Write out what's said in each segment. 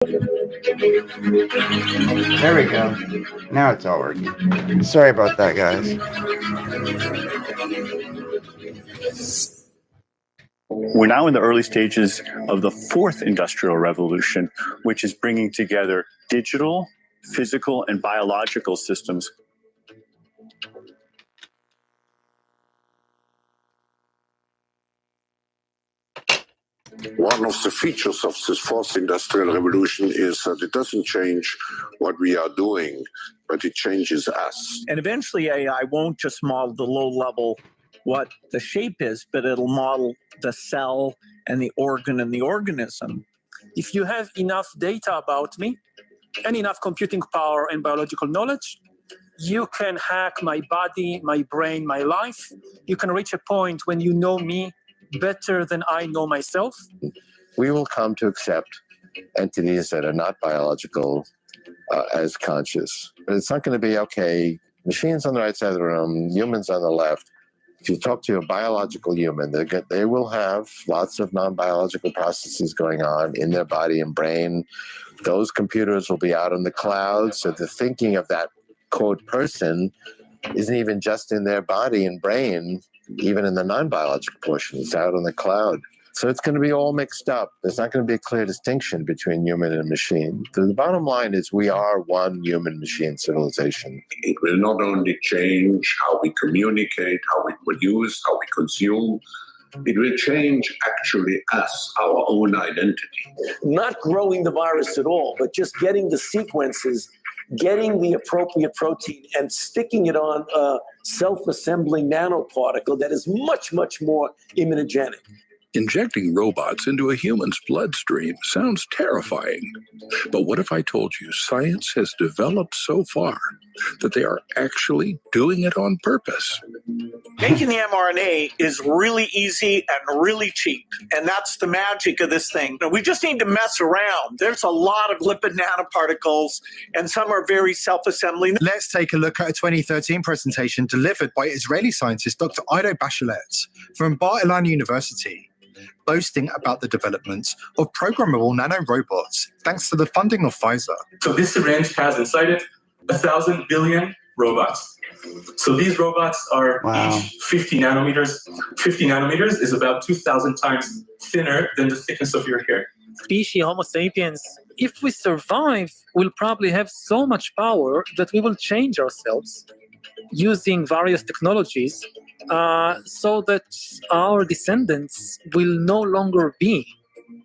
There we go. Now it's all working. Sorry about that, guys. We're now in the early stages of the fourth industrial revolution, which is bringing together digital, physical, and biological systems. One of the features of this fourth industrial revolution is that it doesn't change what we are doing, but it changes us. And eventually AI won't just model the low level what the shape is, but it'll model the cell and the organ and the organism. If you have enough data about me and enough computing power and biological knowledge, you can hack my body, my brain, my life. You can reach a point when you know me better than I know myself. We will come to accept entities that are not biological as conscious. But it's not going to be, okay, machines on the right side of the room, humans on the left. If you talk to a biological human, they will have lots of non-biological processes going on in their body and brain. Those computers will be out in the cloud, so the thinking of that, quote, person isn't even just in their body and brain, even in the non-biological portion. It's out in the cloud. So it's going to be all mixed up. There's not going to be a clear distinction between human and machine. The bottom line is we are one human-machine civilization. It will not only change how we communicate, how we produce, how we consume. It will change actually us, our own identity. Not growing the virus at all, but just getting the sequences, getting the appropriate protein and sticking it on a self-assembling nanoparticle that is much, much more immunogenic. Injecting robots into a human's bloodstream sounds terrifying. But what if I told you science has developed so far that they are actually doing it on purpose? Making the mRNA is really easy and really cheap. And that's the magic of this thing. We just need to mess around. There's a lot of lipid nanoparticles, and some are very self-assembling. Let's take a look at a 2013 presentation delivered by Israeli scientist Dr. Ido Bashelet from Bar-Ilan University, boasting about the development of programmable nanorobots thanks to the funding of Pfizer. So this syringe has inside it 1,000 billion robots. So these robots are each 50 nanometers. 50 nanometers is about 2,000 times thinner than the thickness of your hair. Species Homo sapiens, if we survive, we'll probably have so much power that we will change ourselves using various technologies so that our descendants will no longer be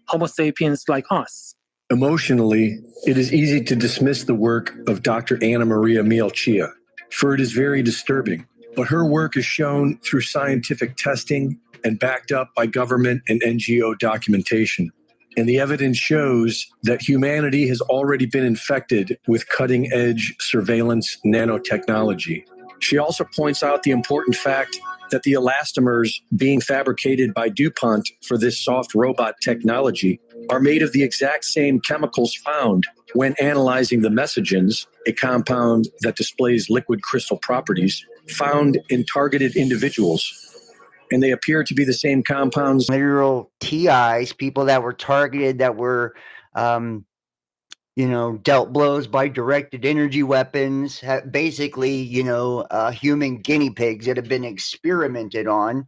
Homo sapiens like us. Emotionally, it is easy to dismiss the work of Dr. Anna Maria Mielchia, for it is very disturbing. But her work is shown through scientific testing and backed up by government and NGO documentation. And the evidence shows that humanity has already been infected with cutting-edge surveillance nanotechnology. She also points out the important fact that the elastomers being fabricated by DuPont for this soft robot technology are made of the exact same chemicals found when analyzing the messegens, a compound that displays liquid crystal properties, found in targeted individuals. And they appear to be the same compounds. Literal TIs, people that were targeted, that were dealt blows by directed energy weapons, basically, human guinea pigs that have been experimented on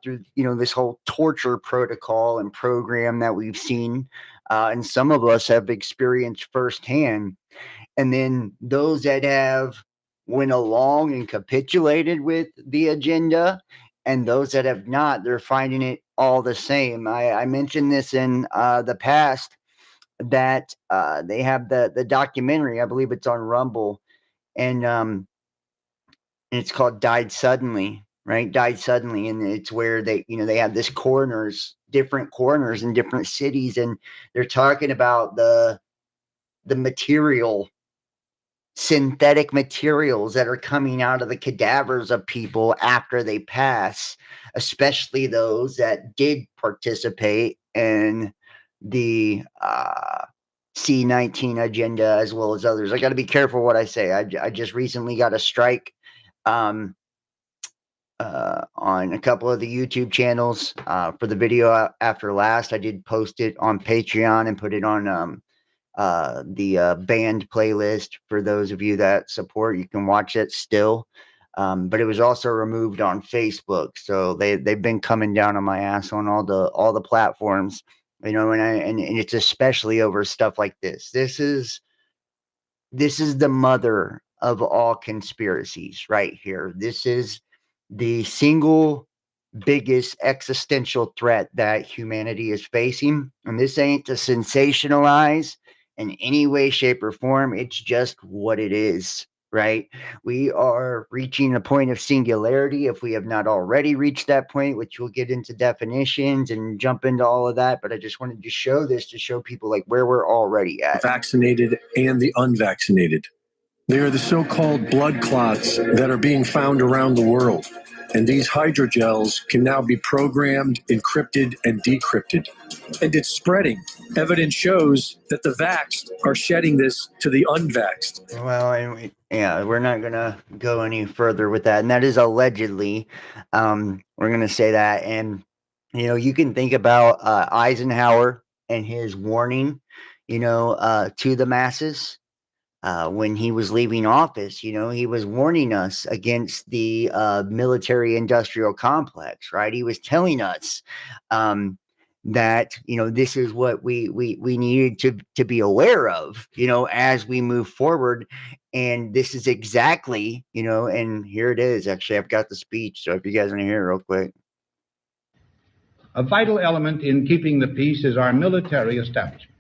through, this whole torture protocol and program that we've seen. And some of us have experienced firsthand. And then those that have went along and capitulated with the agenda, and those that have not, they're finding it all the same. I mentioned this in the past, that they have the documentary, I believe it's on Rumble, and it's called Died Suddenly, right? Died Suddenly. And it's where they have different coroners in different cities, and they're talking about the material, synthetic materials that are coming out of the cadavers of people after they pass, especially those that did participate in the C-19 agenda, as well as others. I got to be careful what I say. I just recently got a strike on a couple of the YouTube channels for the video after last. I did post it on Patreon and put it on band playlist for those of you that support. You can watch it still. But it was also removed on Facebook, so they've been coming down on my ass on all the platforms, you know, and it's especially over stuff like this. This is the mother of all conspiracies right here. This is the single biggest existential threat that humanity is facing, and this ain't to sensationalize in any way, shape, or form. It's just what it is. Right? We are reaching a point of singularity if we have not already reached that point, which we'll get into definitions and jump into all of that. But I just wanted to show this to show people like where we're already at. Vaccinated and the unvaccinated. They are the so-called blood clots that are being found around the world. And these hydrogels can now be programmed, encrypted, and decrypted. And it's spreading. Evidence shows that the vaxxed are shedding this to the unvaxxed. Well, we're not going to go any further with that. And that is allegedly. We're going to say that. And, you know, you can think about Eisenhower and his warning, you know, to the masses. When he was leaving office, you know, he was warning us against the military-industrial complex, right? He was telling us that, you know, this is what we needed to be aware of, you know, as we move forward. And this is exactly, you know, and here it is. Actually, I've got the speech, so if you guys want to hear it real quick. A vital element in keeping the peace is our military establishment.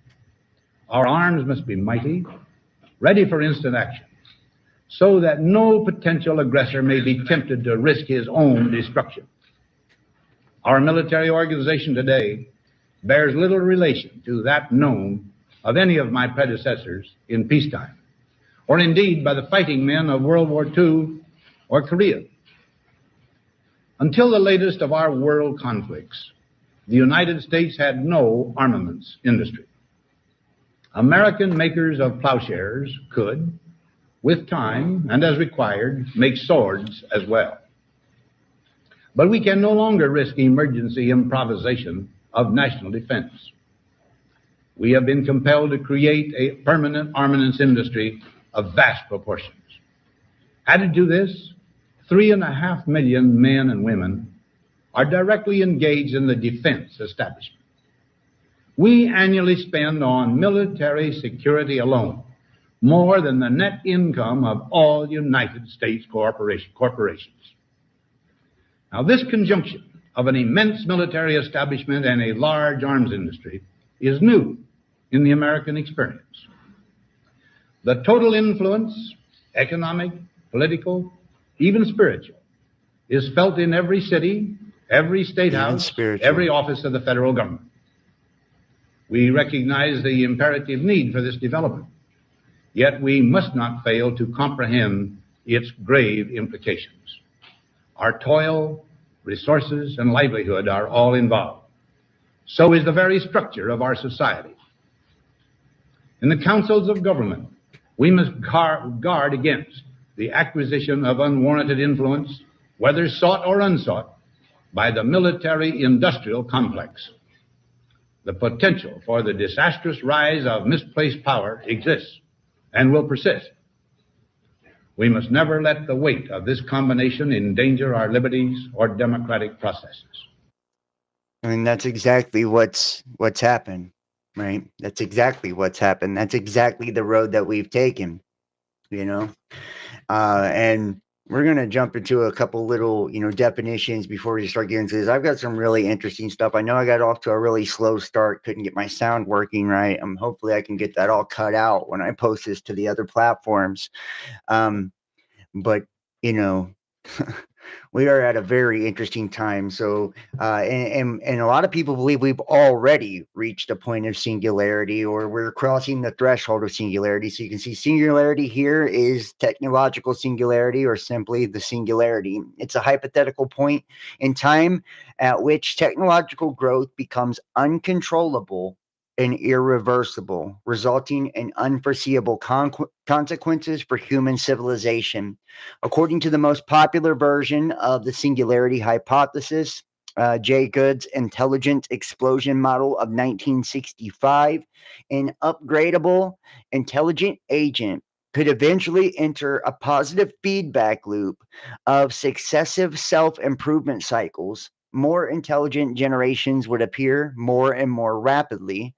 Our arms must be mighty, ready for instant action, so that no potential aggressor may be tempted to risk his own destruction. Our military organization today bears little relation to that known of any of my predecessors in peacetime, or indeed by the fighting men of World War II or Korea. Until the latest of our world conflicts, the United States had no armaments industry. American makers of plowshares could, with time and as required, make swords as well. But we can no longer risk emergency improvisation of national defense. We have been compelled to create a permanent armaments industry of vast proportions. Added to this, 3.5 million men and women are directly engaged in the defense establishment. We annually spend on military security alone more than the net income of all United States corporations. Now, this conjunction of an immense military establishment and a large arms industry is new in the American experience. The total influence, economic, political, even spiritual, is felt in every city, every state house, every office of the federal government. We recognize the imperative need for this development, yet we must not fail to comprehend its grave implications. Our toil, resources, and livelihood are all involved. So is the very structure of our society. In the councils of government, we must guard against the acquisition of unwarranted influence, whether sought or unsought, by the military-industrial complex. The potential for the disastrous rise of misplaced power exists and will persist. We must never let the weight of this combination endanger our liberties or democratic processes. I mean, that's exactly what's happened, right? That's exactly what's happened. That's exactly the road that we've taken, you know? And we're going to jump into a couple little, you know, definitions before we start getting into this. I've got some really interesting stuff. I know I got off to a really slow start, couldn't get my sound working right. Hopefully I can get that all cut out when I post this to the other platforms. But, you know, we are at a very interesting time. So, and a lot of people believe we've already reached a point of singularity, or we're crossing the threshold of singularity. So you can see singularity here is technological singularity, or simply the singularity. It's a hypothetical point in time at which technological growth becomes uncontrollable and irreversible, resulting in unforeseeable consequences for human civilization. According to the most popular version of the singularity hypothesis, Jay Good's Intelligent Explosion Model of 1965, an upgradable intelligent agent could eventually enter a positive feedback loop of successive self-improvement cycles. More intelligent generations would appear more and more rapidly,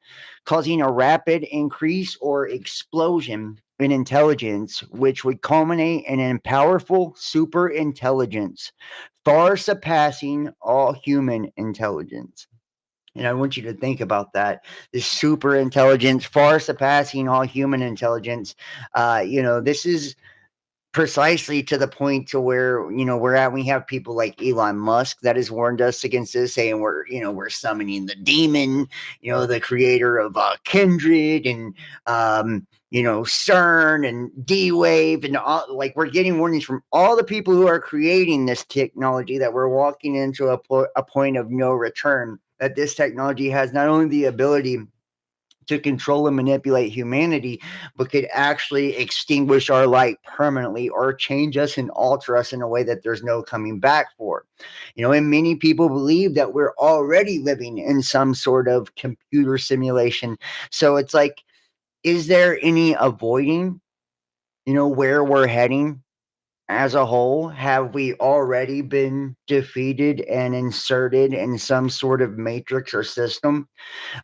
causing a rapid increase or explosion in intelligence, which would culminate in a powerful super intelligence, far surpassing all human intelligence. And I want you to think about that. This super intelligence, far surpassing all human intelligence. This is precisely to the point to where we have people like Elon Musk that has warned us against this, saying we're summoning the demon, the creator of Kindred and CERN and D-Wave and all, like, we're getting warnings from all the people who are creating this technology that we're walking into a point of no return, that this technology has not only the ability to control and manipulate humanity, but could actually extinguish our light permanently or change us and alter us in a way that there's no coming back for. And many people believe that we're already living in some sort of computer simulation. So it's like, is there any avoiding, where we're heading as a whole? Have we already been defeated and inserted in some sort of matrix or system?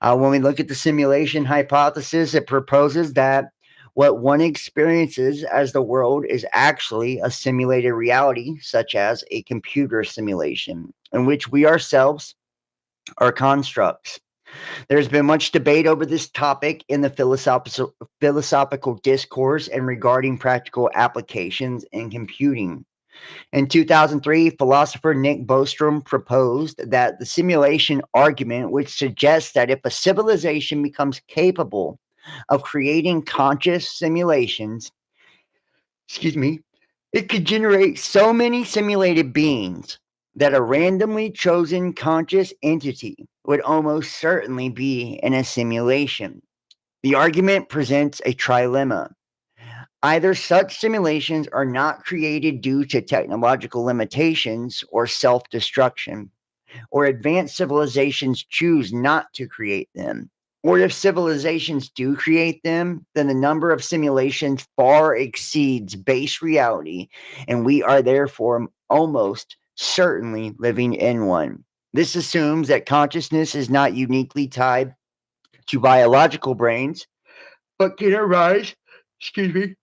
When we look at the simulation hypothesis, it proposes that what one experiences as the world is actually a simulated reality, such as a computer simulation, in which we ourselves are constructs. There's been much debate over this topic in the philosophical discourse and regarding practical applications in computing. In 2003, philosopher Nick Bostrom proposed that the simulation argument, which suggests that if a civilization becomes capable of creating conscious simulations, it could generate so many simulated beings that a randomly chosen conscious entity would almost certainly be in a simulation. The argument presents a trilemma. Either such simulations are not created due to technological limitations or self-destruction, or advanced civilizations choose not to create them. Or if civilizations do create them, then the number of simulations far exceeds base reality, and we are therefore almost certainly living in one. This assumes that consciousness is not uniquely tied to biological brains, but can arise,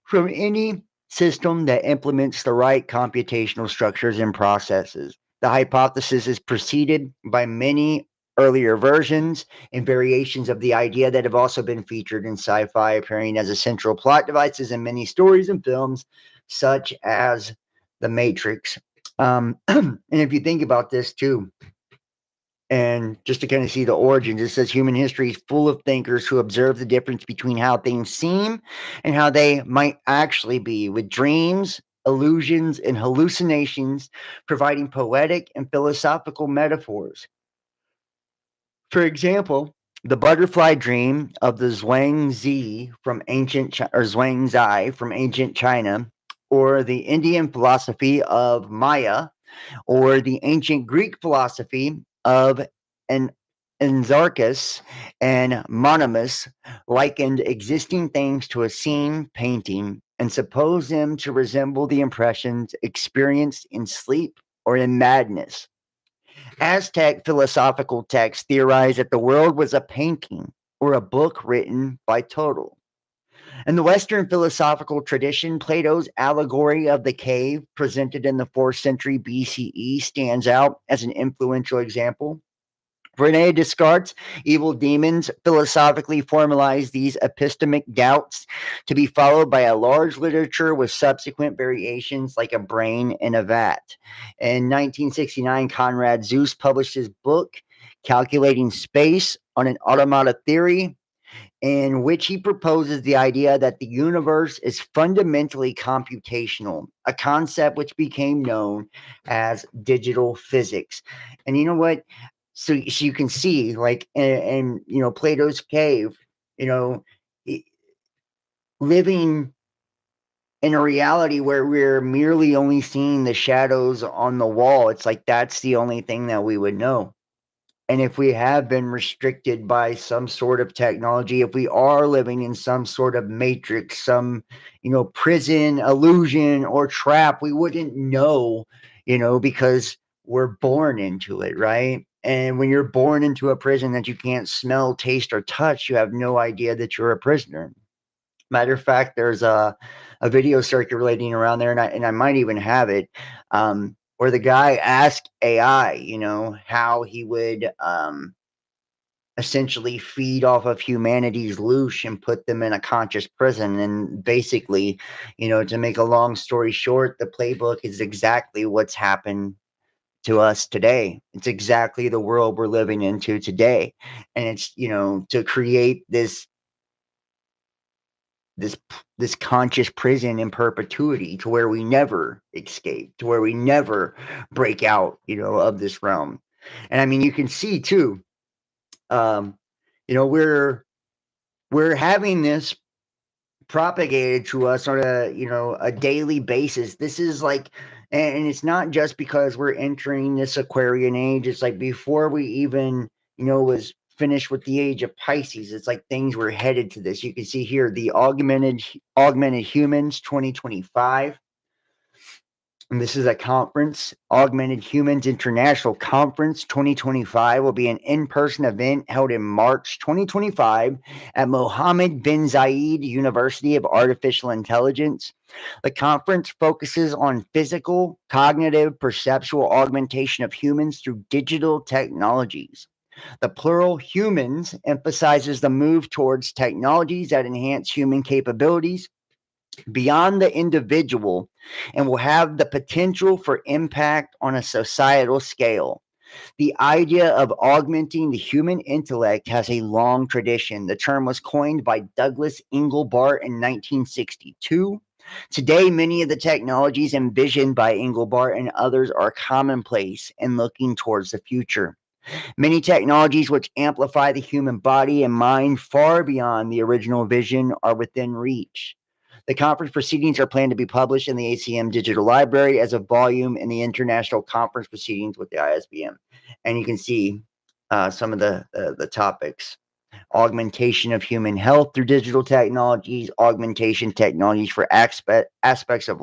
from any system that implements the right computational structures and processes. The hypothesis is preceded by many earlier versions and variations of the idea that have also been featured in sci-fi, appearing as essential plot devices in many stories and films, such as The Matrix. And if you think about this too, and just to kind of see the origins, it says human history is full of thinkers who observe the difference between how things seem and how they might actually be, with dreams, illusions, and hallucinations providing poetic and philosophical metaphors. For example, the butterfly dream of the Zhuangzi from Zhuangzi from ancient China, or the Indian philosophy of Maya, or the ancient Greek philosophy of Anarchus and Monomus, likened existing things to a scene painting and supposed them to resemble the impressions experienced in sleep or in madness. Aztec philosophical texts theorized that the world was a painting or a book written by Total. In the Western philosophical tradition, Plato's allegory of the cave, presented in the 4th century BCE, stands out as an influential example. Rene Descartes' evil demons philosophically formalized these epistemic doubts to be followed by a large literature with subsequent variations like a brain in a vat. In 1969, Conrad Zuse published his book, Calculating Space on an Automata Theory, in which he proposes the idea that the universe is fundamentally computational, a concept which became known as digital physics. And you know what? So you can see, like, in Plato's cave, living in a reality where we're merely only seeing the shadows on the wall, it's like that's the only thing that we would know. And if we have been restricted by some sort of technology, if we are living in some sort of matrix, some, prison, illusion, or trap, we wouldn't know, because we're born into it, right? And when you're born into a prison that you can't smell, taste, or touch, you have no idea that you're a prisoner. Matter of fact, there's a video circulating around there, and I might even have it, where the guy asked AI, how he would essentially feed off of humanity's loosh and put them in a conscious prison. And basically, to make a long story short, the playbook is exactly what's happened to us today. It's exactly the world we're living into today. And it's, to create this conscious prison in perpetuity, to where we never escape, to where we never break out, of this realm. And I mean, you can see too, um, we're having this propagated to us on a daily basis. This is like, and it's not just because we're entering this Aquarian age. It's like before we even was finished with the age of Pisces. It's like things were headed to this. You can see here the augmented humans 2025. And this is a conference, Augmented Humans International Conference 2025 will be an in-person event held in March 2025 at Mohammed bin Zayed University of Artificial Intelligence. The conference focuses on physical, cognitive, perceptual augmentation of humans through digital technologies. The plural humans emphasizes the move towards technologies that enhance human capabilities beyond the individual and will have the potential for impact on a societal scale. The idea of augmenting the human intellect has a long tradition. The term was coined by Douglas Engelbart in 1962. Today, many of the technologies envisioned by Engelbart and others are commonplace and looking towards the future. Many technologies which amplify the human body and mind far beyond the original vision are within reach. The conference proceedings are planned to be published in the ACM Digital Library as a volume in the International Conference Proceedings with the ISBM. And you can see some of the topics. Augmentation of human health through digital technologies, augmentation technologies for aspects of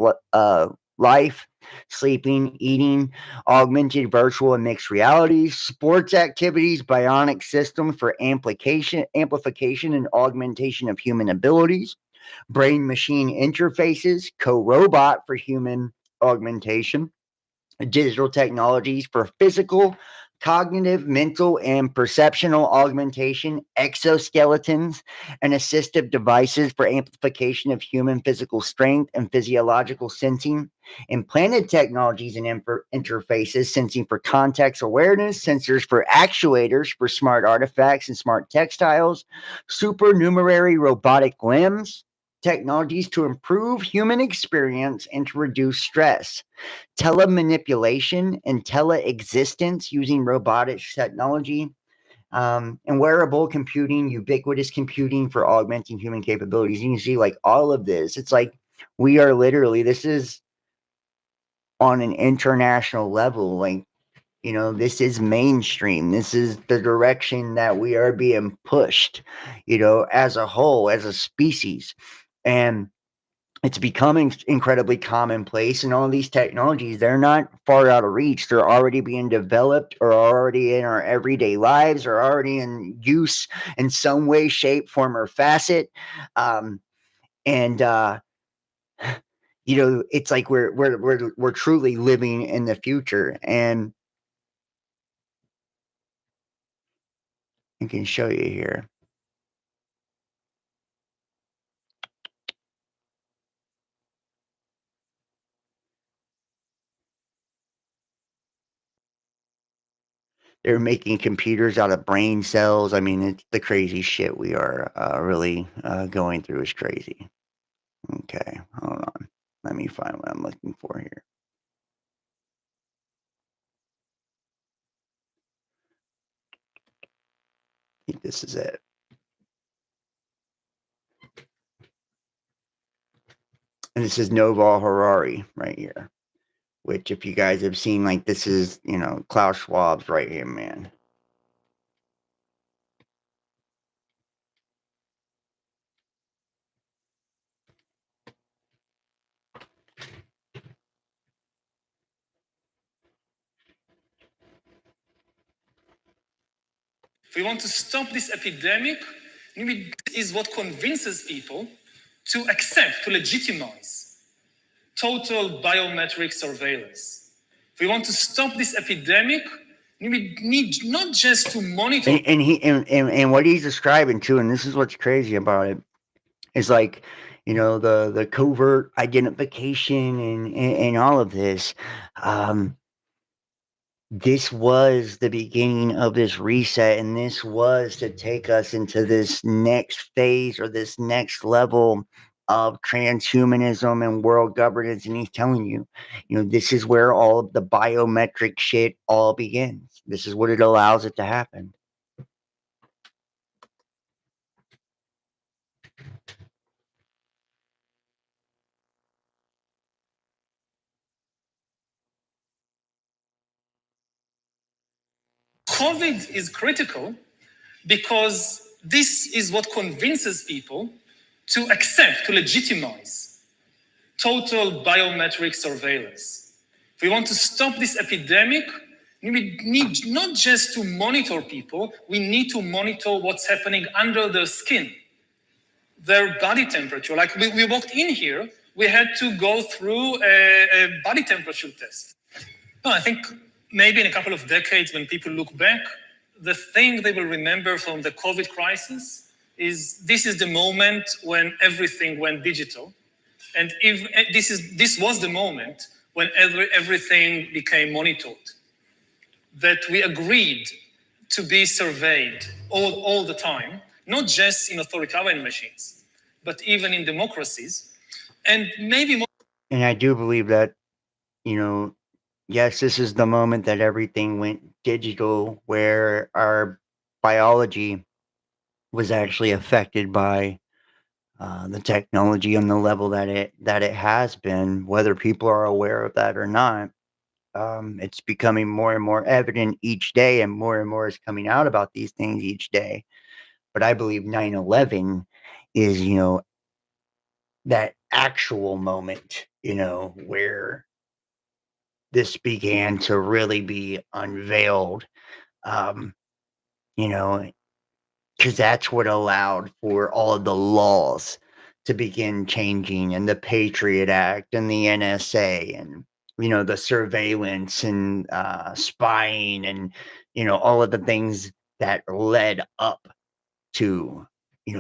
life, sleeping, eating, augmented virtual and mixed realities, sports activities, bionic systems for amplification and augmentation of human abilities, brain-machine interfaces, co-robot for human augmentation, digital technologies for physical, cognitive, mental, and perceptual augmentation, exoskeletons, and assistive devices for amplification of human physical strength and physiological sensing, implanted technologies and interfaces, sensing for context awareness, sensors for actuators for smart artifacts and smart textiles, supernumerary robotic limbs, technologies to improve human experience and to reduce stress, telemanipulation and teleexistence using robotic technology, and wearable computing, ubiquitous computing for augmenting human capabilities. You can see like all of this. It's like we are literally, this is on an international level. Like, this is mainstream. This is the direction that we are being pushed, as a whole, as a species. And it's becoming incredibly commonplace, and all these technologies, they're not far out of reach. They're already being developed or already in our everyday lives or already in use in some way, shape, form, or facet. And it's like we're truly living in the future. And I can show you here. They're making computers out of brain cells. I mean, it's the crazy shit we are really going through is crazy. Okay, hold on. Let me find what I'm looking for here. I think this is it. And this is Noval Harari right here, which if you guys have seen, like, this is, Klaus Schwab's right here, man. If we want to stop this epidemic, maybe this is what convinces people to accept, to legitimize total biometric surveillance. If we want to stop this epidemic, we need not just to monitor. And what he's describing too, and this is what's crazy about it, is like, the covert identification and all of this. This was the beginning of this reset, and this was to take us into this next phase or this next level of transhumanism and world governance. And he's telling you, this is where all of the biometric shit all begins. This is what it allows it to happen. COVID is critical because this is what convinces people to accept, to legitimize total biometric surveillance. If we want to stop this epidemic, we need not just to monitor people, we need to monitor what's happening under their skin, their body temperature. Like we walked in here, we had to go through a body temperature test. No, I think maybe in a couple of decades when people look back, the thing they will remember from the COVID crisis is this is the moment when everything went digital. And if this was the moment when everything became monitored, that we agreed to be surveyed all the time, not just in authoritarian machines, but even in democracies, and maybe more. And I do believe that, yes, this is the moment that everything went digital, where our biology was actually affected by the technology on the level that it has been, whether people are aware of that or not. It's becoming more and more evident each day, and more is coming out about these things each day. But I believe 9/11 is, that actual moment, where this began to really be unveiled. Um, you know, because that's what allowed for all of the laws to begin changing, and the Patriot Act and the NSA, and the surveillance and spying, and all of the things that led up to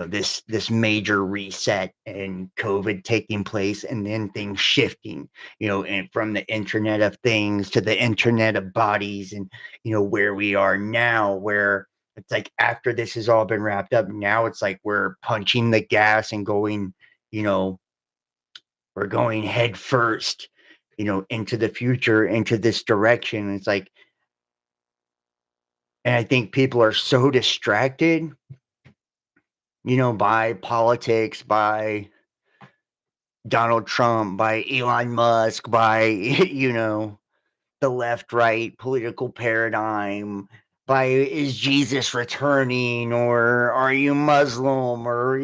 this major reset and COVID taking place, and then things shifting, and from the Internet of Things to the Internet of Bodies, and where we are now, where it's like after this has all been wrapped up, now it's like we're punching the gas and going, we're going head first, into the future, into this direction. It's like, and I think people are so distracted, by politics, by Donald Trump, by Elon Musk, by, the left right political paradigm, by is Jesus returning, or are you Muslim, or,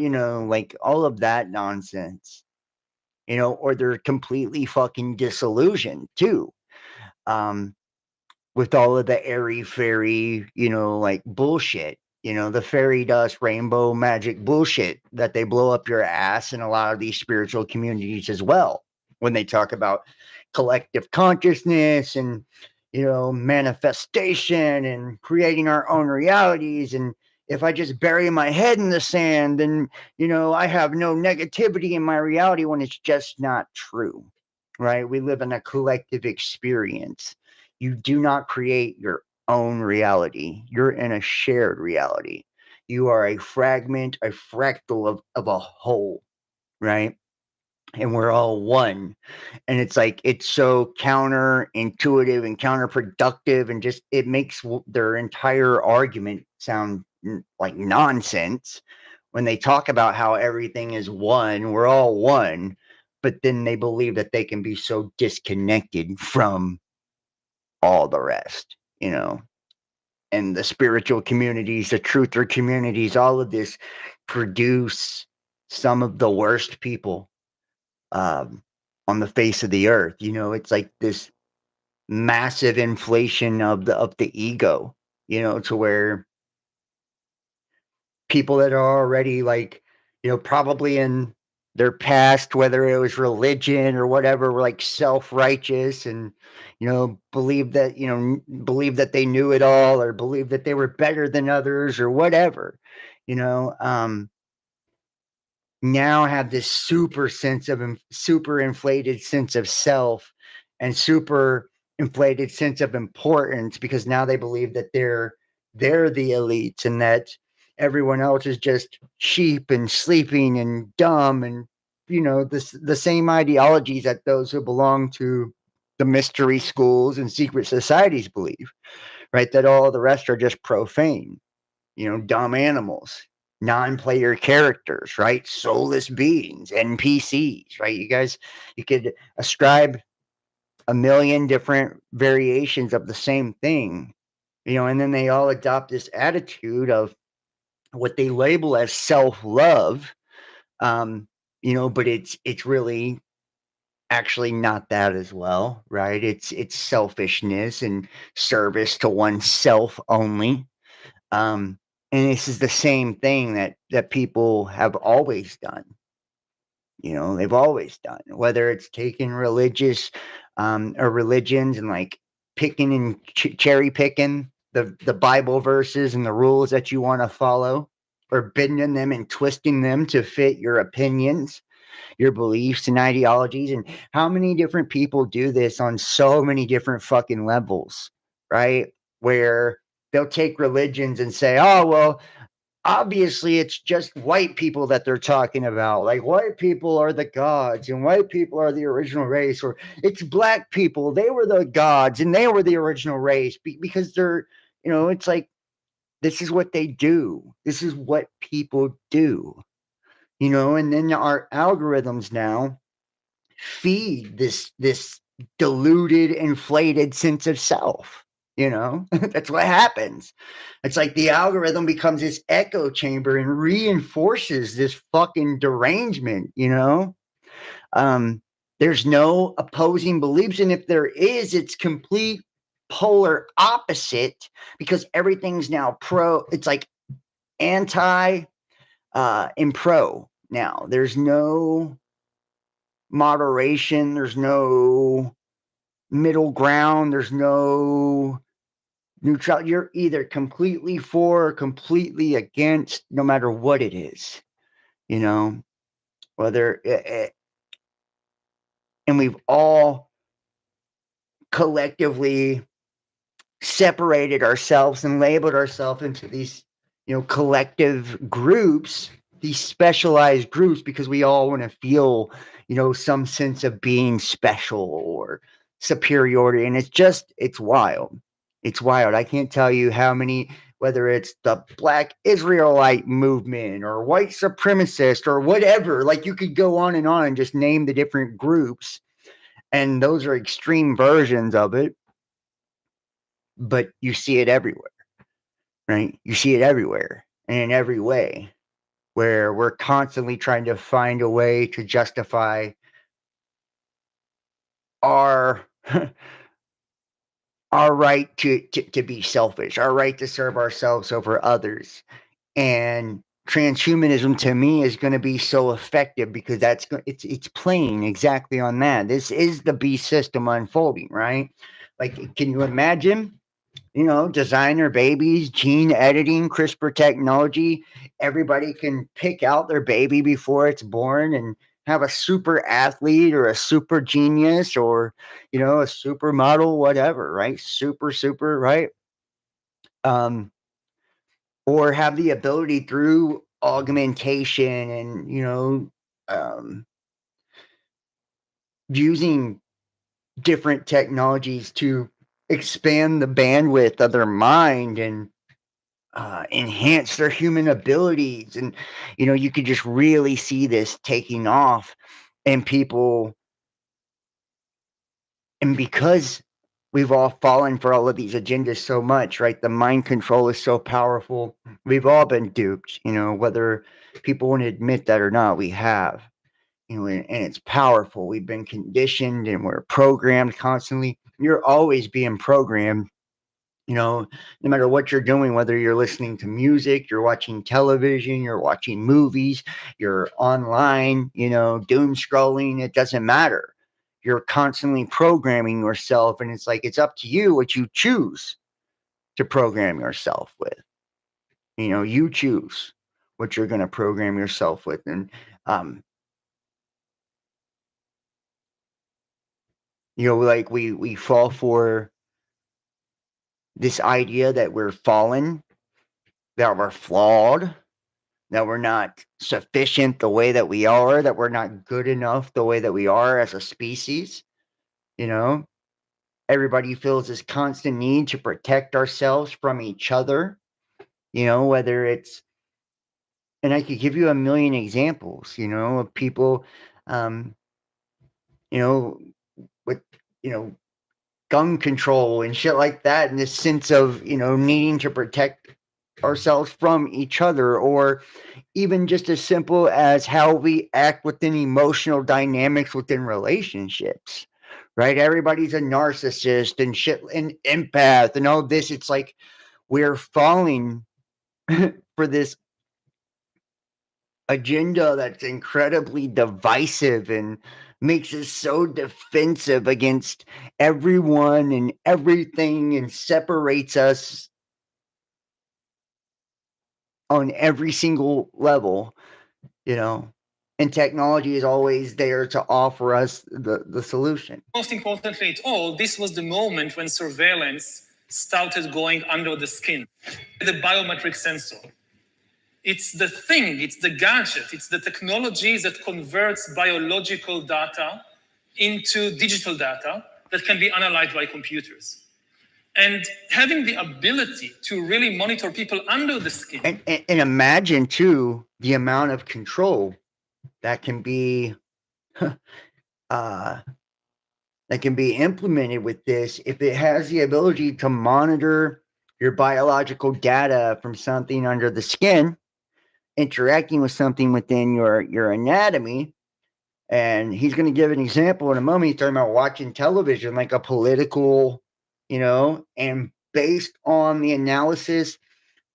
like all of that nonsense, or they're completely fucking disillusioned too. With all of the airy fairy, like bullshit, the fairy dust rainbow magic bullshit that they blow up your ass in a lot of these spiritual communities as well, when they talk about collective consciousness and, manifestation and creating our own realities. And if I just bury my head in the sand, then, I have no negativity in my reality, when it's just not true, right? We live in a collective experience. You do not create your own reality. You're in a shared reality. You are a fragment, a fractal of a whole, right? And we're all one. And it's like, it's so counterintuitive and counterproductive, and just, it makes their entire argument sound like nonsense when they talk about how everything is one. We're all one. but then they believe that they can be so disconnected from all the rest, and the spiritual communities, the truther communities, all of this produce some of the worst people on the face of the earth. It's like this massive inflation of the ego, to where people that are already like, probably in their past, whether it was religion or whatever, were like self-righteous and, believe that they knew it all, or believe that they were better than others or whatever, now have this super inflated sense of self and super inflated sense of importance, because now they believe that they're the elites and that everyone else is just sheep and sleeping and dumb, and the same ideologies that those who belong to the mystery schools and secret societies believe, right? That all the rest are just profane, dumb animals, non-player characters, right? Soulless beings, NPCs, right? You could ascribe a million different variations of the same thing, and then they all adopt this attitude of what they label as self-love, but it's really actually not that as well, right? It's selfishness and service to oneself only. And this is the same thing that people have always done. They've always done, whether it's taking religious or religions and like picking and cherry picking the Bible verses and the rules that you want to follow, or bending them and twisting them to fit your opinions, your beliefs and ideologies. And how many different people do this on so many different fucking levels, right? Where they'll take religions and say, oh, well, obviously it's just white people that they're talking about. Like, white people are the gods and white people are the original race, or it's black people. They were the gods and they were the original race, because they're, it's like, this is what they do. This is what people do, and then our algorithms now feed this diluted, inflated sense of self. That's what happens. It's like the algorithm becomes this echo chamber and reinforces this fucking derangement. There's no opposing beliefs, and if there is, it's complete polar opposite, because everything's now pro. It's like anti and pro now. There's no moderation, there's no middle ground, there's no neutral. You're either completely for or completely against, no matter what it is, whether and we've all collectively separated ourselves and labeled ourselves into these collective groups, these specialized groups, because we all want to feel some sense of being special or superiority. And it's wild. It's wild. I can't tell you how many, whether it's the Black Israelite movement or white supremacist or whatever, like you could go on and just name the different groups, and those are extreme versions of it, but you see it everywhere, right? You see it everywhere and in every way, where we're constantly trying to find a way to justify our our right to be selfish, our right to serve ourselves over others. And transhumanism to me is going to be so effective, because it's playing exactly on that. This is the beast system unfolding, right? Like, can you imagine, designer babies, gene editing, CRISPR technology? Everybody can pick out their baby before it's born and have a super athlete or a super genius or, a supermodel, whatever, right? Super, right? Or have the ability through augmentation and, using different technologies to expand the bandwidth of their mind and enhance their human abilities. And, you could just really see this taking off. and people, and because we've all fallen for all of these agendas so much, right? The mind control is so powerful. We've all been duped, whether people want to admit that or not, we have. And it's powerful. We've been conditioned and we're programmed constantly. You're always being programmed, no matter what you're doing, whether you're listening to music, you're watching television, you're watching movies, you're online, doom scrolling, it doesn't matter. You're constantly programming yourself, and it's like it's up to you what you choose to program yourself with. You choose what you're going to program yourself with. And like we fall for this idea that we're fallen, that we're flawed, that we're not sufficient the way that we are, that we're not good enough the way that we are as a species. Everybody feels this constant need to protect ourselves from each other, whether it's, and I could give you a million examples, of people, with, gun control and shit like that, and this sense of, needing to protect ourselves from each other, or even just as simple as how we act within emotional dynamics within relationships, right? Everybody's a narcissist and shit and empath and all this. It's like we're falling for this agenda that's incredibly divisive and makes us so defensive against everyone and everything, and separates us on every single level, and technology is always there to offer us the solution. Most importantly at all, this was the moment when surveillance started going under the skin. The biometric sensor. It's the thing, it's the gadget, it's the technology that converts biological data into digital data that can be analyzed by computers. And having the ability to really monitor people under the skin. And imagine, too, the amount of control that can be implemented with this, if it has the ability to monitor your biological data from something under the skin, interacting with something within your anatomy. And he's going to give an example in a moment. He's talking about watching television, like a political, and based on the analysis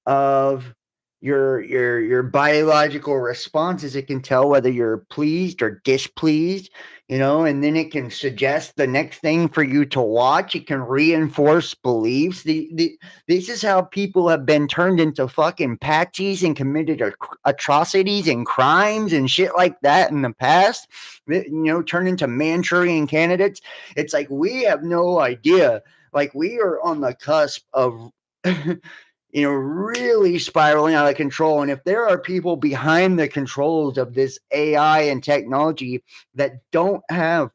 of your biological responses, it can tell whether you're pleased or displeased, and then it can suggest the next thing for you to watch. It can reinforce beliefs. This is how people have been turned into fucking patsies and committed atrocities and crimes and shit like that in the past, turned into Manchurian candidates. It's like we have no idea. Like we are on the cusp of really spiraling out of control. And if there are people behind the controls of this AI and technology that don't have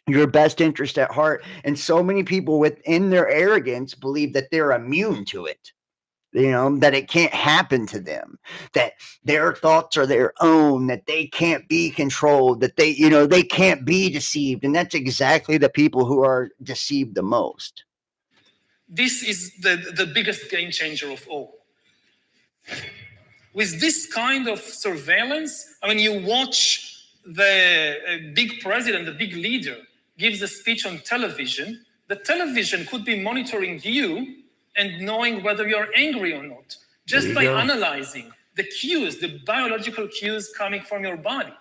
your best interest at heart, and so many people within their arrogance believe that they're immune to it, that it can't happen to them, that their thoughts are their own, that they can't be controlled, that they can't be deceived. And that's exactly the people who are deceived the most. This is the biggest game changer of all. With this kind of surveillance, you watch the big president, the big leader, gives a speech on television. The television could be monitoring you and knowing whether you're angry or not, just by analyzing the cues, the biological cues coming from your body.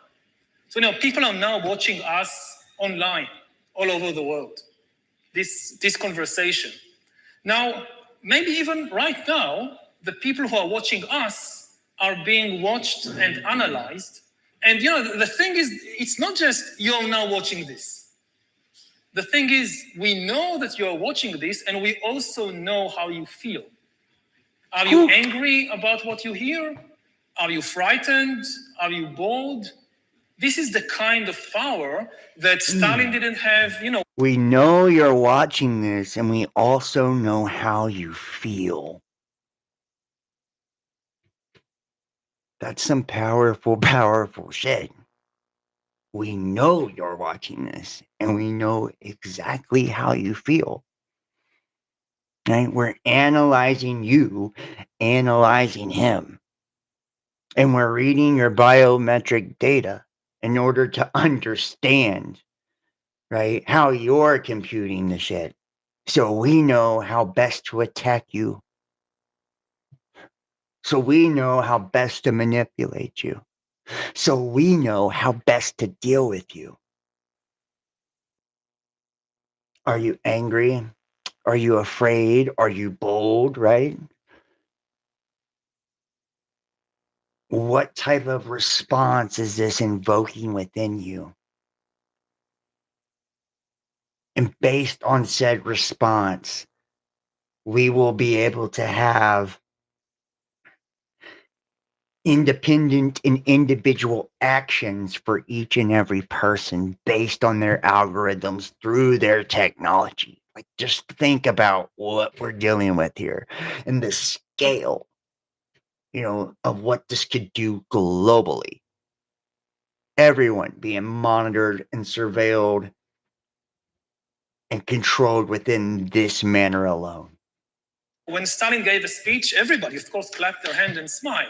So people are now watching us online, all over the world, this conversation. Now, maybe even right now, the people who are watching us are being watched and analyzed. And the thing is, it's not just you're now watching this. The thing is, we know that you're watching this, and we also know how you feel. Are you angry about what you hear? Are you frightened? Are you bored? This is the kind of power that Stalin didn't have, We know you're watching this, and we also know how you feel. That's some powerful, powerful shit. we know you're watching this, and we know exactly how you feel. Right? We're analyzing you, analyzing him, and we're reading your biometric data in order to understand, right, how you're computing the shit. So we know how best to attack you. So we know how best to manipulate you. So we know how best to deal with you. Are you angry? Are you afraid? Are you bold, right? What type of response is this invoking within you? And based on said response, we will be able to have independent and individual actions for each and every person based on their algorithms through their technology. Like, just think about what we're dealing with here and the scale, of what this could do globally. Everyone being monitored and surveilled and controlled within this manner alone. When Stalin gave a speech, everybody, of course, clapped their hand and smiled.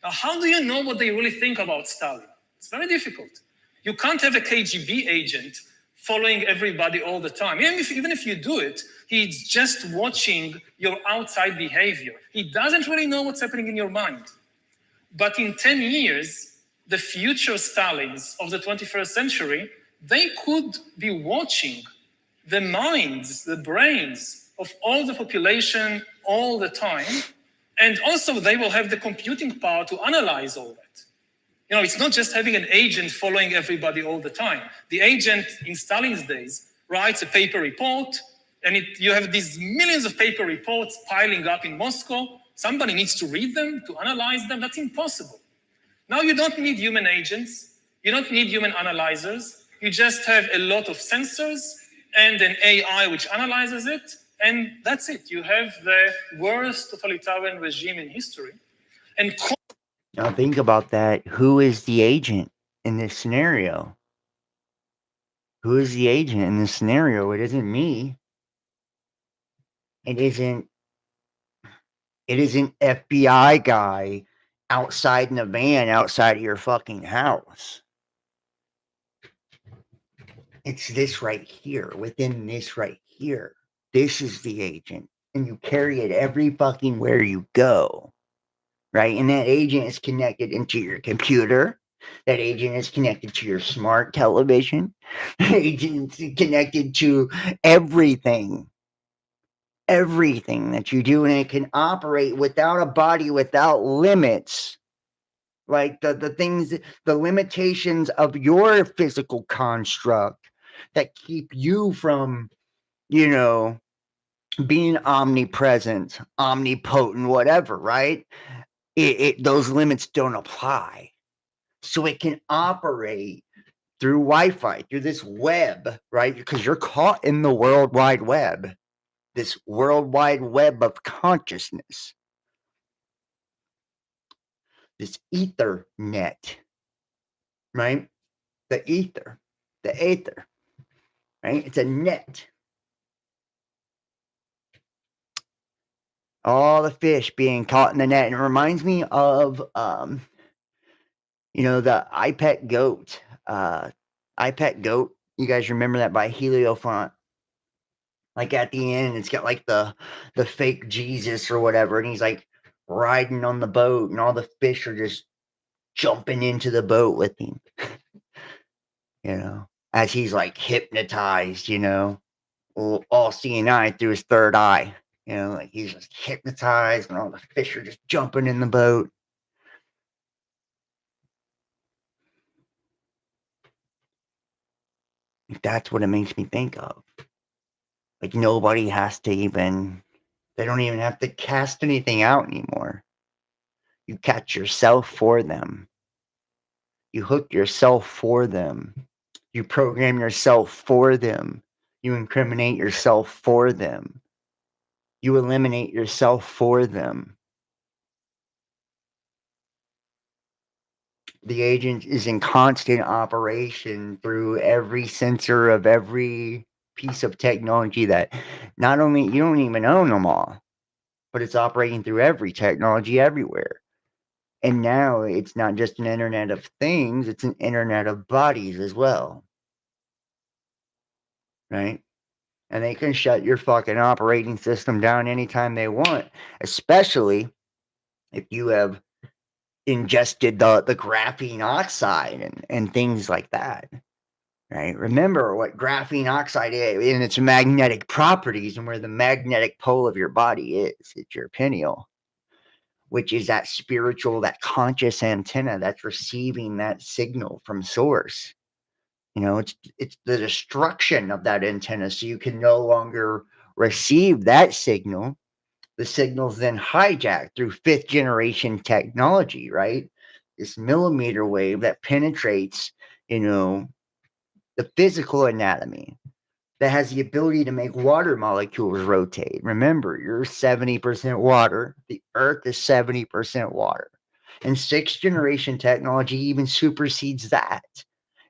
Now, how do you know what they really think about Stalin? It's very difficult. You can't have a KGB agent following everybody all the time. Even if you do it, he's just watching your outside behavior. He doesn't really know what's happening in your mind. But in 10 years, the future Stalins of the 21st century, they could be watching the minds, the brains of all the population all the time. And also they will have the computing power to analyze all that. It's not just having an agent following everybody all the time. The agent in Stalin's days writes a paper report, and you have these millions of paper reports piling up in Moscow. Somebody needs to read them, to analyze them. That's impossible. Now you don't need human agents. You don't need human analyzers. You just have a lot of sensors and an AI which analyzes it, and that's it. You have the worst totalitarian regime in history. And now think about that. Who is the agent in this scenario? Who is the agent in this scenario? It isn't me. It isn't FBI guy outside in a van outside of your fucking house. It's this right here, within this right here. This is the agent. And you carry it every fucking where you go. Right? And that agent is connected into your computer. That agent is connected to your smart television. That agent is connected to everything. Everything that you do, and it can operate without a body, without limits. Like the things, the limitations of your physical construct that keep you from, being omnipresent, omnipotent, whatever, right? Those limits don't apply. So it can operate through Wi-Fi, through this web, right? Because you're caught in the World Wide Web, this World Wide Web of consciousness, this Ethernet, right? The ether, right? It's a net. All the fish being caught in the net. And it reminds me of, the iPet goat. iPet goat. You guys remember that by Heliofont? Like at the end, it's got like the fake Jesus or whatever, and he's like riding on the boat, and all the fish are just jumping into the boat with him. As he's like hypnotized, all seeing eye through his third eye. Like he's just hypnotized, and all the fish are just jumping in the boat. That's what it makes me think of. Like nobody has to they don't even have to cast anything out anymore. You catch yourself for them. You hook yourself for them. You program yourself for them. You incriminate yourself for them. You eliminate yourself for them. The agent is in constant operation through every sensor of every piece of technology that not only you don't even own them all, but it's operating through every technology everywhere. And now it's not just an internet of things, it's an internet of bodies as well. Right? And they can shut your fucking operating system down anytime they want, especially if you have ingested the graphene oxide and things like that. Right? Remember what graphene oxide is and its magnetic properties and where the magnetic pole of your body is. It's your pineal, which is that spiritual, that conscious antenna that's receiving that signal from source. You know, it's the destruction of that antenna, so you can no longer receive that signal. The signal's then hijacked through 5th generation technology, right? This millimeter wave that penetrates, the physical anatomy, that has the ability to make water molecules rotate. Remember, you're 70% water. The Earth is 70% water. And 6th generation technology even supersedes that.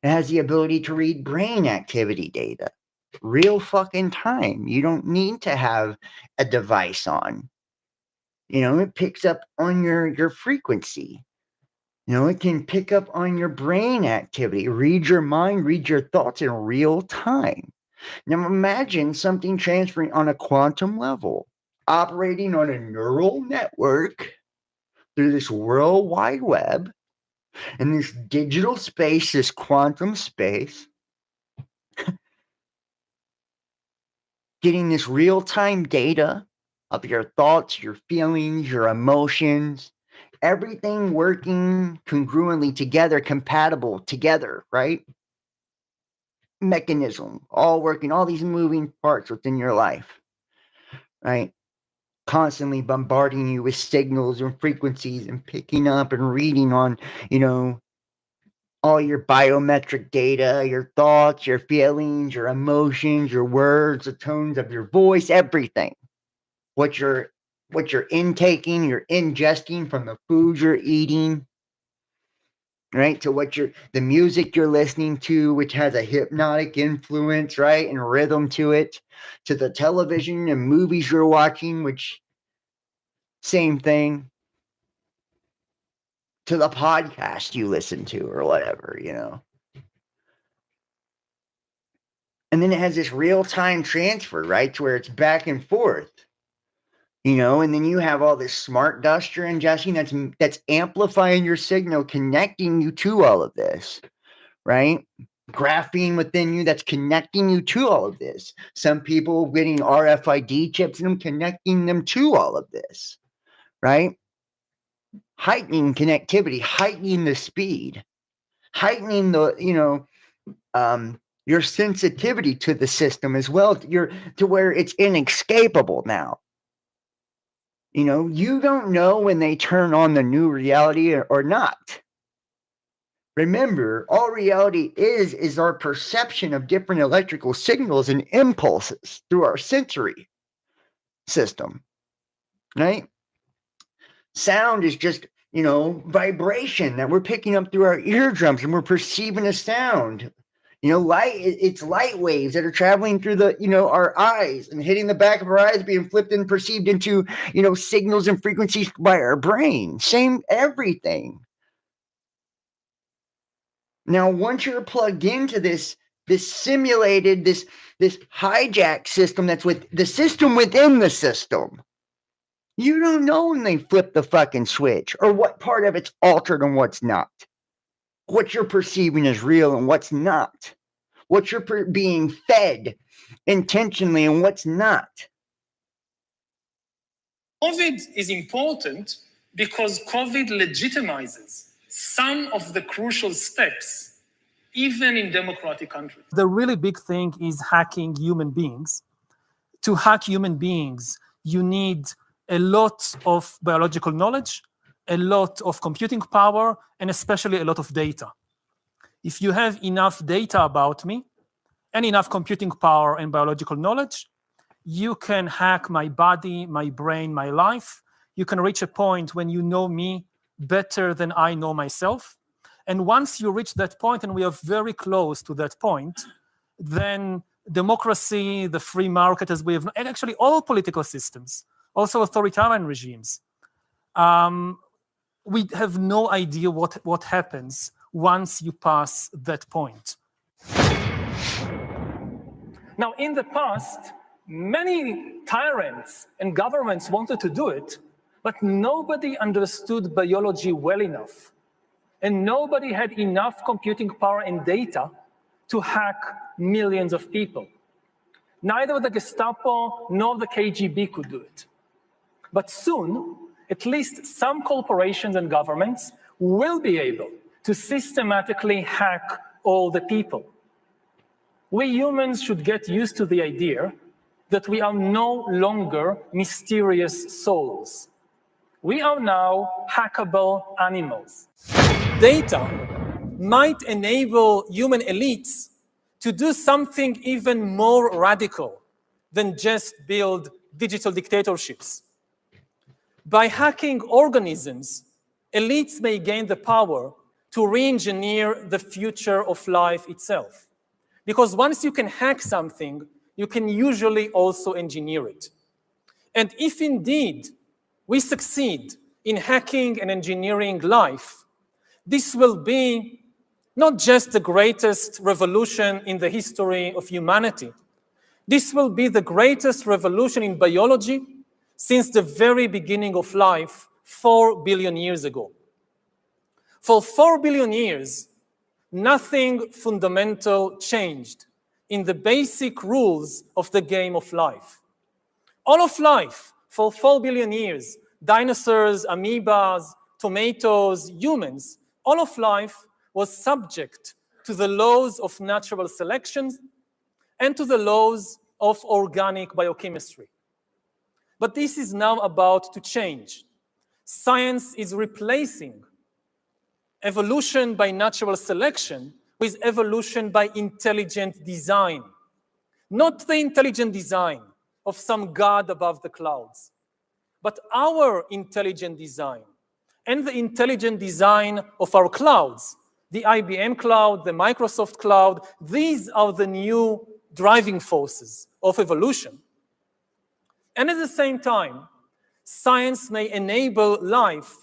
It has the ability to read brain activity data. Real fucking time. You don't need to have a device on. It picks up on your frequency. It can pick up on your brain activity, read your mind, read your thoughts in real time. Now imagine something transferring on a quantum level, operating on a neural network through this World Wide Web, in this digital space, this quantum space, getting this real-time data of your thoughts, your feelings, your emotions, everything working congruently together, compatible together, right? Mechanism, all working, all these moving parts within your life, right? Constantly bombarding you with signals and frequencies and picking up and reading on, all your biometric data, your thoughts, your feelings, your emotions, your words, the tones of your voice, everything. What you're intaking, you're ingesting from the food you're eating, right? To the music you're listening to, which has a hypnotic influence, right? And rhythm to it, to the television and movies you're watching, which same thing, to the podcast you listen to or whatever, And then it has this real-time transfer, right? To where it's back and forth, and then you have all this smart dust you're ingesting that's amplifying your signal, connecting you to all of this, right? Graphene within you that's connecting you to all of this. Some people getting RFID chips in them, connecting them to all of this, right? Heightening connectivity, heightening the speed, heightening the, your sensitivity to the system as well, to where it's inescapable now. You don't know when they turn on the new reality or not. Remember, all reality is our perception of different electrical signals and impulses through our sensory system, right? Sound is just, vibration that we're picking up through our eardrums and we're perceiving a sound. Light, it's light waves that are traveling through our eyes and hitting the back of our eyes, being flipped and perceived into, signals and frequencies by our brain. Same everything. Now, once you're plugged into this simulated, this hijack system that's with the system within the system, you don't know when they flip the fucking switch or what part of it's altered and what's not. What you're perceiving is real and what's not. What you're being fed intentionally and what's not. COVID is important because COVID legitimizes some of the crucial steps, even in democratic countries. The really big thing is hacking human beings. To hack human beings, you need a lot of biological knowledge, a lot of computing power, and especially a lot of data. If you have enough data about me and enough computing power and biological knowledge, you can hack my body, my brain, my life. You can reach a point when you know me better than I know myself. And once you reach that point, and we are very close to that point, then democracy, the free market as we have, and actually all political systems, also authoritarian regimes, we have no idea what happens once you pass that point. Now, in the past, many tyrants and governments wanted to do it, but nobody understood biology well enough. And nobody had enough computing power and data to hack millions of people. Neither the Gestapo nor the KGB could do it. But soon, at least some corporations and governments will be able to systematically hack all the people. We humans should get used to the idea that we are no longer mysterious souls. We are now hackable animals. Data might enable human elites to do something even more radical than just build digital dictatorships. By hacking organisms, elites may gain the power to re-engineer the future of life itself. Because once you can hack something, you can usually also engineer it. And if indeed we succeed in hacking and engineering life, this will be not just the greatest revolution in the history of humanity. This will be the greatest revolution in biology since the very beginning of life 4 billion years ago. For 4 billion years, nothing fundamental changed in the basic rules of the game of life. All of life, for 4 billion years, dinosaurs, amoebas, tomatoes, humans, all of life was subject to the laws of natural selection and to the laws of organic biochemistry. But this is now about to change. Science is replacing evolution by natural selection with evolution by intelligent design. Not the intelligent design of some god above the clouds, but our intelligent design and the intelligent design of our clouds, the IBM cloud, the Microsoft cloud. These are the new driving forces of evolution. And at the same time, science may enable life,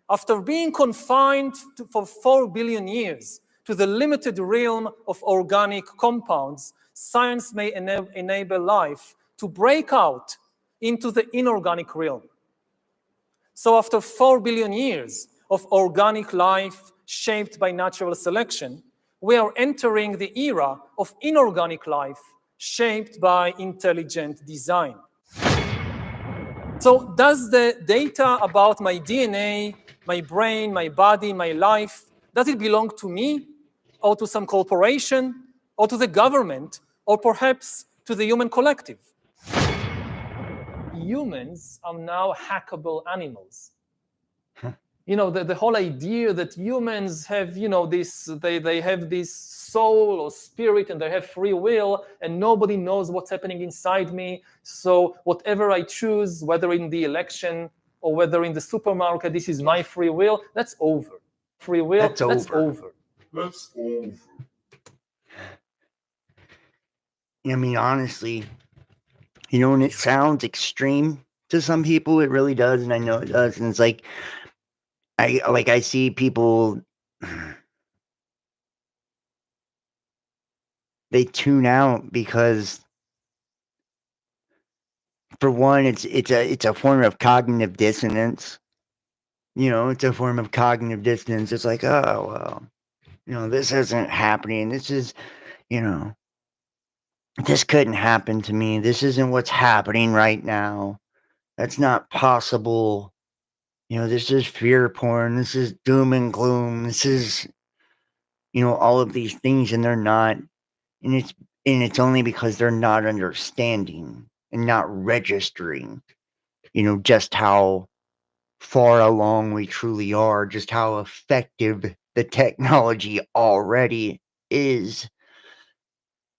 after being confined for 4 billion years to the limited realm of organic compounds, science may enable life to break out into the inorganic realm. So after 4 billion years of organic life shaped by natural selection, we are entering the era of inorganic life shaped by intelligent design. So does the data about my DNA, my brain, my body, my life, does it belong to me or to some corporation or to the government or perhaps to the human collective? Humans are now hackable animals. You know, the whole idea that humans have, you know, this, they have this soul or spirit and they have free will and nobody knows what's happening inside me. So whatever I choose, whether in the election or whether in the supermarket, this is my free will, that's over. Free will, that's over. That's over. I mean, honestly, you know, and it sounds extreme to some people, it really does, and I know it does, and it's like, I see people, they tune out because, for one, it's a form of cognitive dissonance. You know, it's a form of cognitive dissonance. It's like, oh well, you know, this isn't happening. This is, you know, this couldn't happen to me. This isn't what's happening right now. That's not possible. You know, this is fear porn. This is doom and gloom. This is, you know, all of these things, and they're not. And it's only because they're not understanding and not registering, you know, just how far along we truly are, just how effective the technology already is,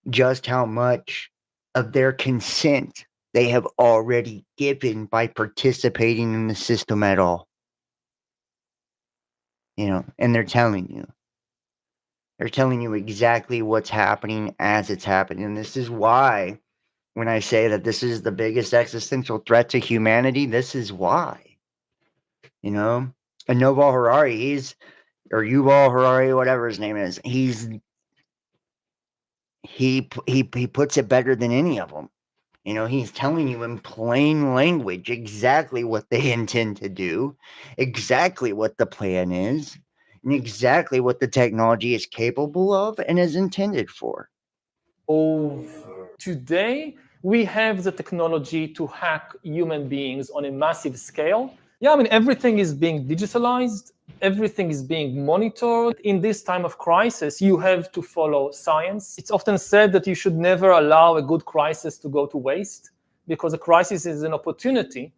just how much of their consent they have already given by participating in the system at all. You know, and they're telling you, They're telling you exactly what's happening as it's happening. And this is why, when I say that this is the biggest existential threat to humanity, this is why. You know? And Yuval Harari, Yuval Harari, whatever his name is, he puts it better than any of them. You know, he's telling you in plain language exactly what they intend to do, exactly what the plan is, and exactly what the technology is capable of and is intended for. Today, we have the technology to hack human beings on a massive scale. Yeah, I mean, everything is being digitalized, everything is being monitored. In this time of crisis, you have to follow science. It's often said that you should never allow a good crisis to go to waste, because a crisis is an opportunity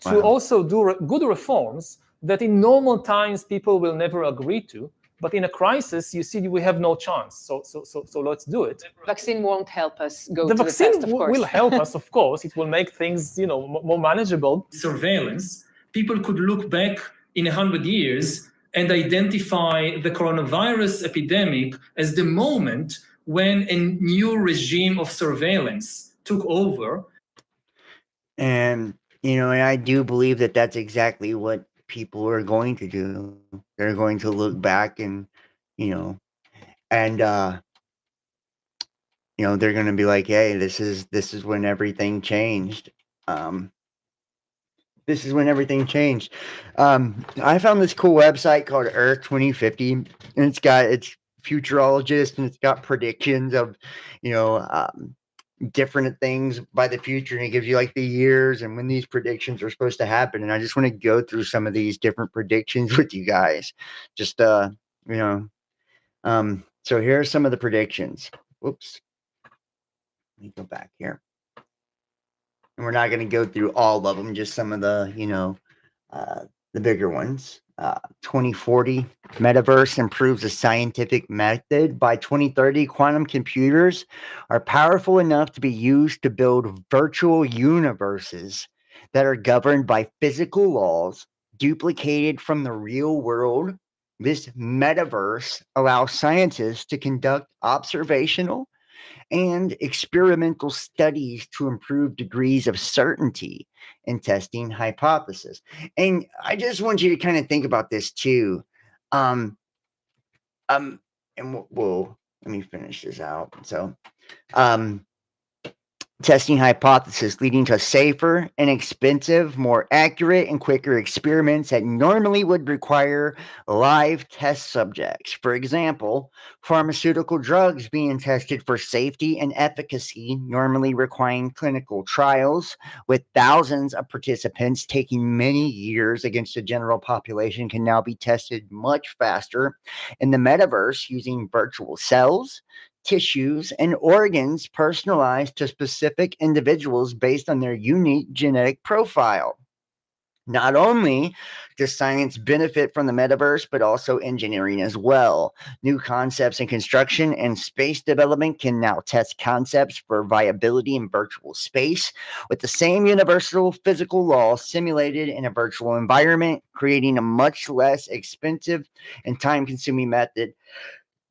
to also do good reforms that in normal times people will never agree to. But in a crisis, you see, we have no chance. So let's do it. Vaccine won't help us go The to the vaccine test, of course. will help us, of course. It will make things, more manageable. Surveillance. People could look back in 100 years and identify the coronavirus epidemic as the moment when a new regime of surveillance took over. And, and I do believe that that's exactly what people are going to do. They're going to look back and, and, they're going to be like, hey, this is when everything changed. This is when everything changed. I found this cool website called Earth 2050, and it's futurologist, and it's got predictions of, different things by the future, and it gives you like the years and when these predictions are supposed to happen. And I just want to go through some of these different predictions with you guys. Just so here are some of the predictions. Whoops. Let me go back here. And we're not going to go through all of them, just some of the, the bigger ones. 2040, metaverse improves the scientific method. By 2030, quantum computers are powerful enough to be used to build virtual universes that are governed by physical laws duplicated from the real world. This metaverse allows scientists to conduct observational and experimental studies to improve degrees of certainty in testing hypotheses. And I just want you to kind of think about this too. And we'll let me finish this out. So, testing hypothesis leading to safer, inexpensive, more accurate, and quicker experiments that normally would require live test subjects. For example, pharmaceutical drugs being tested for safety and efficacy, normally requiring clinical trials with thousands of participants taking many years against the general population, can now be tested much faster in the metaverse using virtual cells, tissues, and organs personalized to specific individuals based on their unique genetic profile. Not only does science benefit from the metaverse, but also engineering as well. New concepts in construction and space development can now test concepts for viability in virtual space with the same universal physical law simulated in a virtual environment, creating a much less expensive and time-consuming method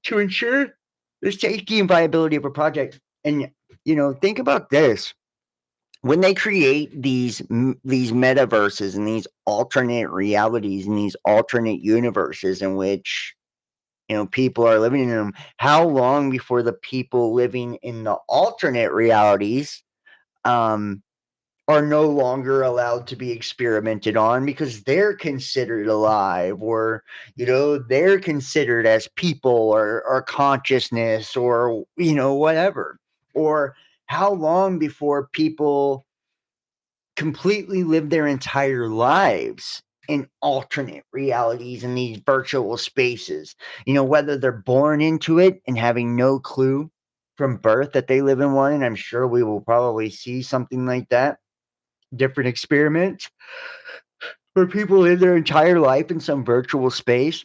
to ensure the safety and viability of a project. And think about this: when they create these metaverses and these alternate realities and these alternate universes in which people are living in them, how long before the people living in the alternate realities are no longer allowed to be experimented on because they're considered alive, or they're considered as people or consciousness, or whatever? Or how long before people completely live their entire lives in alternate realities in these virtual spaces, whether they're born into it and having no clue from birth that they live in one? And I'm sure we will probably see something like that, different experiments where people live their entire life in some virtual space.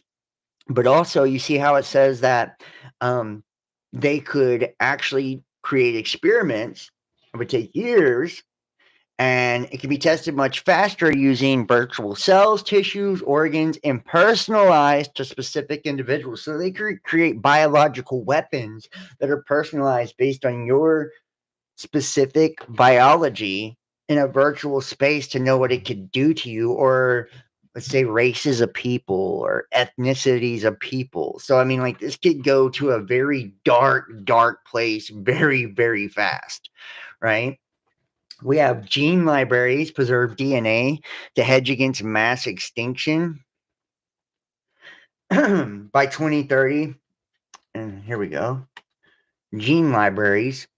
But also, you see how it says that they could actually create experiments. It would take years, And it can be tested much faster using virtual cells, tissues, organs, and personalized to specific individuals. So they create biological weapons that are personalized based on your specific biology in a virtual space to know what it could do to you, or let's say races of people or ethnicities of people. So I mean, like, this could go to a very dark place very, very fast, right? We have gene libraries preserve DNA to hedge against mass extinction by 2030. And here we go. Gene libraries.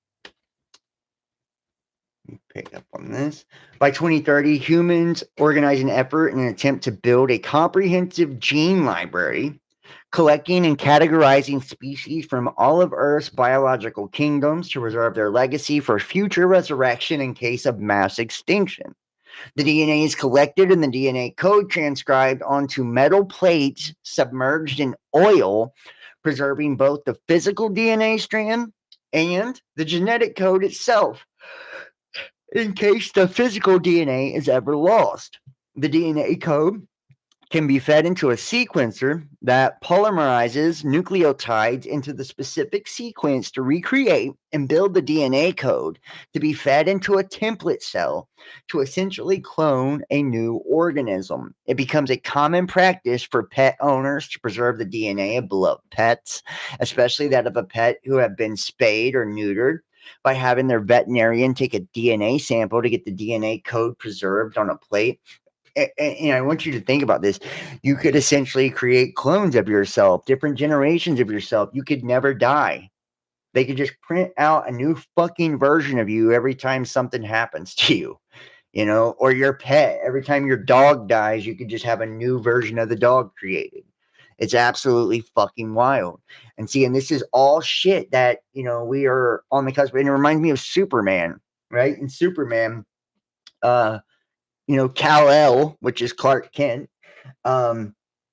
Pick up on this. By 2030, humans organize an effort in an attempt to build a comprehensive gene library, collecting and categorizing species from all of Earth's biological kingdoms to preserve their legacy for future resurrection in case of mass extinction. The DNA is collected and the DNA code transcribed onto metal plates submerged in oil, preserving both the physical DNA strand and the genetic code itself in case the physical DNA is ever lost. The DNA code can be fed into a sequencer that polymerizes nucleotides into the specific sequence to recreate and build the DNA code to be fed into a template cell to essentially clone a new organism. It becomes a common practice for pet owners to preserve the DNA of beloved pets, especially that of a pet who have been spayed or neutered, by having their veterinarian take a DNA sample to get the DNA code preserved on a plate. And I want you to think about this. You could essentially create clones of yourself, different generations of yourself. You could never die. They could just print out a new fucking version of you every time something happens to you, or your pet. Every time your dog dies, you could just have a new version of the dog created. It's absolutely fucking wild. And see, and this is all shit that, we are on the cusp. And it reminds me of Superman, right? In Superman, Kal-El, which is Clark Kent,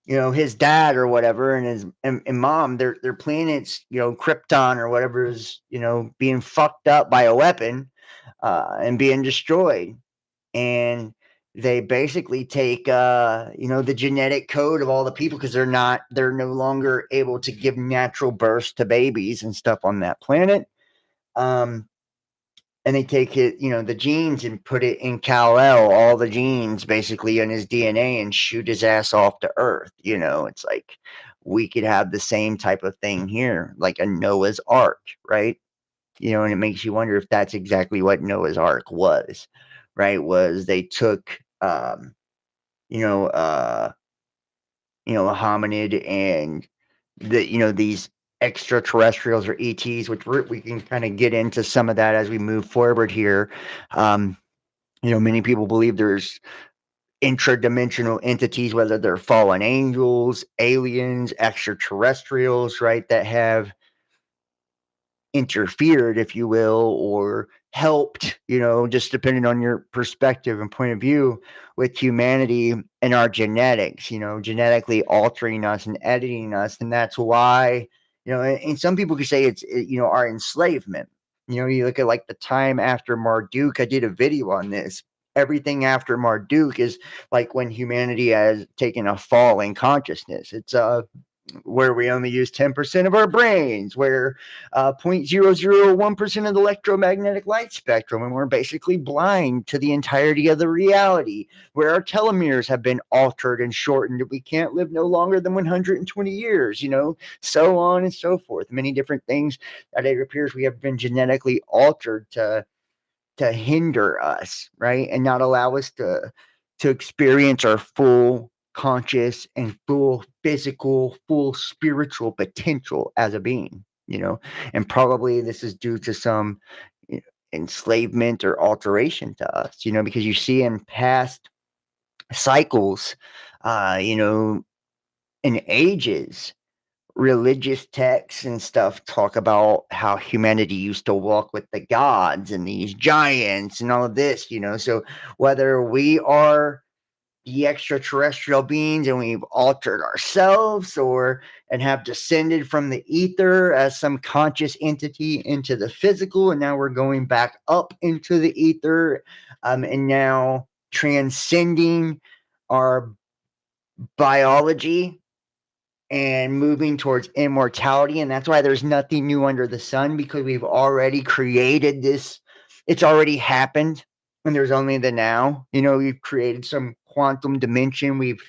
his dad or whatever, and his and mom, their planet's, Krypton or whatever is, being fucked up by a weapon, and being destroyed. And they basically take, the genetic code of all the people, because they're no longer able to give natural births to babies and stuff on that planet. And they take it, the genes, and put it in Kal-El, all the genes basically in his DNA, and shoot his ass off to Earth. It's like we could have the same type of thing here, like a Noah's Ark, right? And it makes you wonder if that's exactly what Noah's Ark was, right? Was they took, a hominid and these extraterrestrials or ETs, which we can kind of get into some of that as we move forward here. Many people believe there's intradimensional entities, whether they're fallen angels, aliens, extraterrestrials, right, that have interfered, if you will, or helped, just depending on your perspective and point of view, with humanity and our genetics, genetically altering us and editing us. And that's why, and some people could say it's, our enslavement. You look at like the time after Marduk. I did a video on this. Everything after Marduk is like when humanity has taken a fall in consciousness. It's where we only use 10% of our brains, where 0.001% of the electromagnetic light spectrum, and we're basically blind to the entirety of the reality, where our telomeres have been altered and shortened. We can't live no longer than 120 years, so on and so forth. Many different things that it appears we have been genetically altered to hinder us, right? And not allow us to experience our full conscious and full physical, full spiritual potential as a being, and probably this is due to some enslavement or alteration to us, because you see in past cycles, in ages, religious texts and stuff talk about how humanity used to walk with the gods and these giants and all of this, so whether we are the extraterrestrial beings and we've altered ourselves and have descended from the ether as some conscious entity into the physical, and now we're going back up into the ether, and now transcending our biology and moving towards immortality. And that's why there's nothing new under the sun, because we've already created this. It's already happened, and there's only the now. We've created some quantum dimension. We've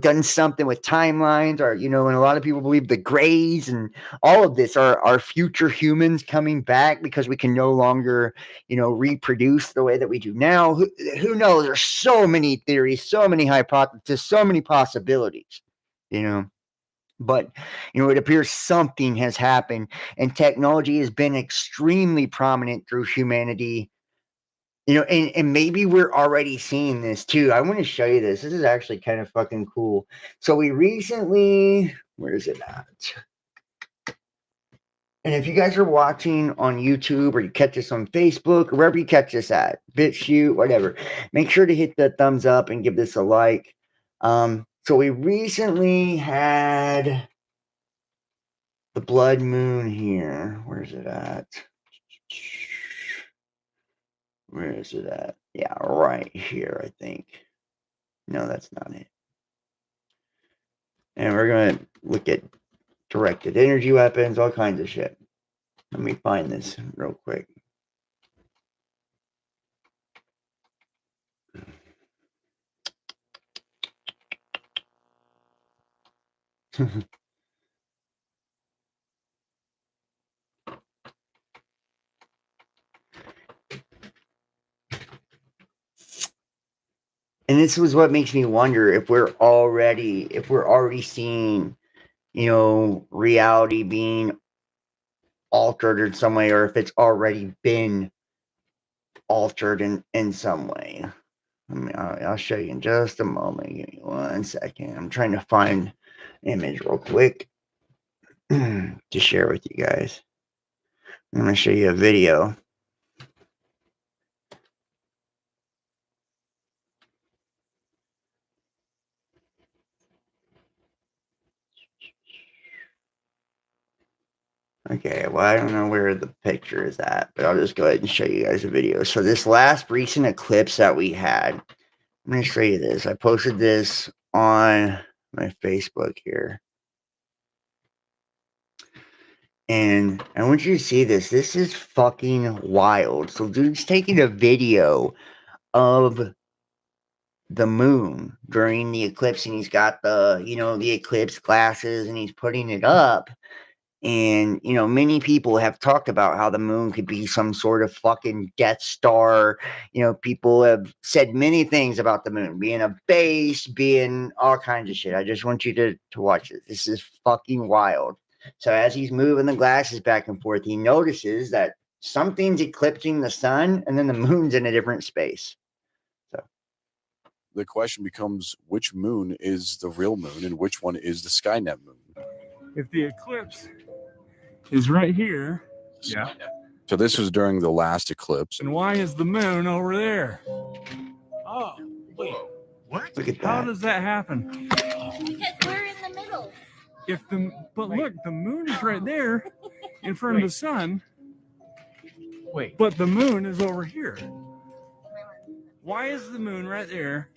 done something with timelines, or and a lot of people believe the grays and all of this are future humans coming back, because we can no longer reproduce the way that we do now. Who knows? There's so many theories, so many hypotheses, so many possibilities, but it appears something has happened, and technology has been extremely prominent through humanity. And maybe we're already seeing this too. I want to show you this. This is actually kind of fucking cool. So we recently, where is it at? And if you guys are watching on YouTube, or you catch this on Facebook, or wherever you catch this at, BitChute, whatever, make sure to hit the thumbs up and give this a like. So we recently had the blood moon here. Where's it at? Where is it at? Yeah, right here, I think. No, that's not it. And we're going to look at directed energy weapons, all kinds of shit. Let me find this real quick. And this was what makes me wonder if we're already seeing, reality being altered in some way, or if it's already been altered in some way. I'll show you in just a moment. Give me 1 second. I'm trying to find an image real quick to share with you guys. I'm going to show you a video. Okay, well, I don't know where the picture is at, but I'll just go ahead and show you guys a video. So this last recent eclipse that we had, I'm going to show you this. I posted this on my Facebook here. And I want you to see this. This is fucking wild. So dude's taking a video of the moon during the eclipse, and he's got the eclipse glasses, and he's putting it up. And, many people have talked about how the moon could be some sort of fucking Death Star. People have said many things about the moon being a base, being all kinds of shit. I just want you to watch this. This is fucking wild. So as he's moving the glasses back and forth, he notices that something's eclipsing the sun, and then the moon's in a different space. So the question becomes, which moon is the real moon and which one is the Skynet moon? If the eclipse is right here, yeah. So this was during the last eclipse. And why is the moon over there? Oh, wait. What? Look at that. How does that happen? Because we're in the middle. Look, the moon is right there in front of the sun. Wait. But the moon is over here. Why is the moon right there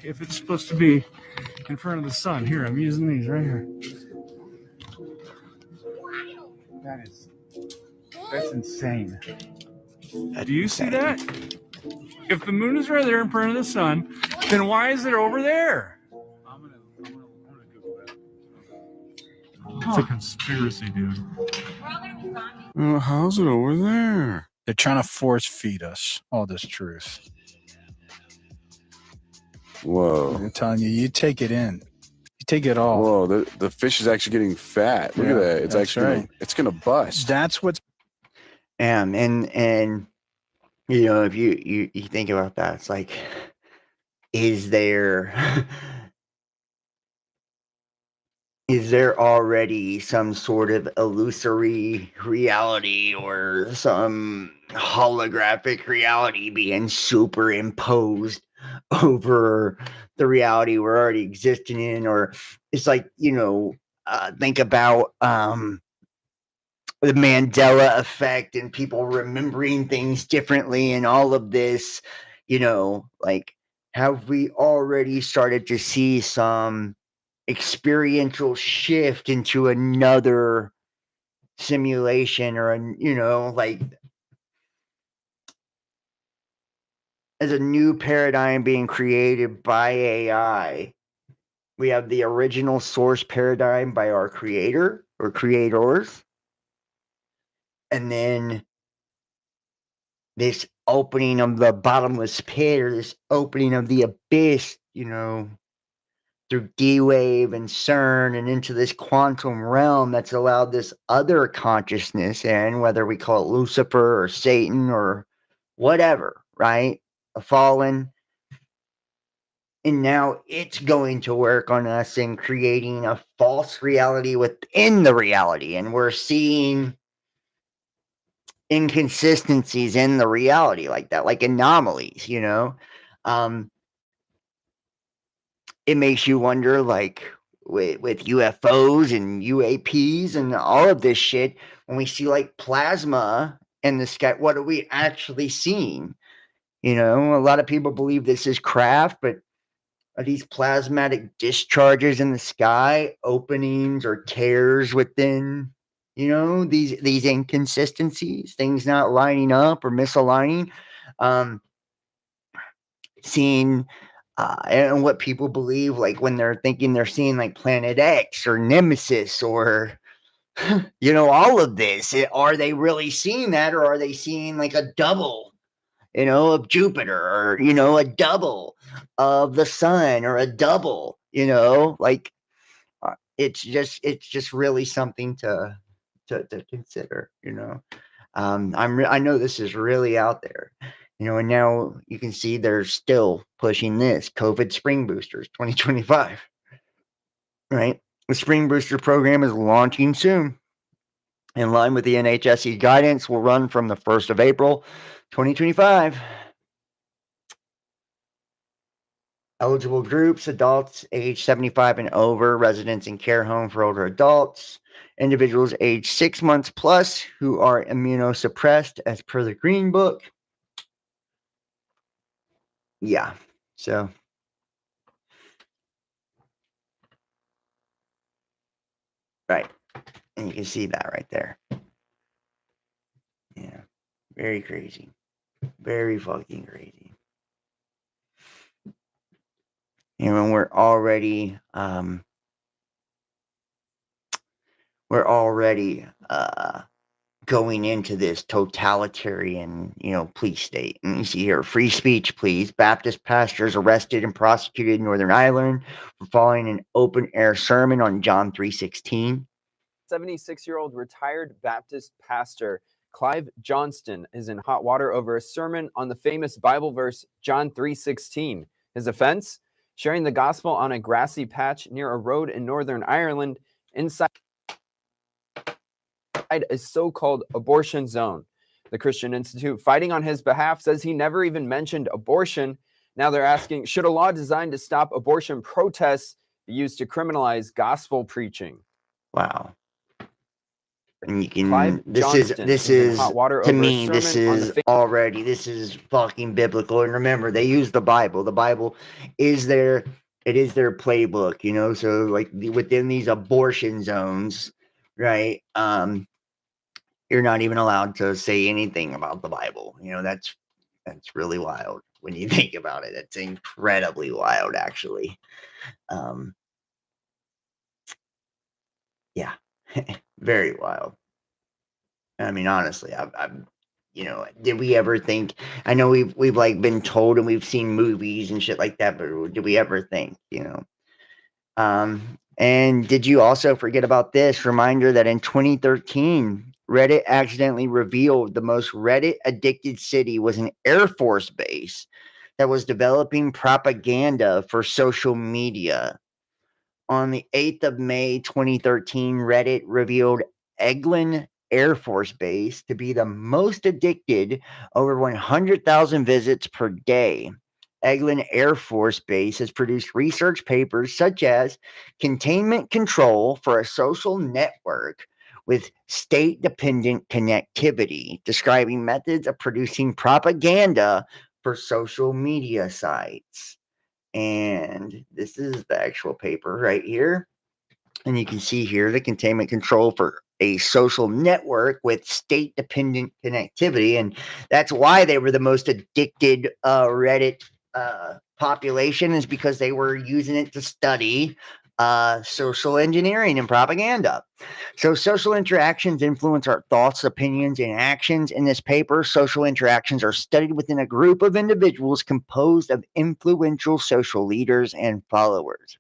if it's supposed to be in front of the sun? Here, I'm using these right here. That's insane. Do you see that? If the moon is right there in front of the sun, then why is it over there? I'm gonna Google that. It's a conspiracy, dude. How's it over there? They're trying to force feed us all this truth. Whoa. I'm telling you, you take it in. You take it all. Whoa, the fish is actually getting fat. Look at that. It's actually it's gonna bust. That's what's and if you think about that, it's like, is there already some sort of illusory reality or some holographic reality being superimposed over the reality we're already existing in. Or it's like, think about the Mandela effect and people remembering things differently and all of this, like, have we already started to see some experiential shift into another simulation, or like, as a new paradigm being created by AI? We have the original source paradigm by our creator or creators, and then this opening of the bottomless pit, or this opening of the abyss, through D-Wave and CERN and into this quantum realm that's allowed this other consciousness in, whether we call it Lucifer or Satan or whatever, right? A fallen. And now it's going to work on us in creating a false reality within the reality. And we're seeing inconsistencies in the reality like that, like anomalies, it makes you wonder, like, with UFOs and UAPs and all of this shit, when we see like plasma in the sky, what are we actually seeing? A lot of people believe this is craft, but are these plasmatic discharges in the sky openings or tears within, these inconsistencies, things not lining up or misaligning? Seeing and what people believe, like, when they're thinking they're seeing like Planet X or Nemesis or all of this, are they really seeing that, or are they seeing like a double, of Jupiter, or a double of the sun, or a double, like, it's just really something to consider. I know this is really out there, and now you can see they're still pushing this COVID spring boosters 2025, right? The spring booster program is launching soon. In line with the NHSE guidance, will run from the 1st of April, 2025. Eligible groups: adults age 75 and over, residents in care home for older adults, individuals age 6 months plus who are immunosuppressed as per the Green Book. Yeah, so right, and you can see that right there. Yeah, very crazy, very fucking crazy. And we're already going into this totalitarian, police state. And you see here, free speech, please. Baptist pastors arrested and prosecuted in Northern Ireland for following an open-air sermon on John 3:16. 76-year-old retired Baptist pastor Clive Johnston is in hot water over a sermon on the famous Bible verse John 3:16. His offense? Sharing the gospel on a grassy patch near a road in Northern Ireland inside a so-called abortion zone. The Christian Institute, fighting on his behalf, says he never even mentioned abortion. Now they're asking, should a law designed to stop abortion protests be used to criminalize gospel preaching? Wow. And you can, this is to me, this is fucking biblical. And remember, they use the Bible. The Bible is it is their playbook, so like within these abortion zones, right? You're not even allowed to say anything about the Bible. That's really wild when you think about it. It's incredibly wild, actually. Yeah, very wild. I mean, honestly, I'm did we ever think? I know we've like been told and we've seen movies and shit like that, but did we ever think? And did you also forget about this reminder that in 2013, Reddit accidentally revealed the most Reddit addicted city was an Air Force base that was developing propaganda for social media. On the 8th of May, 2013, Reddit revealed Eglin Air Force Base to be the most addicted, over 100,000 visits per day. Eglin Air Force Base has produced research papers such as Containment Control for a Social Network with State-Dependent Connectivity, describing methods of producing propaganda for social media sites. And this is the actual paper right here. And you can see here the containment control for a social network with state-dependent connectivity. And that's why they were the most addicted Reddit population, is because they were using it to study social engineering and propaganda. So social interactions influence our thoughts, opinions, and actions. In this paper, social interactions are studied within a group of individuals composed of influential social leaders and followers.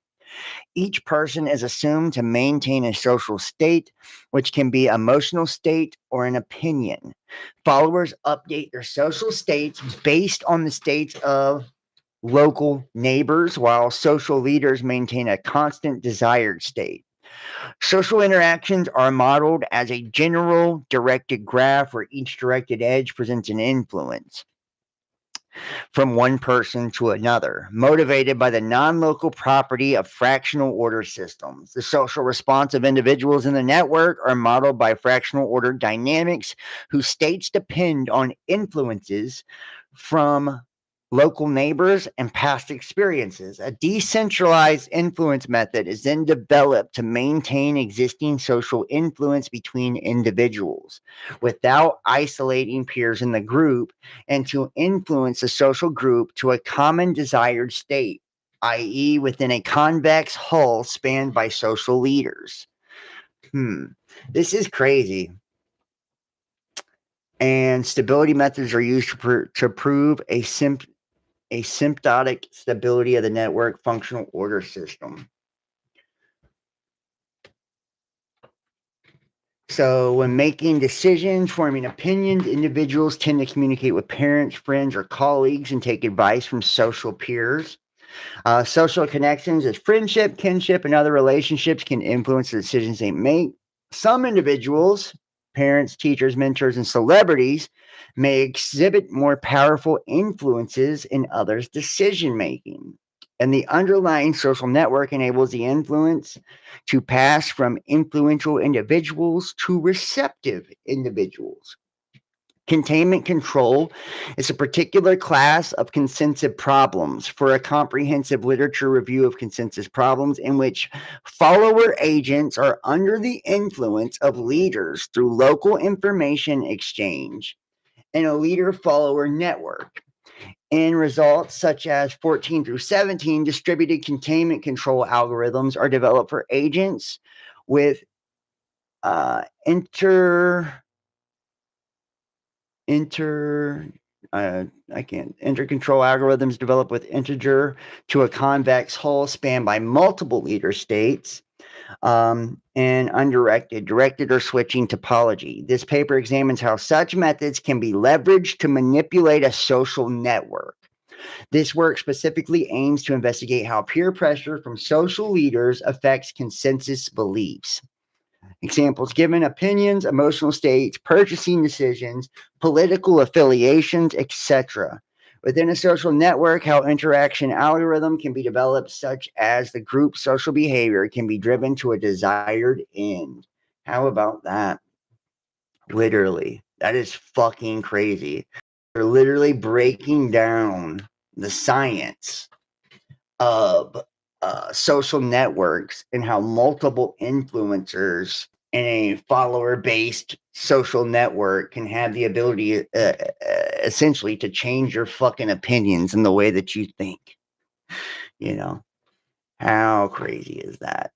Each person is assumed to maintain a social state, which can be emotional state or an opinion. Followers update their social states based on the states of local neighbors, while social leaders maintain a constant desired state. Social interactions are modeled as a general directed graph where each directed edge presents an influence from one person to another, motivated by the non-local property of fractional order systems. The social response of individuals in the network are modeled by fractional order dynamics whose states depend on influences from local neighbors and past experiences. A decentralized influence method is then developed to maintain existing social influence between individuals without isolating peers in the group, and to influence the social group to a common desired state, i.e., within a convex hull spanned by social leaders. This is crazy. And stability methods are used to prove a symptotic stability of the network functional order system. So when making decisions, forming opinions, individuals tend to communicate with parents, friends, or colleagues and take advice from social peers. Social connections as friendship, kinship, and other relationships can influence the decisions they make. Some individuals, parents, teachers, mentors, and celebrities, may exhibit more powerful influences in others' decision making. And the underlying social network enables the influence to pass from influential individuals to receptive individuals. Containment control is a particular class of consensus problems for a comprehensive literature review of consensus problems in which follower agents are under the influence of leaders through local information exchange and a leader-follower network. In results such as 14 through 17, distributed containment control algorithms are developed for agents with intercontrol algorithms developed with integer to a convex hull spanned by multiple leader states, and undirected, directed, or switching topology. This paper examines how such methods can be leveraged to manipulate a social network. This work specifically aims to investigate how peer pressure from social leaders affects consensus beliefs. Examples given: opinions, emotional states, purchasing decisions, political affiliations, etc. Within a social network, how interaction algorithm can be developed such as the group social behavior can be driven to a desired end. How about that? Literally. That is fucking crazy. They're literally breaking down the science of social networks and how multiple influencers in a follower-based social network can have the ability essentially to change your fucking opinions in the way that you think. You know, how crazy is that?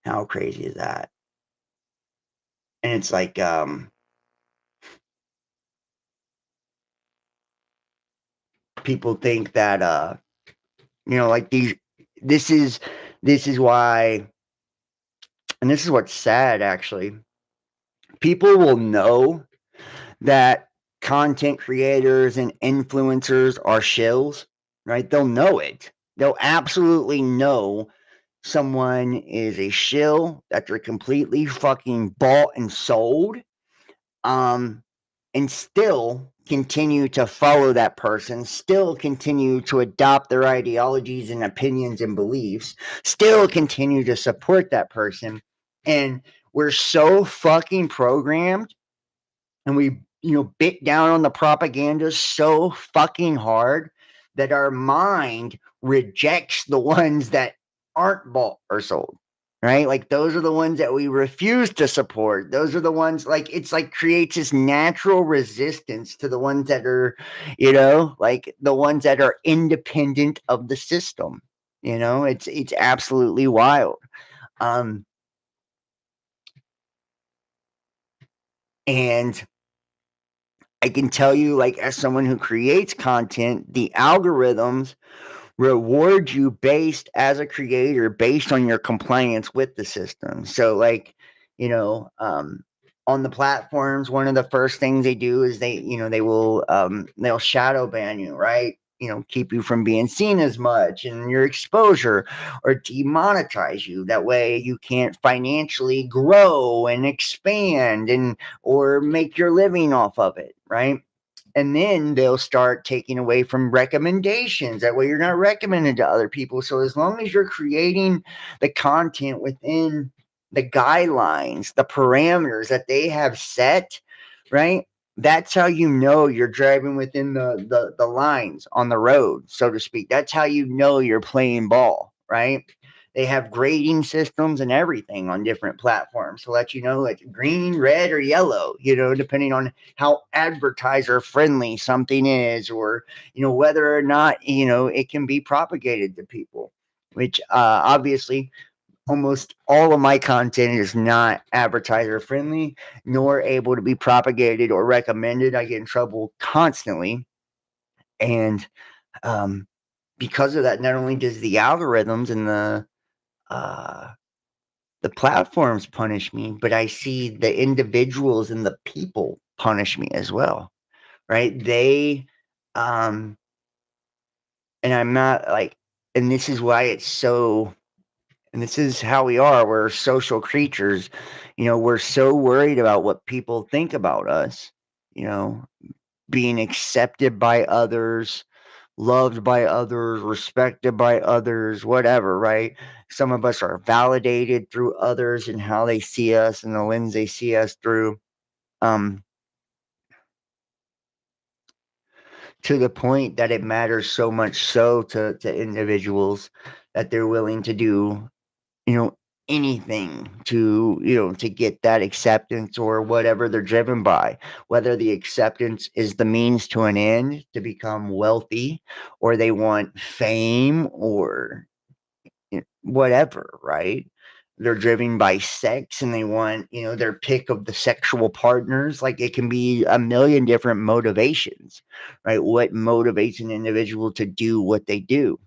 How crazy is that? And it's like people think that like this is why, and this is what's sad actually. People will know that content creators and influencers are shills, right? They'll know it. They'll absolutely know someone is a shill, that they're completely fucking bought and sold. And still continue to follow that person, still continue to adopt their ideologies and opinions and beliefs, still continue to support that person. And we're so fucking programmed, and we, bit down on the propaganda so fucking hard that our mind rejects the ones that aren't bought or sold. Right? Like, those are the ones that we refuse to support. Those are the ones, like, it's like creates this natural resistance to the ones that are, like the ones that are independent of the system. It's absolutely wild. And I can tell you, like, as someone who creates content, the algorithms reward you based as a creator based on your compliance with the system. So, like, on the platforms, one of the first things they do is they'll shadow ban you, right? Keep you from being seen as much and your exposure, or demonetize you. That way you can't financially grow and expand or make your living off of it, right? And then they'll start taking away from recommendations. That way you're not recommended to other people. So as long as you're creating the content within the guidelines, the parameters that they have set, right? That's how you're driving within the lines on the road, so to speak. That's how you're playing ball, right? They have grading systems and everything on different platforms to let you know, like, green, red, or yellow, depending on how advertiser friendly something is, or, whether or not, it can be propagated to people, which obviously almost all of my content is not advertiser friendly, nor able to be propagated or recommended. I get in trouble constantly. And because of that, not only does the algorithms and the platforms punish me, but I see the individuals and the people punish me as well, right? They, and I'm not like, and this is why it's so, and this is how we are. We're social creatures. We're so worried about what people think about us, being accepted by others, loved by others, respected by others, whatever, right? Some of us are validated through others and how they see us and the lens they see us through. To the point that it matters so much so to individuals that they're willing to do, anything to get that acceptance or whatever they're driven by, whether the acceptance is the means to an end to become wealthy, or they want fame, or whatever, right? They're driven by sex and they want, their pick of the sexual partners. Like, it can be a million different motivations, right? What motivates an individual to do what they do?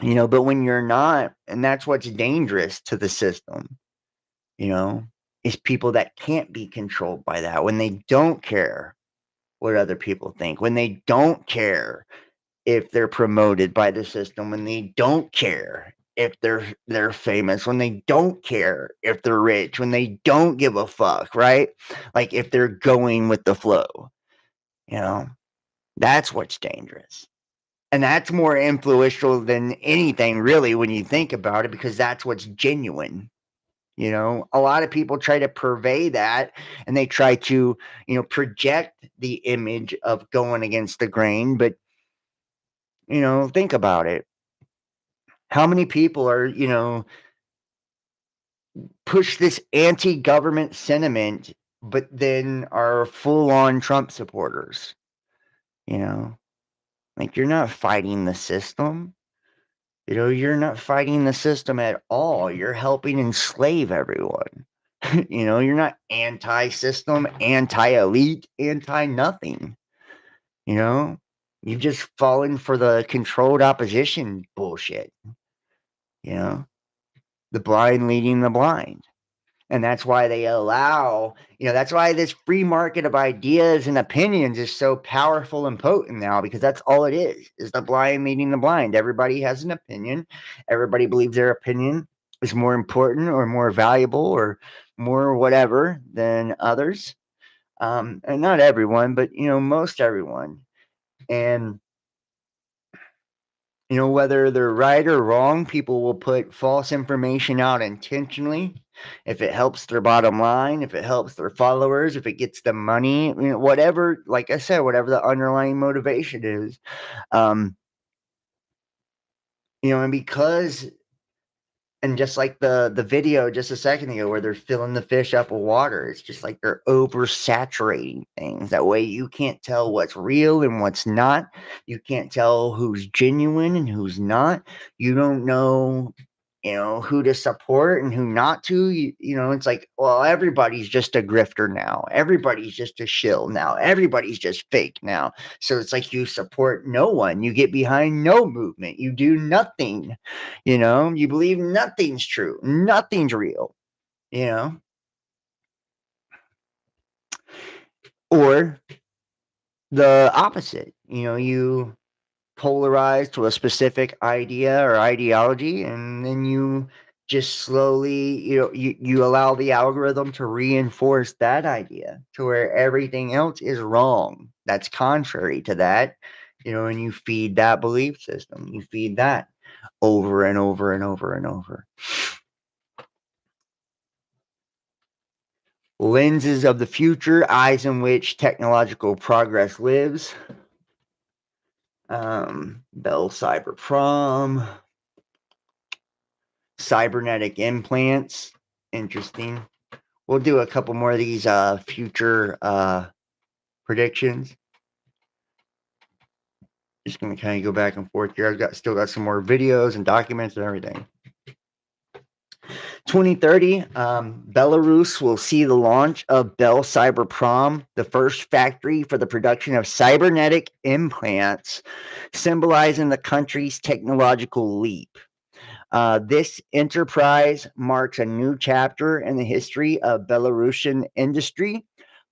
But when you're not, and that's what's dangerous to the system, is people that can't be controlled by that, when they don't care what other people think, when they don't care if they're promoted by the system, when they don't care if they're famous, when they don't care if they're rich, when they don't give a fuck, right? Like, if they're going with the flow, that's what's dangerous. And that's more influential than anything, really, when you think about it, because that's what's genuine. A lot of people try to purvey that, and they try to, project the image of going against the grain. But, think about it. How many people are, push this anti-government sentiment, but then are full-on Trump supporters? Like, you're not fighting the system. You're not fighting the system at all. You're helping enslave everyone. You're not anti-system, anti-elite, anti-nothing. You've just fallen for the controlled opposition bullshit. The blind leading the blind. And that's why they allow, that's why this free market of ideas and opinions is so powerful and potent now, because that's all it is the blind leading the blind. Everybody has an opinion. Everybody believes their opinion is more important or more valuable or more whatever than others. and not everyone, but most everyone. And whether they're right or wrong, people will put false information out intentionally if it helps their bottom line, if it helps their followers, if it gets them money, whatever. Like I said, whatever the underlying motivation is. And because, and just like the video just a second ago where they're filling the fish up with water, it's just like they're oversaturating things. That way you can't tell what's real and what's not. You can't tell who's genuine and who's not. You don't know, who to support and who not to. It's like, well, everybody's just a grifter now. Everybody's just a shill now. Everybody's just fake now. So it's like you support no one. You get behind no movement. You do nothing. You believe nothing's true. Nothing's real. Or the opposite. You polarized to a specific idea or ideology, and then you just slowly you allow the algorithm to reinforce that idea to where everything else is wrong, that's contrary to that, and you feed that belief system, you feed that over and over and over and over. Lenses of the future, eyes in which technological progress lives. Bell Cyber Prom. Cybernetic implants. Interesting. We'll do a couple more of these future predictions. Just going to kind of go back and forth here. I've still got some more videos and documents and everything. 2030, Belarus will see the launch of Bell Cyber Prom, the first factory for the production of cybernetic implants, symbolizing the country's technological leap. This enterprise marks a new chapter in the history of Belarusian industry,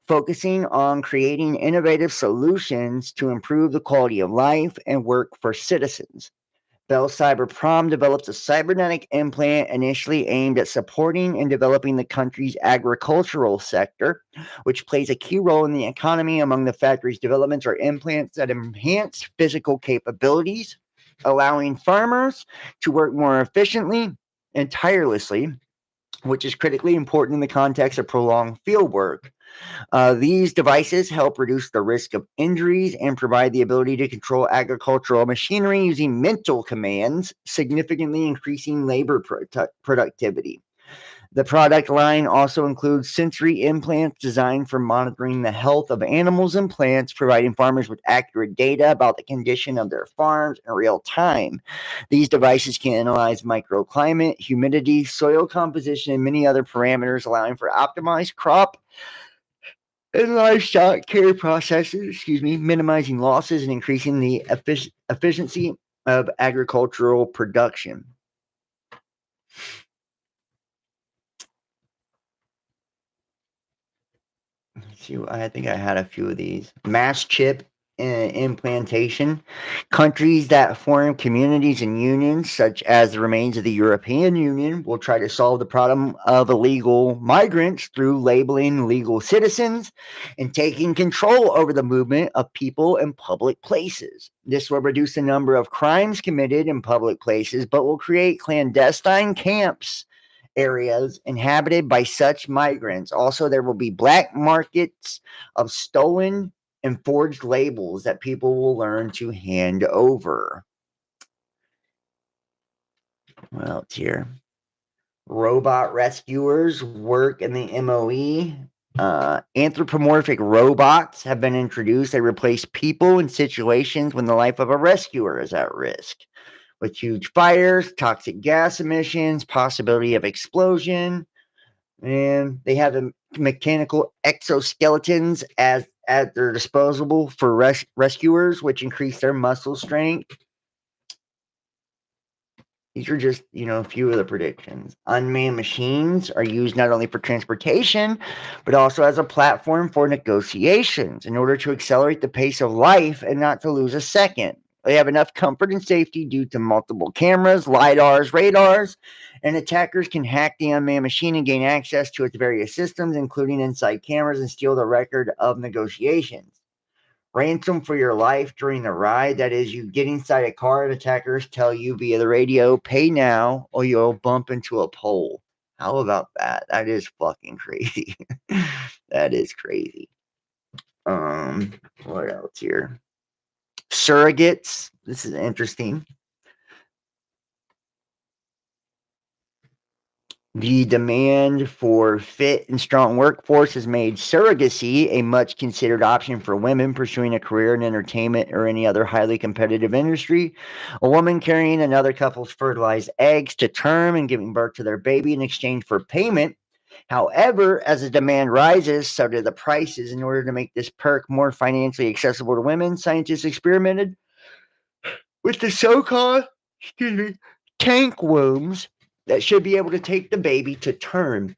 focusing on creating innovative solutions to improve the quality of life and work for citizens. Bell Cyber Prom develops a cybernetic implant initially aimed at supporting and developing the country's agricultural sector, which plays a key role in the economy. Among the factory's developments are implants that enhance physical capabilities, allowing farmers to work more efficiently and tirelessly, which is critically important in the context of prolonged field work. These devices help reduce the risk of injuries and provide the ability to control agricultural machinery using mental commands, significantly increasing labor productivity. The product line also includes sensory implants designed for monitoring the health of animals and plants, providing farmers with accurate data about the condition of their farms in real time. These devices can analyze microclimate, humidity, soil composition, and many other parameters, allowing for optimized crop and livestock care processes, minimizing losses and increasing the efficiency of agricultural production. Let's see, I think I had a few of these. Mass chip implantation. Countries that form communities and unions, such as the remains of the European Union, will try to solve the problem of illegal migrants through labeling legal citizens and taking control over the movement of people in public places. This will reduce the number of crimes committed in public places, but will create clandestine camps areas inhabited by such migrants. Also, there will be black markets of stolen and forged labels that people will learn to hand over. What else here? Robot rescuers work in the MOE. Anthropomorphic robots have been introduced. They replace people in situations when the life of a rescuer is at risk, with huge fires, toxic gas emissions, possibility of explosion. And they have mechanical exoskeletons at their disposal for rescuers, which increase their muscle strength. These are just, a few of the predictions. Unmanned machines are used not only for transportation, but also as a platform for negotiations in order to accelerate the pace of life and not to lose a second. They have enough comfort and safety due to multiple cameras, lidars, radars, and attackers can hack the unmanned machine and gain access to its various systems, including inside cameras, and steal the record of negotiations. Ransom for your life during the ride. That is, you get inside a car and attackers tell you via the radio, pay now or you'll bump into a pole. How about that? That is fucking crazy. That is crazy. What else here? Surrogates. This is interesting. The demand for fit and strong workforce has made surrogacy a much considered option for women pursuing a career in entertainment or any other highly competitive industry. A woman carrying another couple's fertilized eggs to term and giving birth to their baby in exchange for payment. However, as the demand rises, so do the prices. In order to make this perk more financially accessible to women, scientists experimented with the so-called, tank wombs that should be able to take the baby to term.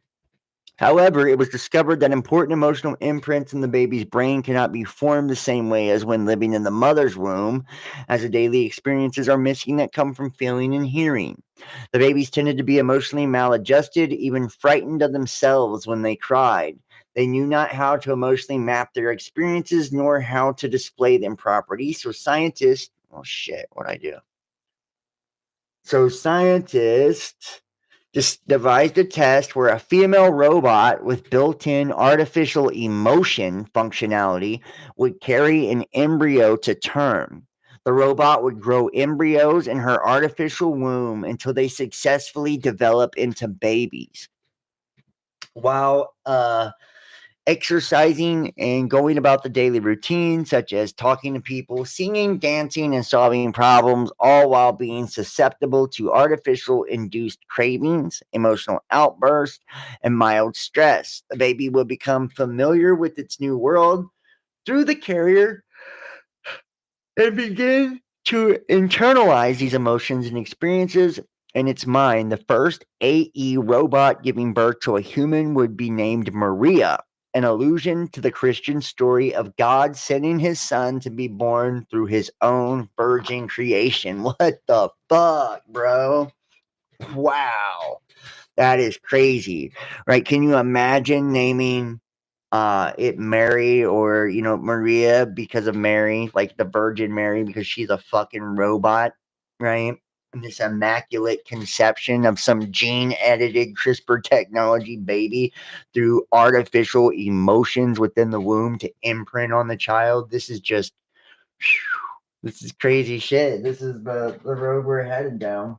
However, it was discovered that important emotional imprints in the baby's brain cannot be formed the same way as when living in the mother's womb, as the daily experiences are missing that come from feeling and hearing. The babies tended to be emotionally maladjusted, even frightened of themselves when they cried. They knew not how to emotionally map their experiences nor how to display them properly. So scientists, oh shit, what'd I do? So scientists just devised a test where a female robot with built-in artificial emotion functionality would carry an embryo to term. The robot would grow embryos in her artificial womb until they successfully develop into babies. While exercising and going about the daily routine, such as talking to people, singing, dancing, and solving problems, all while being susceptible to artificial induced cravings, emotional outbursts, and mild stress. The baby will become familiar with its new world through the carrier and begin to internalize these emotions and experiences in its mind. The first AE robot giving birth to a human would be named Maria, an allusion to the Christian story of God sending his son to be born through his own virgin creation. What the fuck, bro? Wow. That is crazy, right? Can you imagine naming it Mary or, Maria because of Mary, like the Virgin Mary, because she's a fucking robot, right? And this immaculate conception of some gene edited CRISPR technology baby through artificial emotions within the womb to imprint on the child. This is just, this is crazy shit. This is the road we're headed down.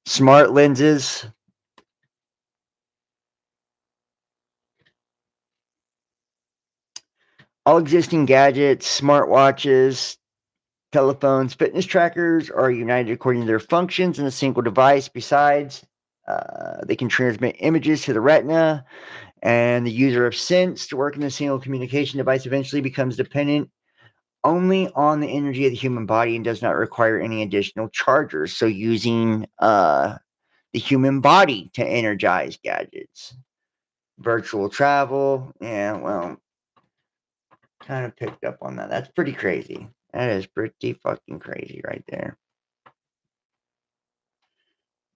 Smart lenses. All existing gadgets, smartwatches, telephones, fitness trackers are united according to their functions in a single device. Besides, they can transmit images to the retina, and the user of sense to work in a single communication device eventually becomes dependent only on the energy of the human body and does not require any additional chargers. So using the human body to energize gadgets. Virtual travel, yeah, well, kind of picked up on that. That's pretty crazy. That is pretty fucking crazy right there.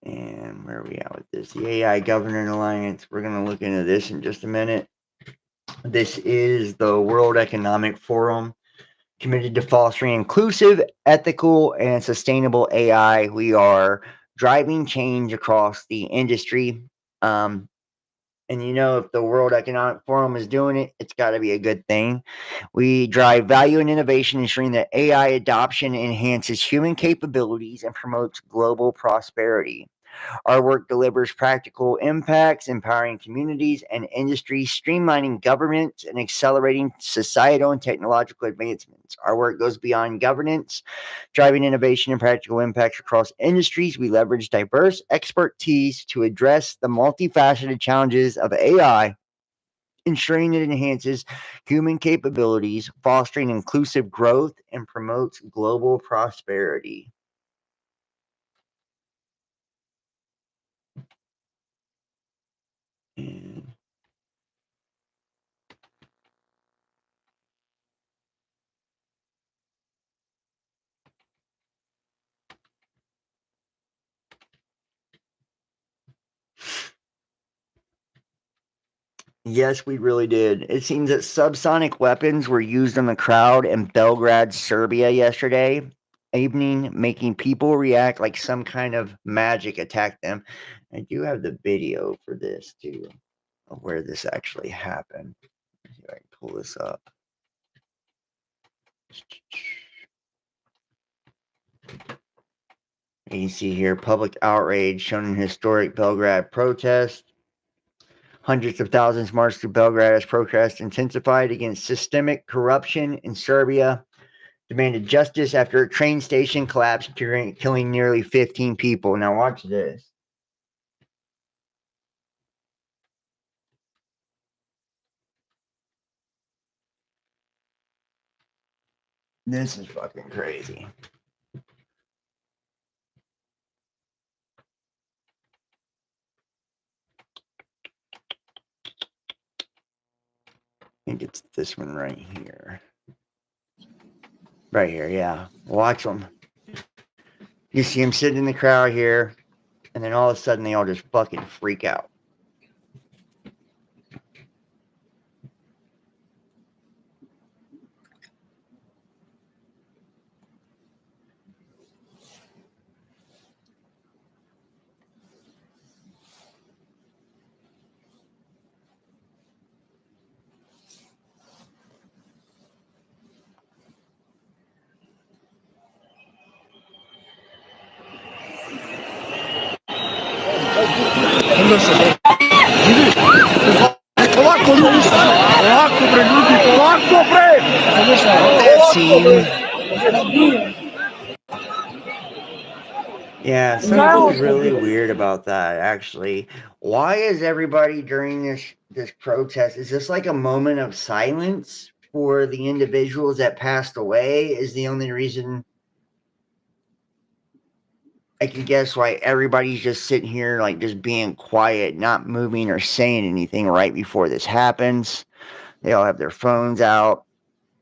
And where are we at with this? The AI Governing Alliance. We're going to look into this in just a minute. This is the World Economic Forum, committed to fostering inclusive, ethical, and sustainable AI. We are driving change across the industry. And if the World Economic Forum is doing it, it's got to be a good thing. We drive value and innovation, ensuring that AI adoption enhances human capabilities and promotes global prosperity. Our work delivers practical impacts, empowering communities and industries, streamlining governments, and accelerating societal and technological advancements. Our work goes beyond governance, driving innovation and practical impacts across industries. We leverage diverse expertise to address the multifaceted challenges of AI, ensuring it enhances human capabilities, fostering inclusive growth, and promotes global prosperity. And Yes, we really did. It seems that subsonic weapons were used on the crowd in Belgrade, Serbia yesterday evening, making people react like some kind of magic attacked them. I do have the video for this too, of where this actually happened. Let's see if I can pull this up. You can see here public outrage shown in historic Belgrade protest. Hundreds of thousands marched through Belgrade as protests intensified against systemic corruption in Serbia, demanded justice after a train station collapsed, killing nearly 15 people. Now watch this. This is fucking crazy. I think it's this one right here. Right here, yeah. Watch them. You see them sitting in the crowd here, and then all of a sudden they all just fucking freak out. That scene. Yeah, something really weird about that actually. Why is everybody during this protest? Is this like a moment of silence for the individuals that passed away? Is the only reason I can guess why everybody's just sitting here like just being quiet, not moving or saying anything right before this happens. They all have their phones out,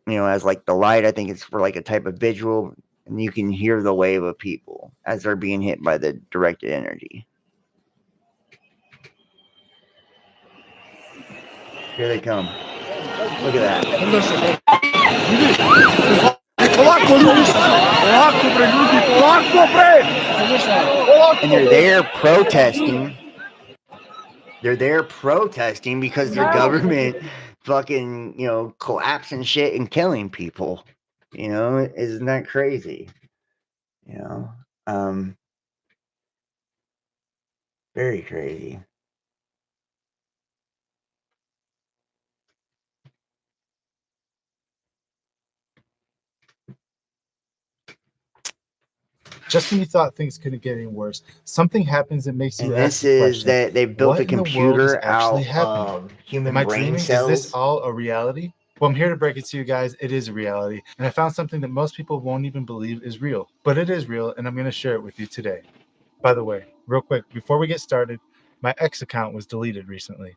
as like the light. I think it's for like a type of visual, and you can hear the wave of people as they're being hit by the directed energy. Here they come. Look at that. And they're there protesting. They're there protesting because their government fucking, collapsing shit and killing people. Isn't that crazy? Very crazy. Just when you thought things couldn't get any worse, something happens that makes you And ask this the is question, that they built what a in the world is computer actually out happening? of human Am I brain dreaming? cells. Is this all a reality? Well, I'm here to break it to you guys. It is a reality. And I found something that most people won't even believe is real. But it is real, and I'm going to share it with you today. By the way, real quick, before we get started, my X account was deleted recently.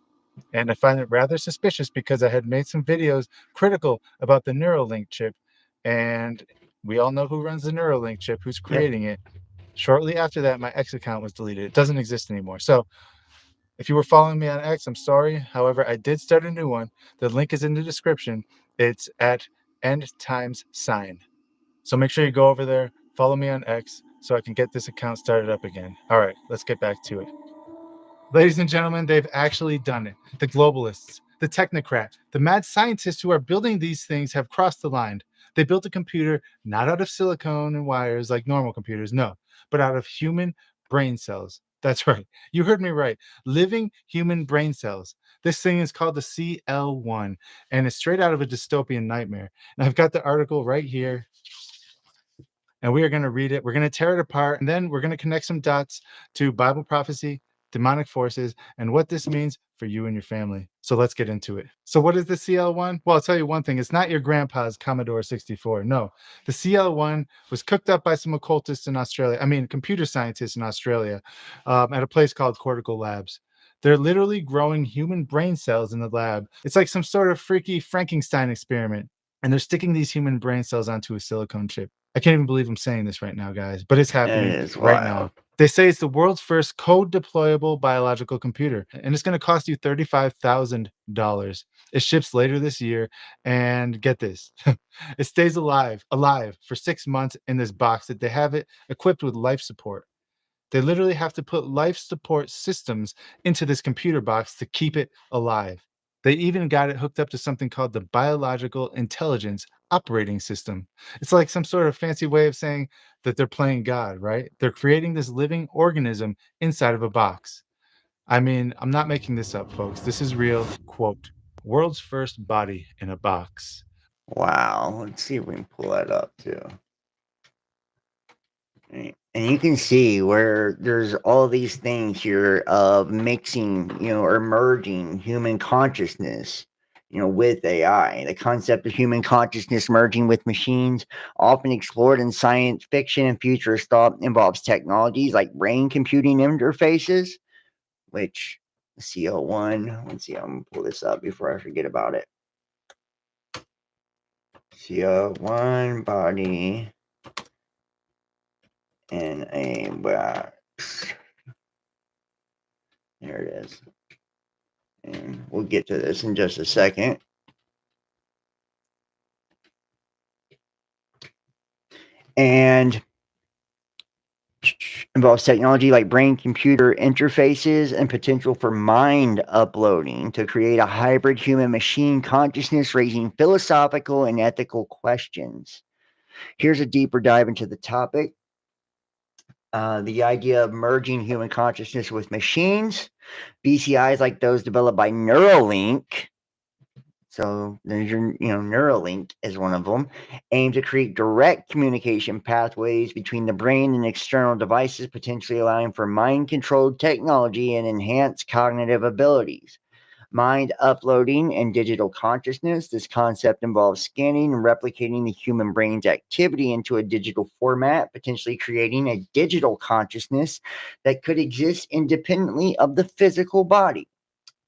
And I find it rather suspicious because I had made some videos critical about the Neuralink chip. And we all know who runs the Neuralink chip, who's creating it. Shortly after that, my X account was deleted. It doesn't exist anymore. So if you were following me on X, I'm sorry. However, I did start a new one. The link is in the description. It's at End Times Sign. So make sure you go over there, follow me on X so I can get this account started up again. All right, let's get back to it. Ladies and gentlemen, they've actually done it. The globalists, the technocrat, the mad scientists who are building these things have crossed the line. They built a computer not out of silicone and wires like normal computers, no, but out of human brain cells. That's right. You heard me right. Living human brain cells. This thing is called the CL1, and it's straight out of a dystopian nightmare. And I've got the article right here. And we are going to read it. We're going to tear it apart, and then we're going to connect some dots to Bible prophecy, demonic forces, and what this means for you and your family. So let's get into it. So what is the CL1? Well, I'll tell you one thing. It's not your grandpa's Commodore 64. No, the CL1 was cooked up by some occultists in Australia. Computer scientists in Australia at a place called Cortical Labs. They're literally growing human brain cells in the lab. It's like some sort of freaky Frankenstein experiment. And they're sticking these human brain cells onto a silicone chip. I can't even believe I'm saying this right now, guys, but it's happening right now. They say it's the world's first code deployable biological computer, and it's going to cost you $35,000. It ships later this year, and get this, it stays alive for 6 months in this box that they have it equipped with life support. They literally have to put life support systems into this computer box to keep it alive. They even got it hooked up to something called the Biological Intelligence Operating System. It's like some sort of fancy way of saying that they're playing God, right? They're creating this living organism inside of a box. I mean, I'm not making this up, folks. This is real. Quote, world's first body in a box. Wow. Let's see if we can pull that up too. And you can see where there's all these things here of mixing, or merging human consciousness, with AI. The concept of human consciousness merging with machines, often explored in science fiction and futurist thought, involves technologies like brain computing interfaces, which CO1, let's see, I'm going to pull this up before I forget about it. CO1 body in a box. There it is. And we'll get to this in just a second. And involves technology like brain-computer interfaces and potential for mind uploading to create a hybrid human-machine consciousness, raising philosophical and ethical questions. Here's a deeper dive into the topic. The idea of merging human consciousness with machines. BCIs like those developed by Neuralink. So there's your, Neuralink is one of them, aim to create direct communication pathways between the brain and external devices, potentially allowing for mind-controlled technology and enhanced cognitive abilities. Mind uploading and digital consciousness. This concept involves scanning and replicating the human brain's activity into a digital format, potentially creating a digital consciousness that could exist independently of the physical body.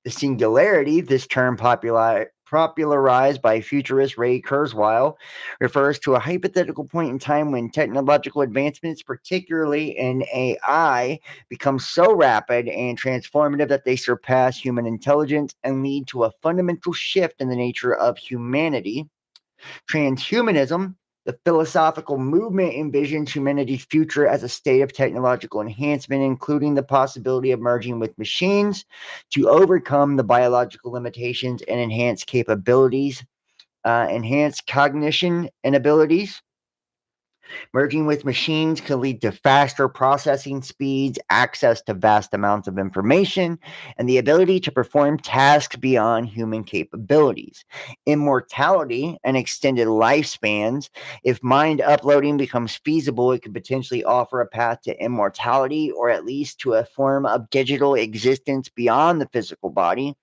The singularity, this term popularized by futurist Ray Kurzweil, refers to a hypothetical point in time when technological advancements, particularly in AI, become so rapid and transformative that they surpass human intelligence and lead to a fundamental shift in the nature of humanity. Transhumanism, the philosophical movement, envisions humanity's future as a state of technological enhancement, including the possibility of merging with machines to overcome the biological limitations and enhance capabilities, enhance cognition and abilities. Merging with machines can lead to faster processing speeds, access to vast amounts of information, and the ability to perform tasks beyond human capabilities. Immortality and extended lifespans. If mind uploading becomes feasible, it could potentially offer a path to immortality, or at least to a form of digital existence beyond the physical body.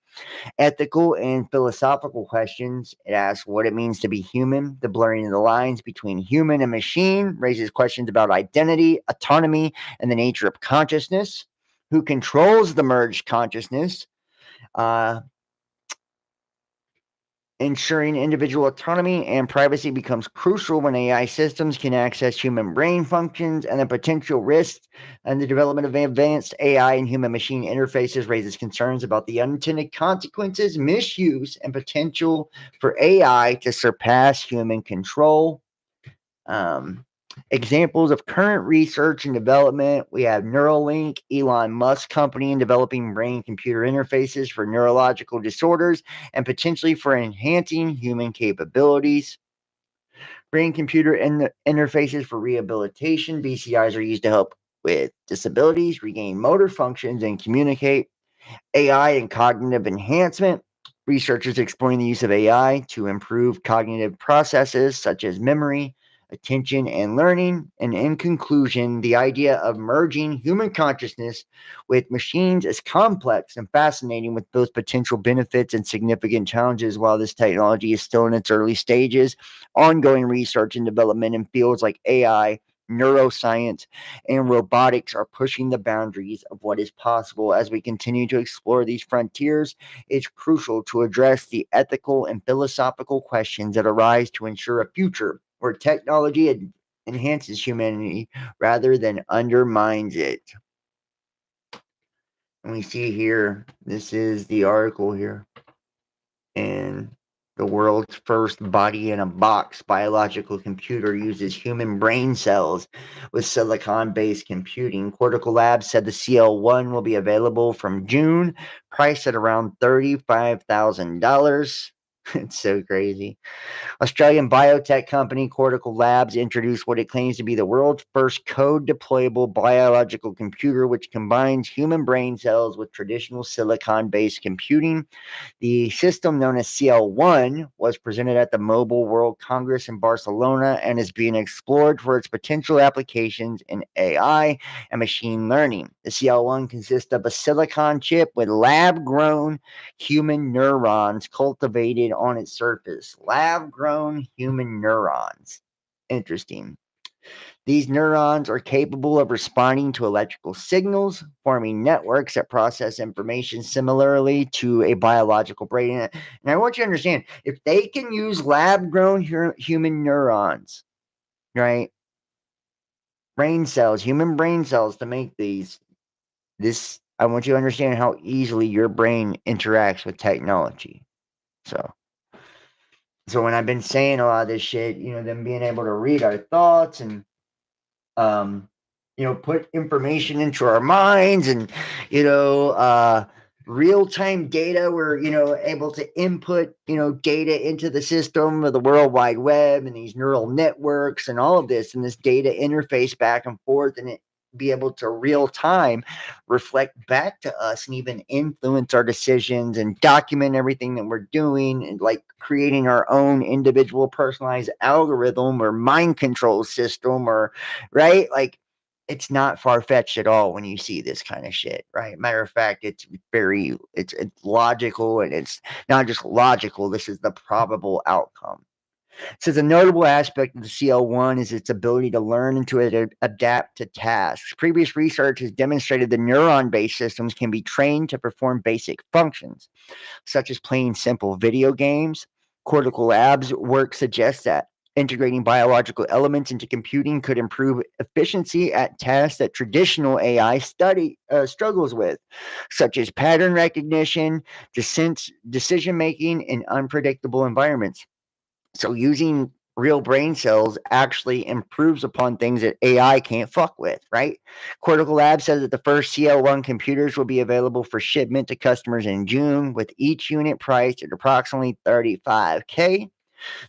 Ethical and philosophical questions. It asks what it means to be human. The blurring of the lines between human and machine raises questions about identity, autonomy, and the nature of consciousness. Who controls the merged consciousness? Ensuring individual autonomy and privacy becomes crucial when AI systems can access human brain functions, and the potential risks and the development of advanced AI and human machine interfaces raises concerns about the unintended consequences, misuse, and potential for AI to surpass human control. Examples of current research and development, we have Neuralink, Elon Musk company, in developing brain-computer interfaces for neurological disorders and potentially for enhancing human capabilities. Brain-computer interfaces for rehabilitation. BCIs are used to help with disabilities, regain motor functions, and communicate. AI and cognitive enhancement. Researchers exploring the use of AI to improve cognitive processes such as memory, attention, and learning. And in conclusion, the idea of merging human consciousness with machines is complex and fascinating, with both potential benefits and significant challenges. While this technology is still in its early stages, ongoing research and development in fields like AI, neuroscience, and robotics are pushing the boundaries of what is possible. As we continue to explore these frontiers, it's crucial to address the ethical and philosophical questions that arise to ensure a future where technology enhances humanity rather than undermines it. And we see here, this is the article here. And the world's first body-in-a-box biological computer uses human brain cells with silicon-based computing. Cortical Labs said the CL1 will be available from June, priced at around $35,000. It's so crazy. Australian biotech company Cortical Labs introduced what it claims to be the world's first code-deployable biological computer, which combines human brain cells with traditional silicon-based computing. The system, known as CL1, was presented at the Mobile World Congress in Barcelona and is being explored for its potential applications in AI and machine learning. The CL1 consists of a silicon chip with lab-grown human neurons cultivated on its surface. Lab-grown human neurons. Interesting. These neurons are capable of responding to electrical signals, forming networks that process information similarly to a biological brain. And I want you to understand, if they can use lab-grown human neurons, right, brain cells, human brain cells to make these, I want you to understand how easily your brain interacts with technology. So when I've been saying a lot of this shit, them being able to read our thoughts and put information into our minds and, real-time data. We're, able to input, data into the system of the World Wide Web and these neural networks and all of this, and this data interface back and forth, and it be able to real time reflect back to us and even influence our decisions and document everything that we're doing, and like creating our own individual personalized algorithm or mind control system, or right, like it's not far-fetched at all when you see this kind of shit, right? Matter of fact, it's logical, and it's not just logical, this is the probable outcome. Says a notable aspect of the CL1 is its ability to learn and to adapt to tasks. Previous research has demonstrated that neuron-based systems can be trained to perform basic functions, such as playing simple video games. Cortical Labs work suggests that integrating biological elements into computing could improve efficiency at tasks that traditional AI struggles with, such as pattern recognition, decision-making in unpredictable environments. So using real brain cells actually improves upon things that AI can't fuck with, right? Cortical Labs says that the first CL1 computers will be available for shipment to customers in June, with each unit priced at approximately $35K.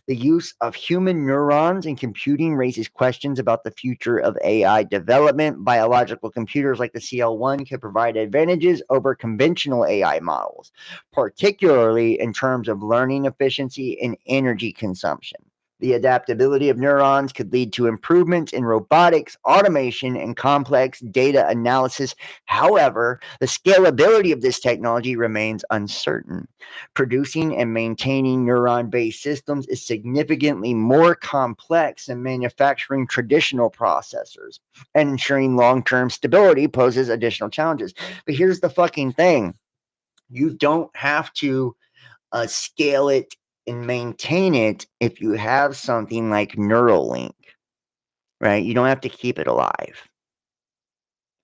The use of human neurons in computing raises questions about the future of AI development. Biological computers like the CL1 can provide advantages over conventional AI models, particularly in terms of learning efficiency and energy consumption. The adaptability of neurons could lead to improvements in robotics, automation, and complex data analysis. However, the scalability of this technology remains uncertain. Producing and maintaining neuron-based systems is significantly more complex than manufacturing traditional processors, and ensuring long-term stability poses additional challenges. But here's the fucking thing. You don't have to scale it and maintain it if you have something like Neuralink, right? You don't have to keep it alive.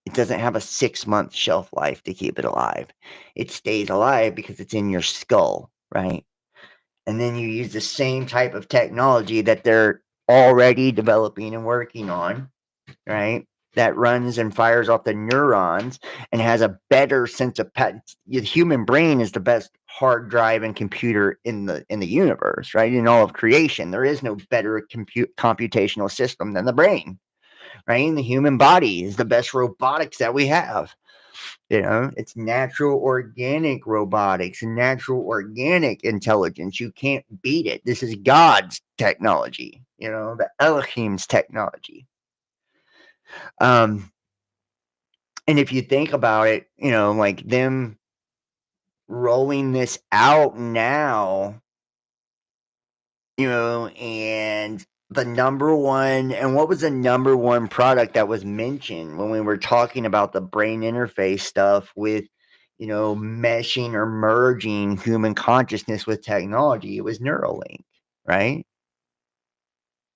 It doesn't have a 6-month shelf life to keep it alive. It stays alive because it's in your skull, right? And then you use the same type of technology that they're already developing and working on, right? That runs and fires off the neurons and has a better sense of the human brain is the best hard drive and computer in the universe, right? In all of creation, there is no better computational system than the brain, right? And the human body is the best robotics that we have. It's natural organic robotics and natural organic intelligence. You can't beat it. This is God's technology, the Elohim's technology. And if you think about it, like them rolling this out now, and the number one, and what was the number one product that was mentioned when we were talking about the brain interface stuff with, meshing or merging human consciousness with technology? It was Neuralink, right?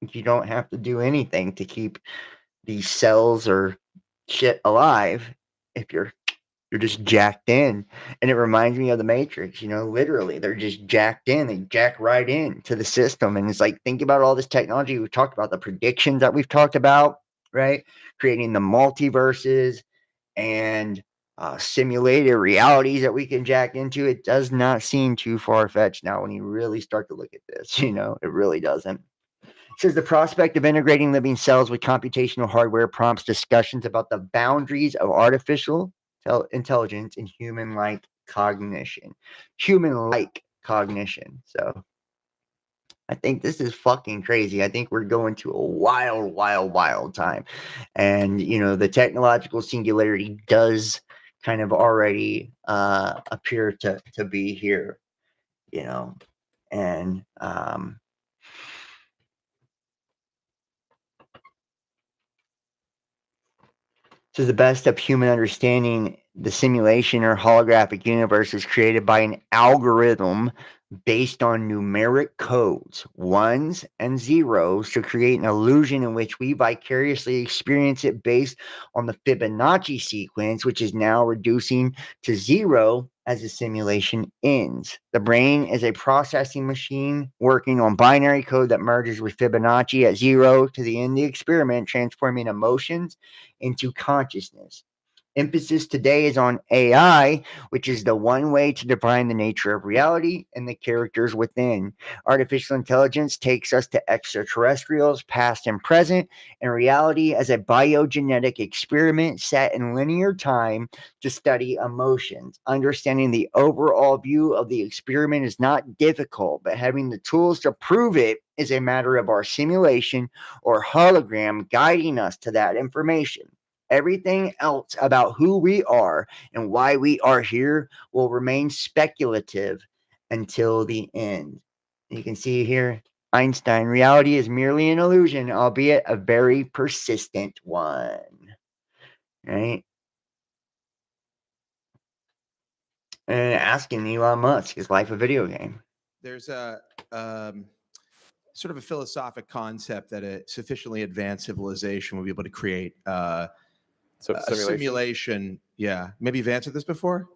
You don't have to do anything to keep these cells or shit alive if you're just jacked in. And it reminds me of the Matrix, literally they're just jacked in. They jack right in to the system. And it's like, think about all this technology we've talked about, the predictions that we've talked about, right? Creating the multiverses and simulated realities that we can jack into. It does not seem too far-fetched now when you really start to look at this, it really doesn't. It says the prospect of integrating living cells with computational hardware prompts discussions about the boundaries of artificial intelligence and human-like cognition. Human-like cognition. So I think this is fucking crazy. I think we're going to a wild, wild, wild time. And, the technological singularity does kind of already appear to be here, and to the best of human understanding, the simulation or holographic universe is created by an algorithm based on numeric codes, ones and zeros, to create an illusion in which we vicariously experience it based on the Fibonacci sequence, which is now reducing to zero as the simulation ends. The brain is a processing machine working on binary code that merges with Fibonacci at 0 to the end of the experiment, transforming emotions into consciousness. Emphasis today is on AI, which is the one way to define the nature of reality and the characters within. Artificial intelligence takes us to extraterrestrials, past and present, and reality as a biogenetic experiment set in linear time to study emotions. Understanding the overall view of the experiment is not difficult, but having the tools to prove it is a matter of our simulation or hologram guiding us to that information. Everything else about who we are and why we are here will remain speculative until the end. You can see here, Einstein, reality is merely an illusion, albeit a very persistent one. Right? And asking Elon Musk, is life a video game? There's a sort of a philosophic concept that a sufficiently advanced civilization will be able to create a simulation. Yeah, maybe you've answered this before.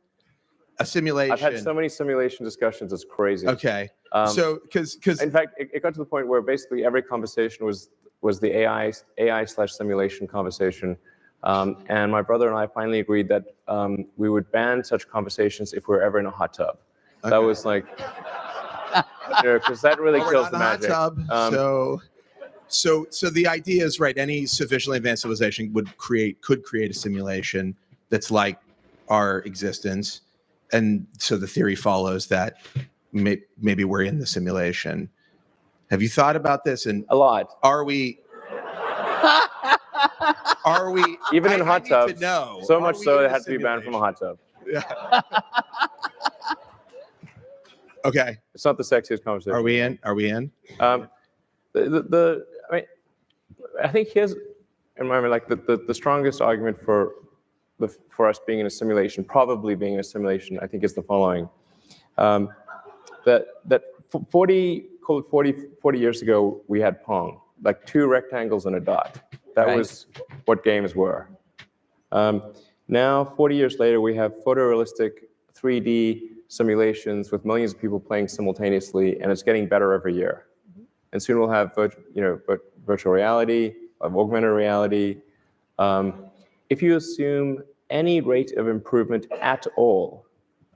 A simulation. I've had so many simulation discussions; it's crazy. Okay, so because in fact, it got to the point where basically every conversation was the AI/simulation conversation, and my brother and I finally agreed that we would ban such conversations if we were ever in a hot tub. Okay. That was like, because that really kills the magic. Hot tub, So the idea is, right, any sufficiently advanced civilization could create a simulation that's like our existence. And so the theory follows that maybe we're in the simulation. Have you thought about this? And a lot. Are we even in hot tubs? No. So much so it had to be banned from a hot tub. Yeah. Okay. It's not the sexiest conversation. Are we in? I think here's, in my mind, like the strongest argument for us being in a simulation, probably being in a simulation, I think is the following: that 40 years ago we had Pong, like 2 rectangles and a dot. That was what games were. Now, 40 years later, we have photorealistic 3D simulations with millions of people playing simultaneously, and it's getting better every year. And soon we'll have virtual reality, augmented reality. If you assume any rate of improvement at all,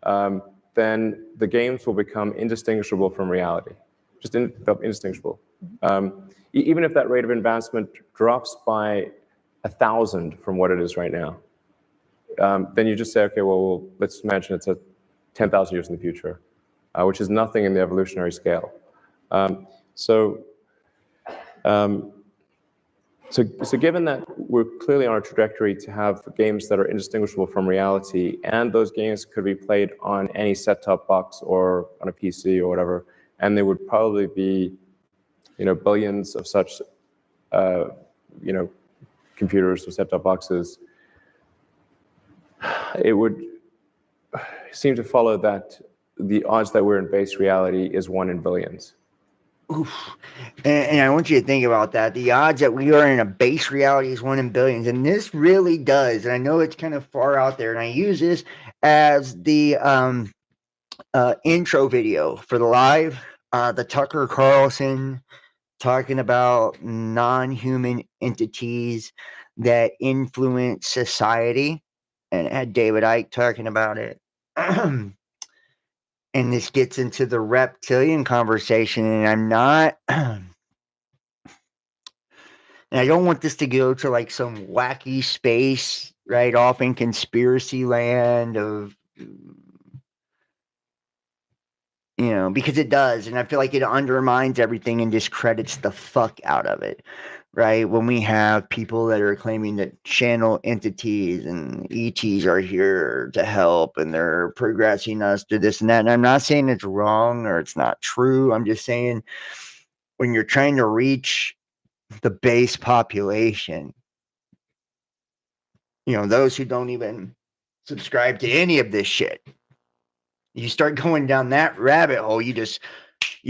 then the games will become indistinguishable from reality, just indistinguishable. Even if that rate of advancement drops by 1,000 from what it is right now, then you just say, okay, well, let's imagine it's 10,000 years in the future, which is nothing in the evolutionary scale. So given that we're clearly on a trajectory to have games that are indistinguishable from reality, and those games could be played on any set-top box or on a PC or whatever, and there would probably be, billions of such, computers or set-top boxes, it would seem to follow that the odds that we're in base reality is 1 in billions. Oof. And I want you to think about that. The odds that we are in a base reality is 1 in billions. And this really does. And I know it's kind of far out there. And I use this as the intro video for the live. The Tucker Carlson talking about non-human entities that influence society. And it had David Icke talking about it. And this gets into the reptilian conversation. And I'm not... And I don't want this to go to like some wacky space, right, off in conspiracy land of, because it does. And I feel like it undermines everything and discredits the fuck out of it, right? When we have people that are claiming that channel entities and ETs are here to help and they're progressing us to this and that. And I'm not saying it's wrong or it's not true. I'm just saying when you're trying to reach the base population, those who don't even subscribe to any of this shit, you start going down that rabbit hole, you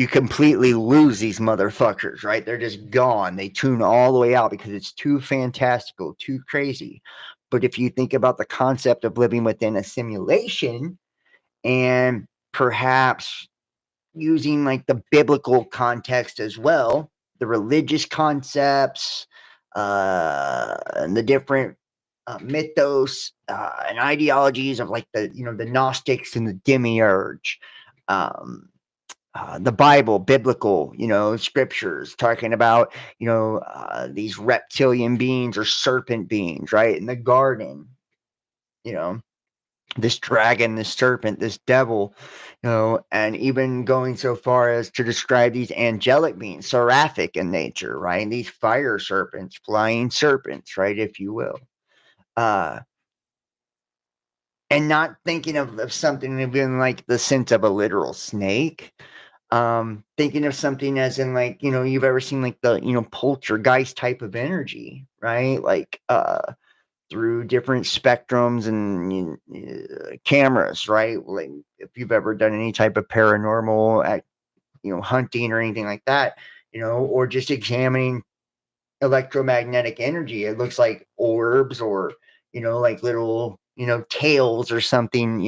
completely lose these motherfuckers, right? They're just gone. They tune all the way out because it's too fantastical, too crazy. But if you think about the concept of living within a simulation and perhaps using like the biblical context as well, the religious concepts, and the different mythos and ideologies of like the Gnostics and the demiurge, the Bible, biblical, scriptures talking about these reptilian beings or serpent beings, right, in the garden, this dragon, this serpent, this devil, and even going so far as to describe these angelic beings, seraphic in nature, right? These fire serpents, flying serpents, right, if you will. And not thinking of something in like the sense of a literal snake. Thinking of something as in like, you've ever seen like the, poltergeist type of energy, right? Like, through different spectrums and cameras, right? Like if you've ever done any type of paranormal, hunting or anything like that, or just examining electromagnetic energy, it looks like orbs or like little tails or something,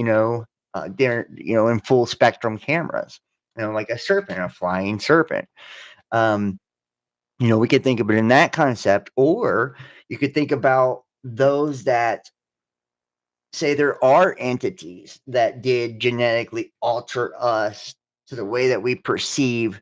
they're in full spectrum cameras, like a serpent, a flying serpent. We could think of it in that concept, or you could think about those that say there are entities that did genetically alter us to the way that we perceive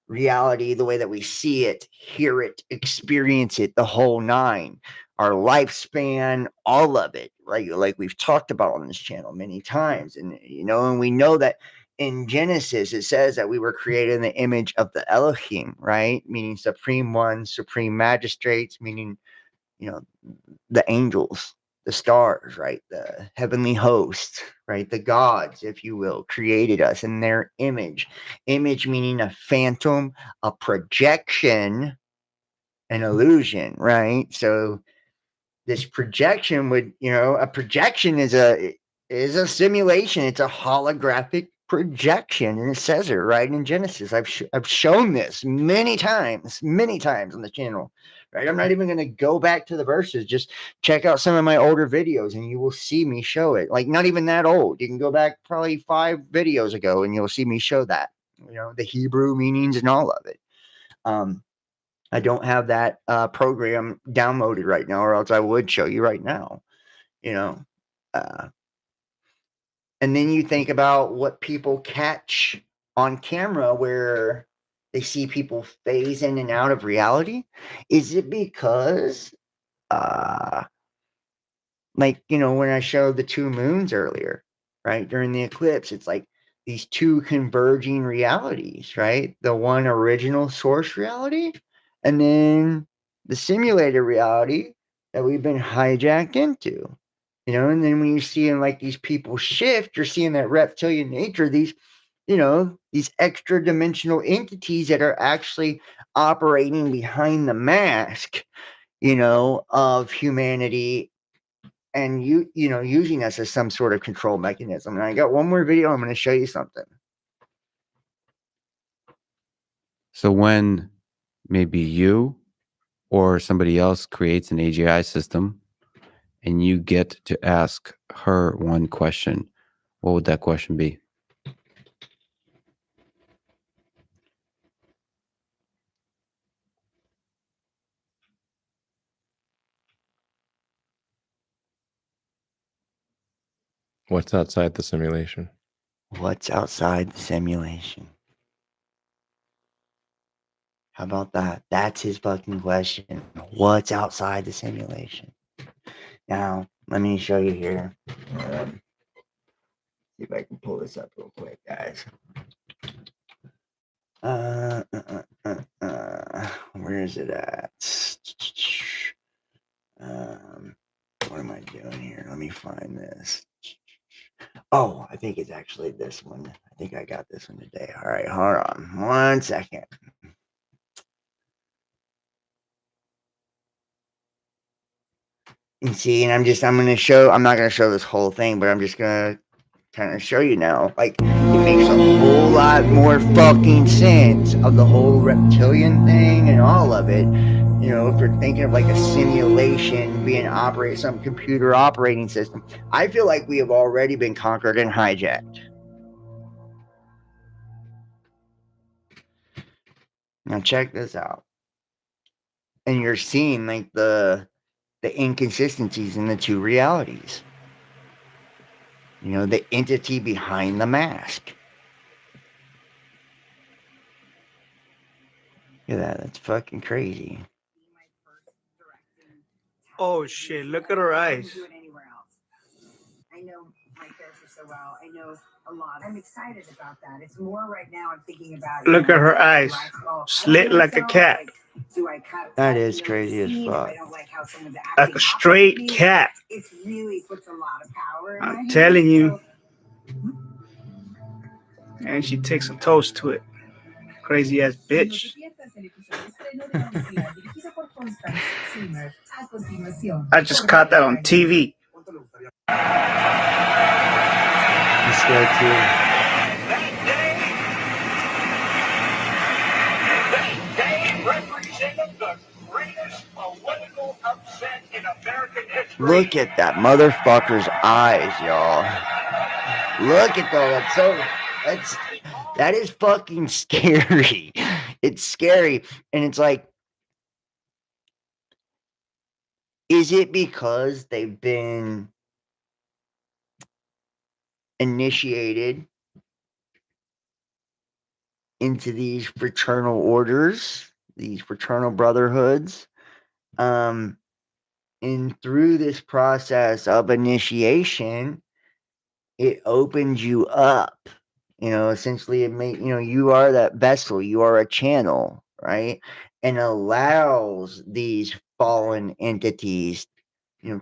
reality, the way that we see it, hear it, experience it, the whole nine, our lifespan, all of it, like we've talked about on this channel many times. And and we know that in Genesis it says that we were created in the image of the Elohim, right? Meaning supreme one, supreme magistrates, meaning the angels, the stars, right? The heavenly hosts, right? The gods, if you will, created us in their image. Image meaning a phantom, a projection, an illusion, right? So this projection would, a projection is a simulation. It's a holographic projection, and it says it right in Genesis. I've shown this many times on the channel, right? I'm not even going to go back to the verses. Just check out some of my older videos, and you will see me show it. Like not even that old. You can go back probably 5 videos ago, and you'll see me show that. The Hebrew meanings and all of it. I don't have that program downloaded right now, or else I would show you right now. And then you think about what people catch on camera where they see people phase in and out of reality. Is it because, when I showed the 2 moons earlier, right, during the eclipse, it's like these 2 converging realities, right? The one original source reality, and then the simulated reality that we've been hijacked into. And then when you're seeing like these people shift, you're seeing that reptilian nature, these extra dimensional entities that are actually operating behind the mask, of humanity, and using us as some sort of control mechanism. And I got one more video. I'm going to show you something. So when maybe you or somebody else creates an AGI system and you get to ask her one question, what would that question be? What's outside the simulation? What's outside the simulation? How about that? That's his fucking question. What's outside the simulation? Now, let me show you here. See if I can pull this up real quick, guys. Where is it at? What am I doing here? Let me find this. Oh, I think it's actually this one. I think I got this one today. All right, hold on 1 second. You see, and I'm not going to show this whole thing, but I'm just going to kind of show you now. Like, it makes a whole lot more fucking sense of the whole reptilian thing and all of it. You know, if you're thinking of like a simulation being some computer operating system, I feel like we have already been conquered and hijacked. Now check this out. And you're seeing like the inconsistencies in the two realities. You know, the entity behind the mask. Look at that. That's fucking crazy. Oh shit, look at her eyes. I know my character so well. I know a lot. I'm excited about that. It's more right now I'm thinking about Look at her eyes. Slit like a cat. Do I cut that is crazy as fuck. I don't like how someone's Like a straight cat. It really puts a lot of power in I'm my telling hand, you. And she takes a toast to it. Crazy ass bitch. I just caught that on TV. I'm scared too. Look at that motherfucker's eyes, y'all. Look at that. That is fucking scary. It's scary. And it's like, is it because they've been initiated into these fraternal orders, these fraternal brotherhoods? And through this process of initiation, it opens you up. You know, essentially you are that vessel, you are a channel, right? And allows these fallen entities,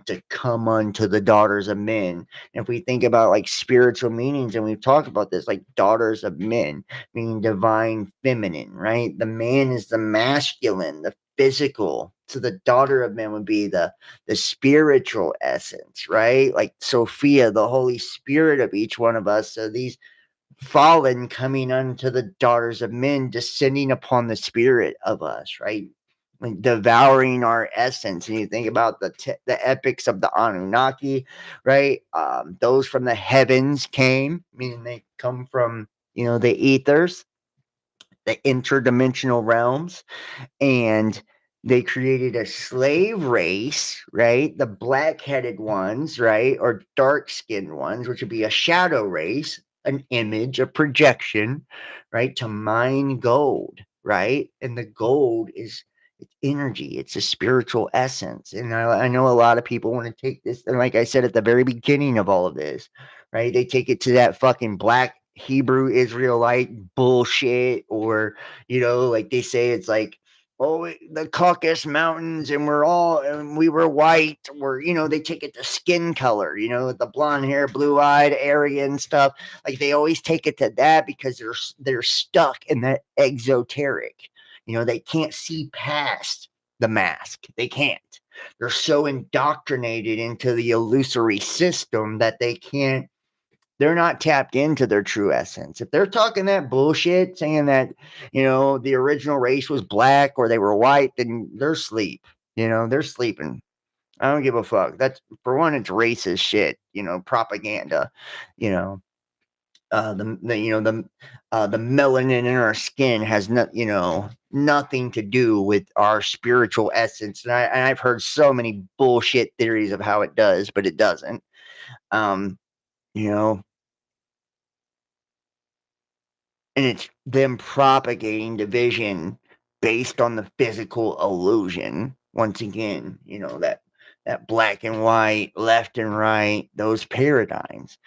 to come unto the daughters of men. And if we think about like spiritual meanings, and we've talked about this, like daughters of men, meaning divine feminine, right? The man is the masculine, the physical. So the daughter of men would be the spiritual essence, right? Like Sophia, the Holy Spirit of each one of us. So these fallen coming unto the daughters of men, descending upon the spirit of us, right? Like devouring our essence. And you think about the epics of the Anunnaki, right? Those from the heavens came, meaning they come from, the ethers, the interdimensional realms, and they created a slave race, right? The black-headed ones, right? Or dark-skinned ones, which would be a shadow race, an image, a projection, right? To mine gold, right? And the gold is energy. It's a spiritual essence. And I know a lot of people want to take this, and like I said at the very beginning of all of this, right? They take it to that fucking black Hebrew Israelite bullshit, or, like they say it's like, oh, the Caucasus Mountains, and we were white, or, they take it to skin color, the blonde hair, blue eyed, Aryan stuff. Like they always take it to that because they're stuck in that exoteric. They can't see past the mask. They can't. They're so indoctrinated into the illusory system that they can't They're not tapped into their true essence. If they're talking that bullshit, saying that, the original race was black or they were white, then they're asleep. They're sleeping. I don't give a fuck. That's, for one, it's racist shit, propaganda, you know. The melanin in our skin has nothing to do with our spiritual essence. And I've heard so many bullshit theories of how it does, but it doesn't. You know, and it's them propagating division based on the physical illusion. Once again, that black and white, left and right, those paradigms,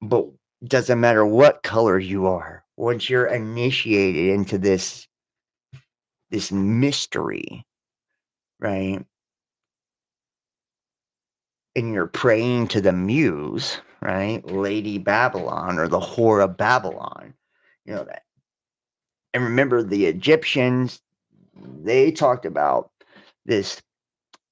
but doesn't matter what color you are. Once you're initiated into this mystery, right? And you're praying to the muse, right? Lady Babylon or the whore of Babylon, that. And remember, the Egyptians, they talked about this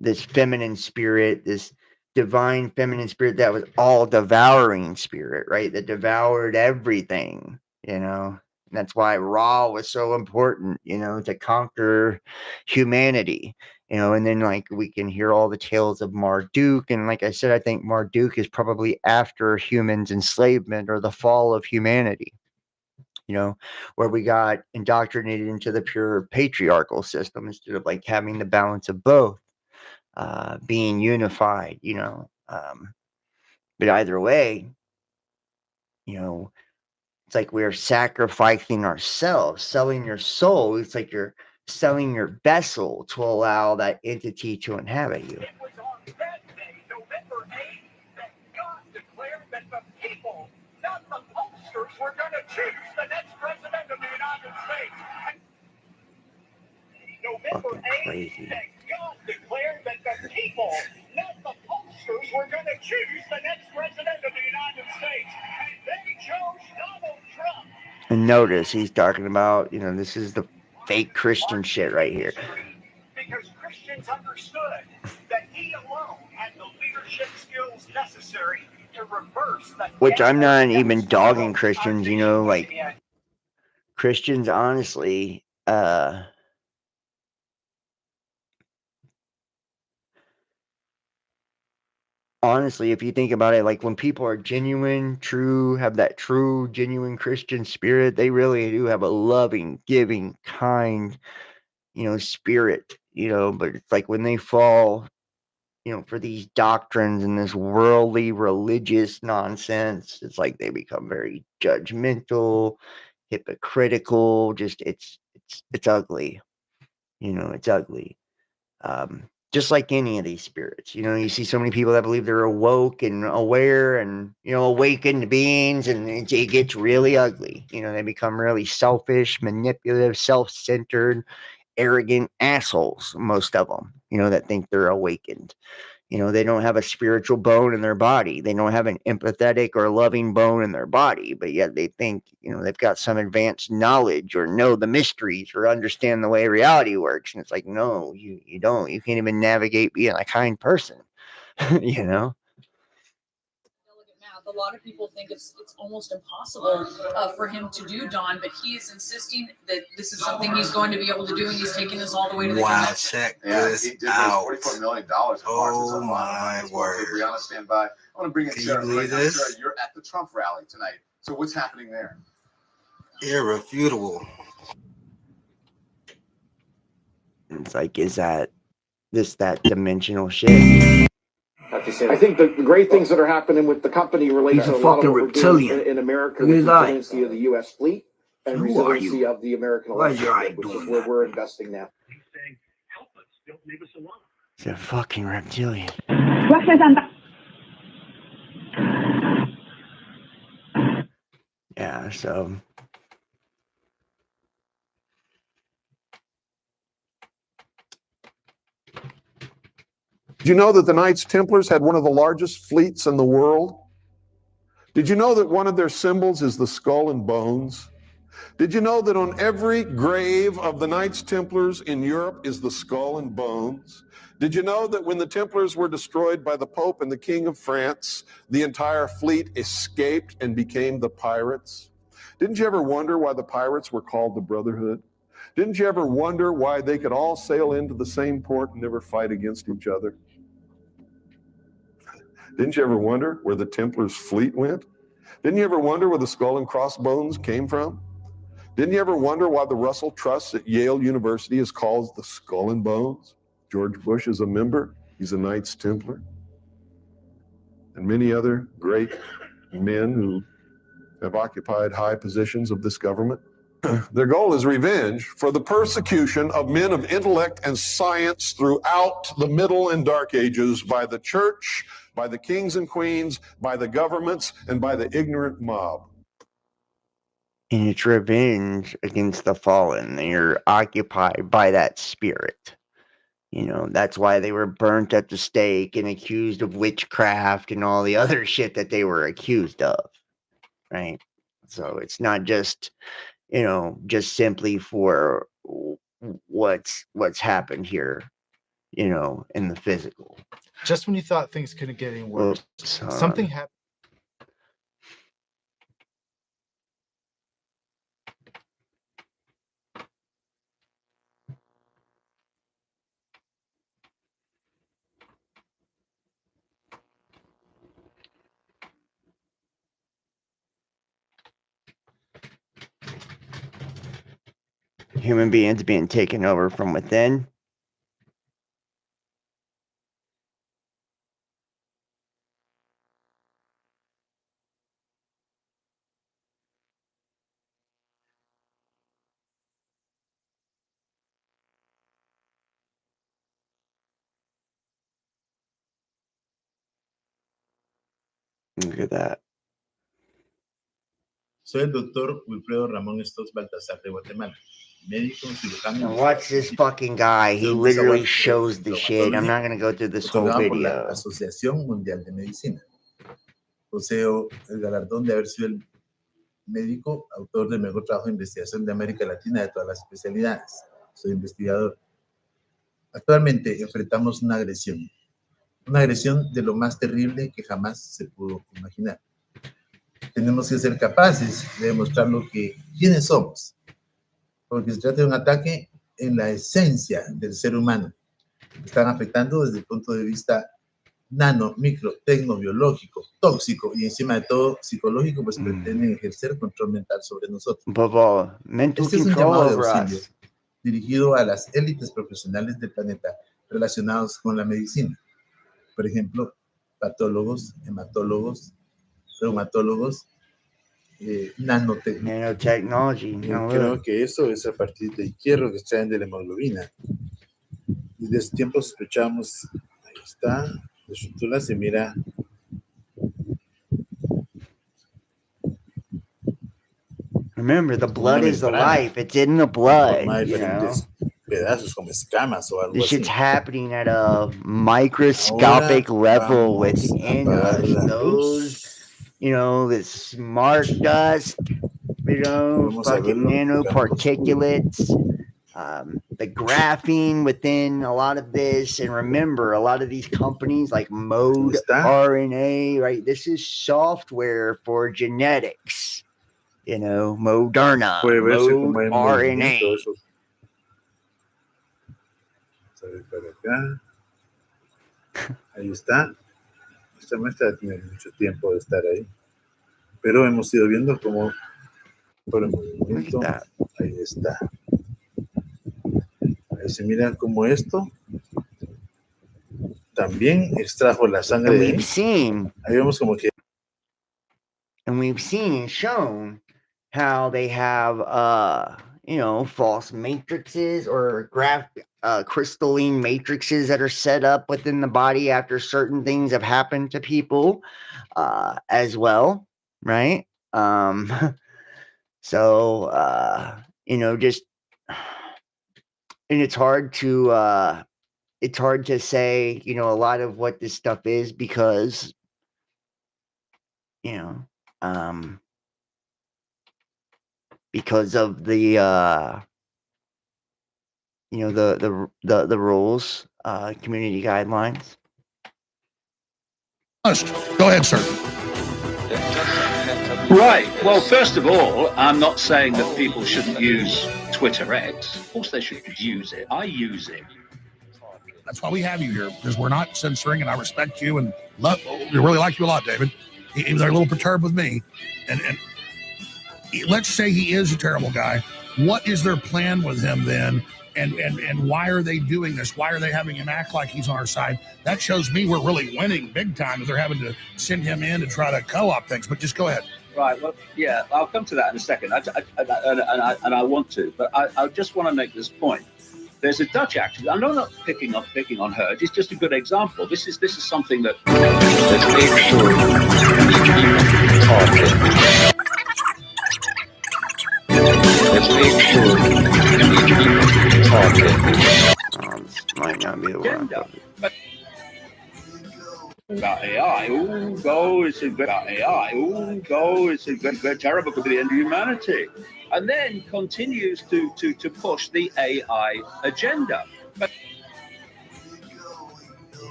feminine spirit, this divine feminine spirit that was all devouring spirit, right? That devoured everything, And that's why Ra was so important, to conquer humanity, and then like we can hear all the tales of Marduk. And like I said, I think Marduk is probably after humans' enslavement or the fall of humanity. Where we got indoctrinated into the pure patriarchal system instead of like having the balance of both, being unified, but either way, it's like we're sacrificing ourselves, selling your soul. It's like you're selling your vessel to allow that entity to inhabit you. We're going to choose the next president of the United States. November 8th, that God declared that the people, not the pollsters, were going to choose the next president of the United States. And they chose Donald Trump. And notice he's talking about, this is the fake Christian shit right here. Because Christians understood that he alone had the leadership skills necessary to reverse the. Which I'm not even dogging Christians, like Christians, honestly, if you think about it, like when people are genuine, true, have that true, genuine Christian spirit, they really do have a loving, giving, kind, spirit, but it's like when they fall, for these doctrines and this worldly religious nonsense, it's like they become very judgmental, hypocritical, just it's ugly. It's ugly. Just like any of these spirits, you see so many people that believe they're awoke and aware and, awakened beings, and it gets really ugly. They become really selfish, manipulative, self-centered, arrogant assholes, most of them, that think they're awakened. They don't have a spiritual bone in their body. They don't have an empathetic or loving bone in their body, but yet they think, they've got some advanced knowledge or know the mysteries or understand the way reality works. And it's like, no, you don't. You can't even navigate being a kind person, A lot of people think it's almost impossible for him to do, Don, but he is insisting that this is something he's going to be able to do, and he's taking this all the way to the convention. Check this out. $44 million. Oh my word. Brianna, stand by. I want to bring in Can Sarah. you believe Right now. this? Sarah, you're at the Trump rally tonight. So what's happening there? Irrefutable. It's like, is that dimensional shit? I think the great things that are happening with the company relate He's to a a lot of fucking what we're reptilian. doing in America, Look at the his eye. resiliency of the U.S. fleet and Who are resiliency you? of the American Why is your eye electorate, which is doing where that? we're investing now. It's a fucking reptilian. Yeah, so Did you know that the Knights Templars had one of the largest fleets in the world? Did you know that one of their symbols is the skull and bones? Did you know that on every grave of the Knights Templars in Europe is the skull and bones? Did you know that when the Templars were destroyed by the Pope and the King of France, the entire fleet escaped and became the pirates? Didn't you ever wonder why the pirates were called the Brotherhood? Didn't you ever wonder why they could all sail into the same port and never fight against each other? Didn't you ever wonder where the Templars' fleet went? Didn't you ever wonder where the skull and crossbones came from? Didn't you ever wonder why the Russell Trust at Yale University is called the Skull and Bones? George Bush is a member. He's a Knights Templar. And many other great men who have occupied high positions of this government. Their goal is revenge for the persecution of men of intellect and science throughout the Middle and Dark Ages by the church, by the kings and queens, by the governments, and by the ignorant mob. And it's revenge against the fallen. They're occupied by that spirit. You know, that's why they were burnt at the stake and accused of witchcraft and all the other shit that they were accused of. Right? So it's not just, you know, just simply for what's happened here, you know, in the physical. Just when you thought things couldn't get any worse, Oops, something happened. Human beings being taken over from within. Look at that. Soy el doctor Wilfredo Ramón Estos Baltasar de Guatemala, médico cirujano. Now watch this fucking guy. He literally shows the shit. I'm not going to go through this whole Otorgado por la video. Asociación Mundial de Medicina. Poseo el galardón de haber sido el médico autor del mejor trabajo de investigación de América Latina de todas las especialidades. Soy investigador. Actualmente enfrentamos una agresión de lo más terrible que jamás se pudo imaginar. Tenemos que ser capaces de demostrar quiénes somos, porque se trata de un ataque en la esencia del ser humano. Están afectando desde el punto de vista nano, micro, tecnobiológico, tóxico y encima de todo psicológico, pues pretenden ejercer control mental sobre nosotros. Mental Este es un control llamado de over auxilio us. dirigido a las élites profesionales del planeta relacionados con la medicina. Por ejemplo, patólogos, hematólogos, reumatólogos, nanotechnology. Now Creo look. que eso es a partir del hierro que extraen de la hemoglobina. Y desde ese tiempo sospechamos, ahí está, la estructura se mira. Remember, the blood is the life. It's in the blood, you know. Pedazos como escamas o algo This así. shit's happening at a microscopic level within us. Those, you know, the smart dust, you know, fucking nanoparticulates, the graphene within a lot of this. And remember, a lot of these companies like Mode RNA, right? This is software for genetics. You know, Moderna, Mode RNA. Para acá. Ahí está. Esta muestra tiene mucho tiempo de estar ahí. Pero hemos ido viendo cómo por el movimiento. Ahí está. Ahí se mira cómo esto también extrajo la sangre de ahí. Ahí vemos como que. And we've seen and shown how they have, you know, false matrices or crystalline matrices that are set up within the body after certain things have happened to people, as well, right? So, you know, just, and it's hard to say, you know, a lot of what this stuff is because, you know, because of the the rules, community guidelines. Go ahead, sir. Right. Well, first of all, I'm not saying that people shouldn't use Twitter X. Of course they should use it. I use it. That's why we have you here, because we're not censoring, and I respect you and we really like you a lot, David. He was a little perturbed with me. And let's say he is a terrible guy. What is their plan with him then? And why are they doing this? Why are they having him act like he's on our side? That shows me we're really winning big time if they're having to send him in to try to co-op things. But just go ahead. Right. Well, yeah, I'll come to that in a second. I want to, but I just want to make this point. There's a Dutch actress. I'm not picking on her. It's just a good example. This is something that. This might not be the one. About AI. Oh, go! It's about AI. Oh, go! It's very terrible. Could be the end of humanity. And then continues to push the AI agenda. But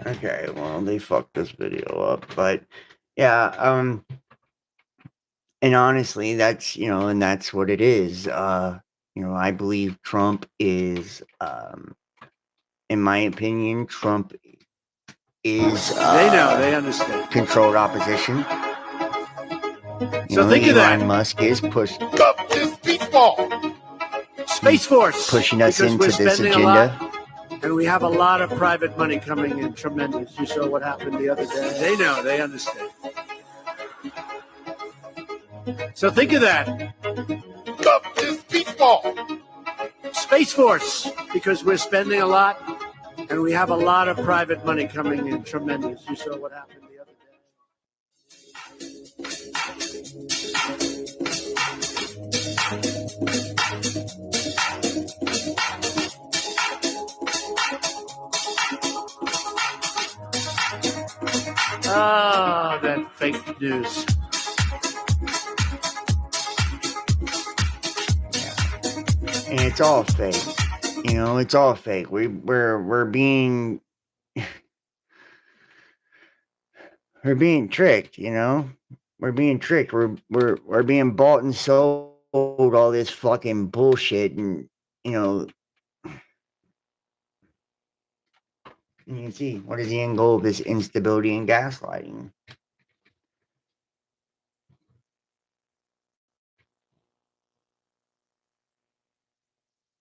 Okay, well, they fucked this video up, but yeah, and honestly, that's and that's what it is. I believe Trump is, in my opinion, Trump is they understand. Controlled opposition. So think of that. Elon Musk is pushing Space Force pushing us because into we're this spending agenda. a lot, and we have a lot of private money coming in. Tremendous. You saw what happened the other day. They know. They understand. So think of that. Space Force because we're spending a lot, and we have a lot of private money coming in. Tremendous. You saw what happened the other day. Ah, that fake news. And it's all fake. It's all fake. We're being we're being tricked. We're being tricked. We're being bought and sold all this fucking bullshit, and you can see what is the end goal of this instability and gaslighting.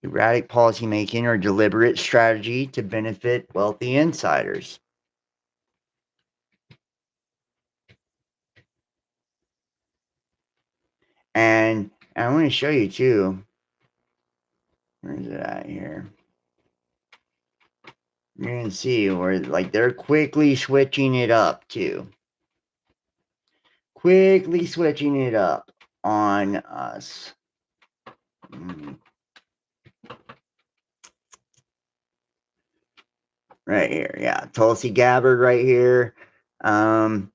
Erratic policymaking or deliberate strategy to benefit wealthy insiders. And I want to show you too. Where is it at here? You're going to see where they're quickly switching it up too. Quickly switching it up on us. Right here, yeah. Tulsi Gabbard right here. And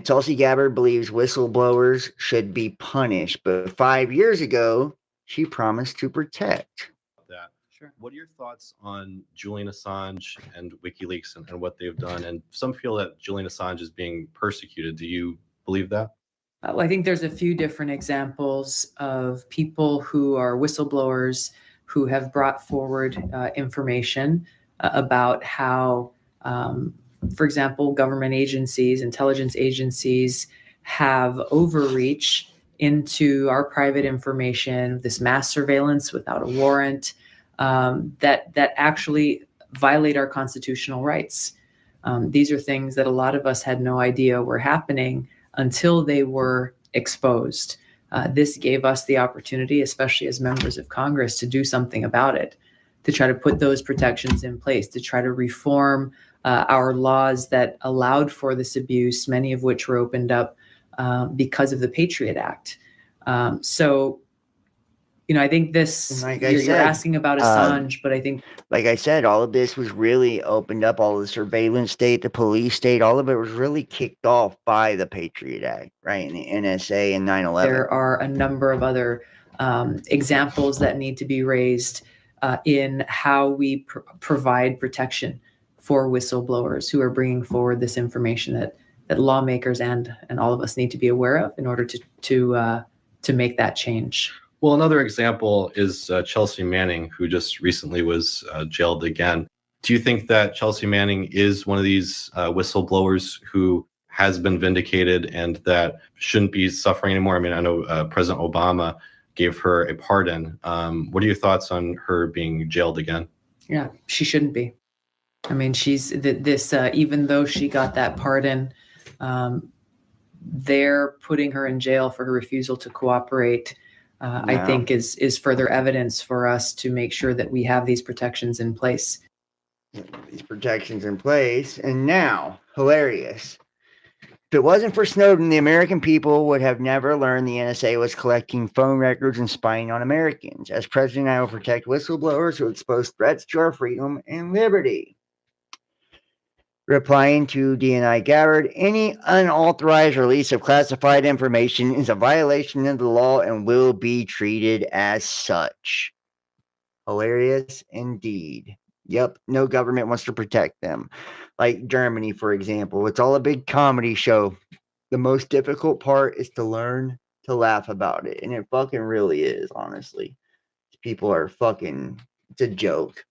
Tulsi Gabbard believes whistleblowers should be punished. But 5 years ago, she promised to protect. That. Sure. What are your thoughts on Julian Assange and WikiLeaks and what they've done? And some feel that Julian Assange is being persecuted. Do you believe that? Well, I think there's a few different examples of people who are whistleblowers who have brought forward information about how, for example, government agencies, intelligence agencies have overreach into our private information, this mass surveillance without a warrant, that actually violate our constitutional rights. These are things that a lot of us had no idea were happening until they were exposed. This gave us the opportunity, especially as members of Congress, to do something about it, to try to put those protections in place, to try to reform our laws that allowed for this abuse, many of which were opened up because of the Patriot Act. So, I think this, Like you're asking about Assange, but I think, like I said, all of this was really opened up, all the surveillance state, the police state, all of it was really kicked off by the Patriot Act, right? And the NSA and 9/11. there are a number of other examples that need to be raised in how we provide protection for whistleblowers who are bringing forward this information that lawmakers and all of us need to be aware of in order to make that change. Well, another example is Chelsea Manning, who just recently was jailed again. Do you think that Chelsea Manning is one of these whistleblowers who has been vindicated and that shouldn't be suffering anymore? I mean, I know President Obama gave her a pardon. What are your thoughts on her being jailed again? Yeah, she shouldn't be. I mean, she's this even though she got that pardon, they're putting her in jail for her refusal to cooperate. I think is further evidence for us to make sure that we have these protections in place. These protections in place, and now, hilarious. If it wasn't for Snowden, the American people would have never learned the NSA was collecting phone records and spying on Americans. As president, I will protect whistleblowers who expose threats to our freedom and liberty. Replying to DNI Gabbard, any unauthorized release of classified information is a violation of the law and will be treated as such. Hilarious indeed. Yep, no government wants to protect them. Like Germany, for example. It's all a big comedy show. The most difficult part is to learn to laugh about it. And it fucking really is, honestly. People are fucking, it's a joke.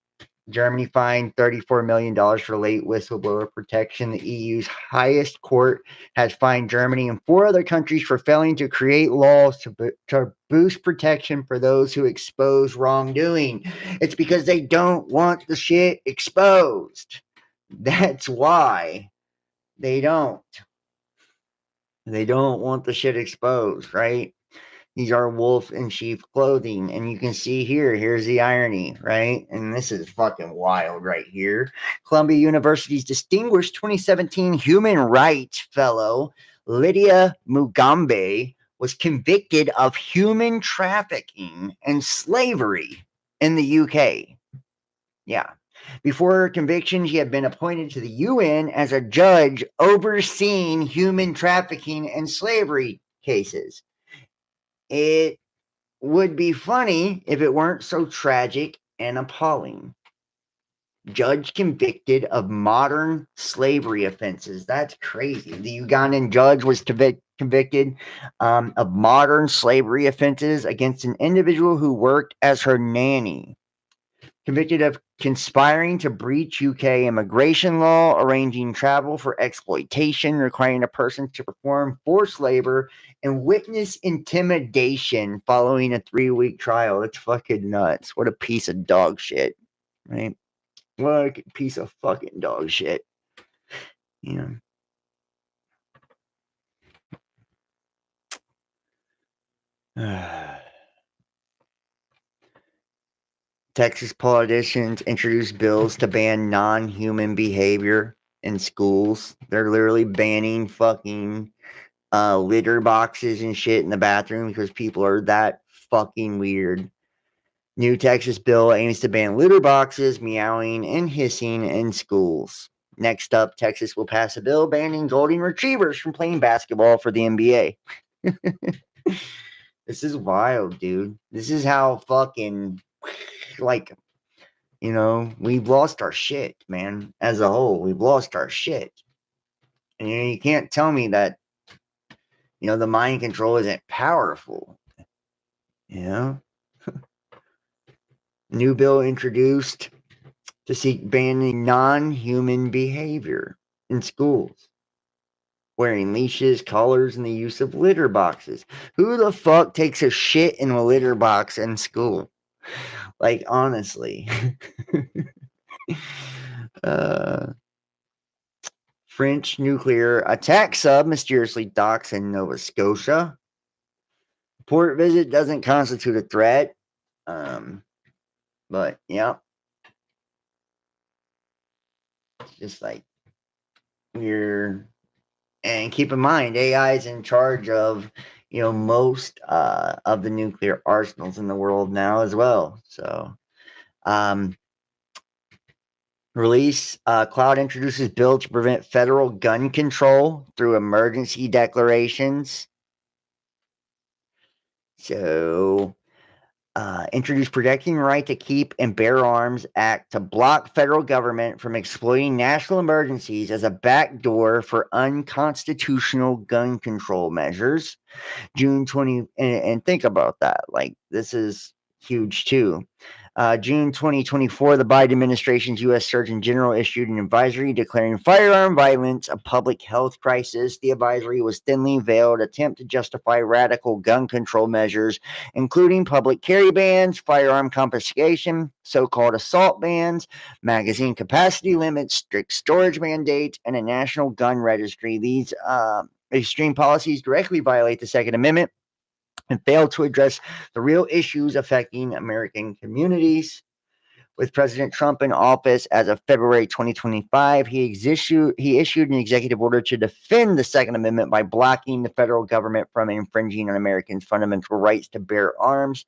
Germany fined $34 million for late whistleblower protection. The EU's highest court has fined Germany and 4 other countries for failing to create laws to boost protection for those who expose wrongdoing. It's because they don't want the shit exposed. That's why they don't. They don't want the shit exposed, right? These are wolf in sheep clothing. And you can see here's the irony, right? And this is fucking wild right here. Columbia University's distinguished 2017 human rights fellow, Lydia Mugambe, was convicted of human trafficking and slavery in the UK. Yeah. Before her conviction, she had been appointed to the UN as a judge overseeing human trafficking and slavery cases. It would be funny if it weren't so tragic and appalling. Judge convicted of modern slavery offenses. That's crazy. The Ugandan judge was convicted of modern slavery offenses against an individual who worked as her nanny. Convicted of conspiring to breach UK immigration law, arranging travel for exploitation, requiring a person to perform forced labor, and witness intimidation following a 3-week trial. It's fucking nuts. What a piece of dog shit, right? What a piece of fucking dog shit. You know. Texas politicians introduced bills to ban non-human behavior in schools. They're literally banning fucking litter boxes and shit in the bathroom because people are that fucking weird. New Texas bill aims to ban litter boxes, meowing, and hissing in schools. Next up, Texas will pass a bill banning golden retrievers from playing basketball for the NBA. This is wild, dude. This is how fucking, like, you know, we've lost our shit, man. As a whole, we've lost our shit. And you can't tell me that, the mind control isn't powerful. New bill introduced to seek banning non-human behavior in schools. Wearing leashes, collars, and the use of litter boxes. Who the fuck takes a shit in a litter box in school? Like, honestly. French nuclear attack sub mysteriously docks in Nova Scotia. Port visit doesn't constitute a threat. But, yeah. Just like, and keep in mind, AI is in charge of, most of the nuclear arsenals in the world now as well. So, Cloud introduces bill to prevent federal gun control through emergency declarations. So, introduce Protecting the Right to Keep and Bear Arms Act to block federal government from exploiting national emergencies as a backdoor for unconstitutional gun control measures. June 20, and think about that. Like, this is huge too. June 2024, the Biden administration's U.S. Surgeon General issued an advisory declaring firearm violence a public health crisis. The advisory was thinly veiled attempt to justify radical gun control measures, including public carry bans, firearm confiscation, so-called assault bans, magazine capacity limits, strict storage mandates, and a national gun registry. These extreme policies directly violate the Second Amendment and fail to address the real issues affecting American communities. With President Trump in office as of February 2025, he issued an executive order to defend the Second Amendment by blocking the federal government from infringing on Americans' fundamental rights to bear arms.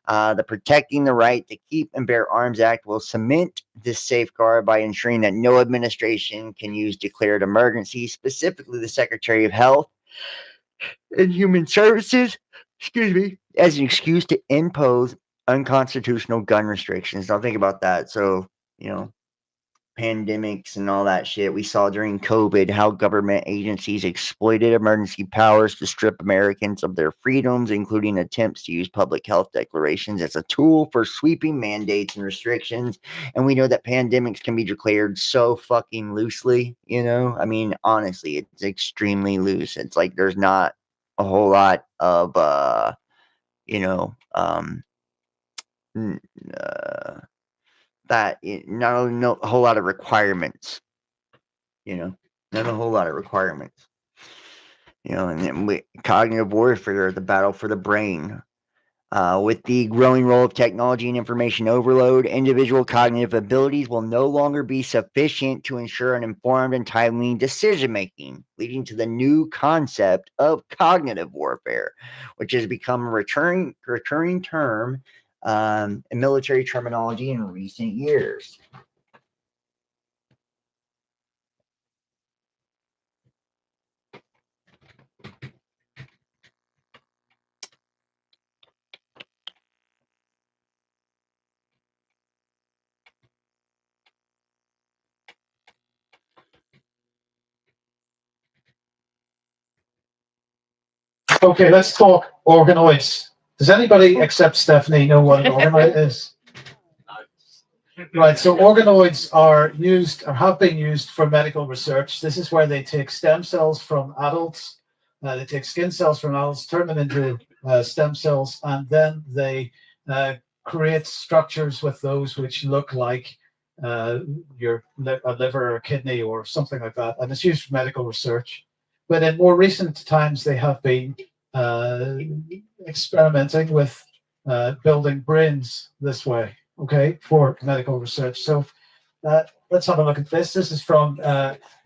The Protecting the Right to Keep and Bear Arms Act will cement this safeguard by ensuring that no administration can use declared emergencies, specifically the Secretary of Health and Human Services, as an excuse to impose unconstitutional gun restrictions. Now think about that. So, pandemics and all that shit. We saw during COVID how government agencies exploited emergency powers to strip Americans of their freedoms, including attempts to use public health declarations as a tool for sweeping mandates and restrictions. And we know that pandemics can be declared so fucking loosely, I mean, honestly, it's extremely loose. It's like there's not a whole lot of not a whole lot of requirements, not a whole lot of requirements, and then cognitive warfare, the battle for the brain. With the growing role of technology and information overload, individual cognitive abilities will no longer be sufficient to ensure an informed and timely decision-making, leading to the new concept of cognitive warfare, which has become a recurring term in military terminology in recent years. Okay, let's talk organoids. Does anybody except Stephanie know what an organoid is? Right, so organoids are used or have been used for medical research. This is where they take stem cells from adults, they take skin cells from adults, turn them into stem cells, and then they create structures with those which look like your liver or kidney or something like that. And it's used for medical research. But in more recent times, they have been experimenting with building brains this way, okay, for medical research. So let's have a look at this. This is from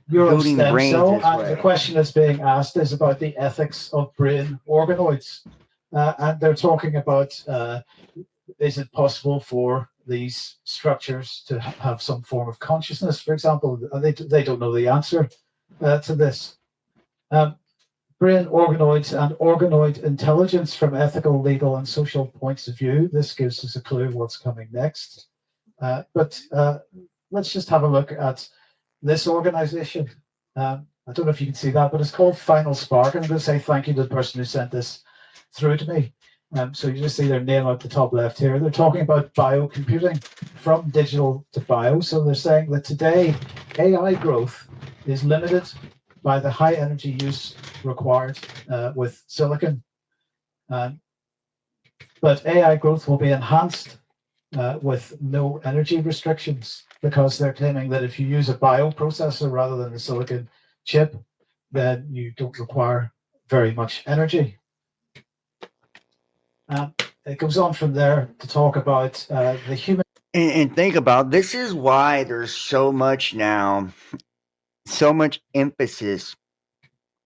Eurostem Cell, and the question that's being asked is about the ethics of brain organoids. And they're talking about, is it possible for these structures to have some form of consciousness, for example? They don't know the answer to this. Brain organoids and organoid intelligence from ethical, legal, and social points of view. This gives us a clue of what's coming next. But let's just have a look at this organization. I don't know if you can see that, but it's called Final Spark. And I'm going to say thank you to the person who sent this through to me. So you just see their name at the top left here. They're talking about biocomputing, from digital to bio. So they're saying that today AI growth is limited by the high energy use required with silicon. But AI growth will be enhanced with no energy restrictions, because they're claiming that if you use a bioprocessor rather than a silicon chip, then you don't require very much energy. It goes on from there to talk about the human. And think about, this is why there's so much emphasis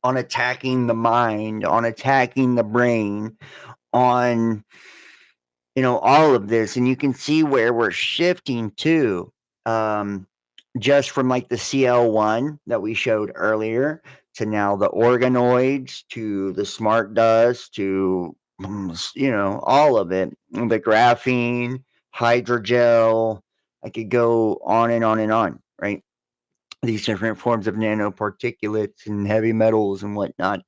on attacking the mind, on attacking the brain, on all of this. And you can see where we're shifting to, just from like the CL1 that we showed earlier to now the organoids to the smart dust to all of it, the graphene, hydrogel. I could go on and on and on, right? These different forms of nanoparticulates and heavy metals and whatnot,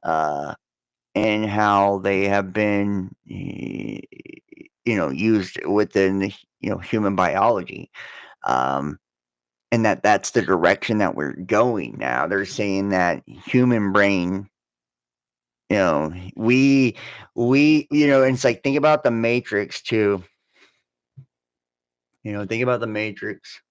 and how they have been used within the human biology, and that's the direction that we're going now. They're saying that human brain, we and it's like, think about the Matrix too. Think about the Matrix.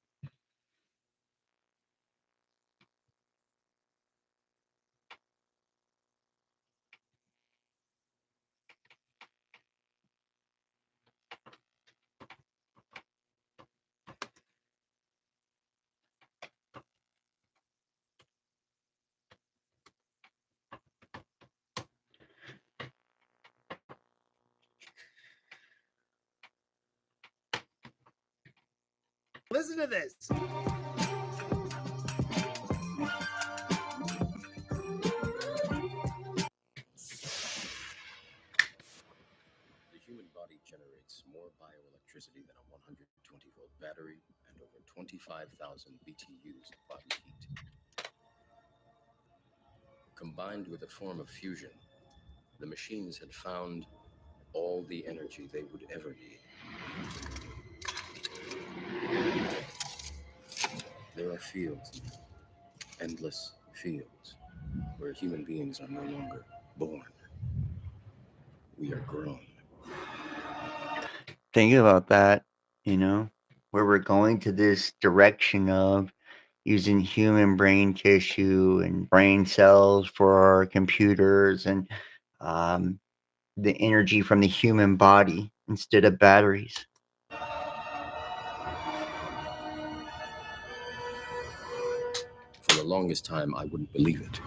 Listen to this. The human body generates more bioelectricity than a 120-volt battery and over 25,000 BTUs of body heat. Combined with a form of fusion, the machines had found all the energy they would ever need. There are fields, endless fields, where human beings are no longer born. We are grown. Think about that, where we're going to this direction of using human brain tissue and brain cells for our computers, and the energy from the human body instead of batteries. For the longest time, I wouldn't believe it.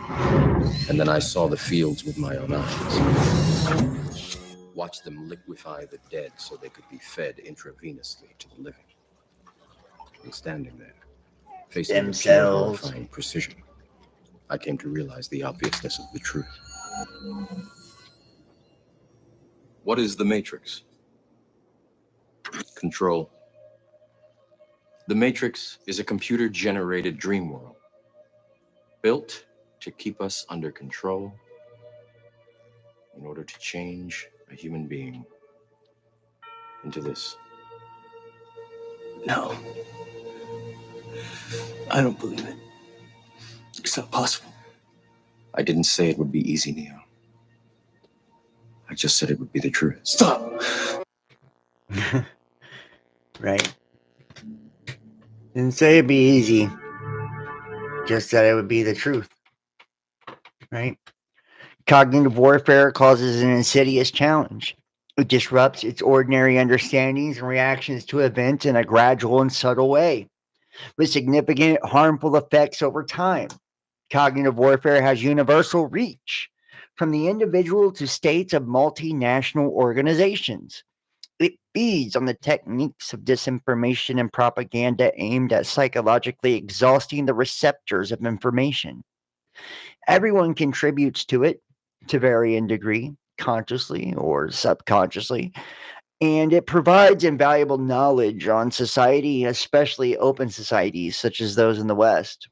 And then I saw the fields with my own eyes. Watched them liquefy the dead so they could be fed intravenously to the living. And standing there, facing the pure horrifying precision, I came to realize the obviousness of the truth. What is the Matrix? Control. The Matrix is a computer-generated dream world, built to keep us under control in order to change a human being into this. No. I don't believe it. It's not possible. I didn't say it would be easy, Neo. I just said it would be the truth. Stop! Right. Didn't say it'd be easy. Just that it would be the truth. Right? Cognitive warfare causes an insidious challenge. It disrupts its ordinary understandings and reactions to events in a gradual and subtle way, with significant harmful effects over time. Cognitive warfare has universal reach, from the individual to states of multinational organizations. It feeds on the techniques of disinformation and propaganda aimed at psychologically exhausting the receptors of information. Everyone contributes to it to varying degree, consciously or subconsciously, and it provides invaluable knowledge on society, especially open societies such as those in the West.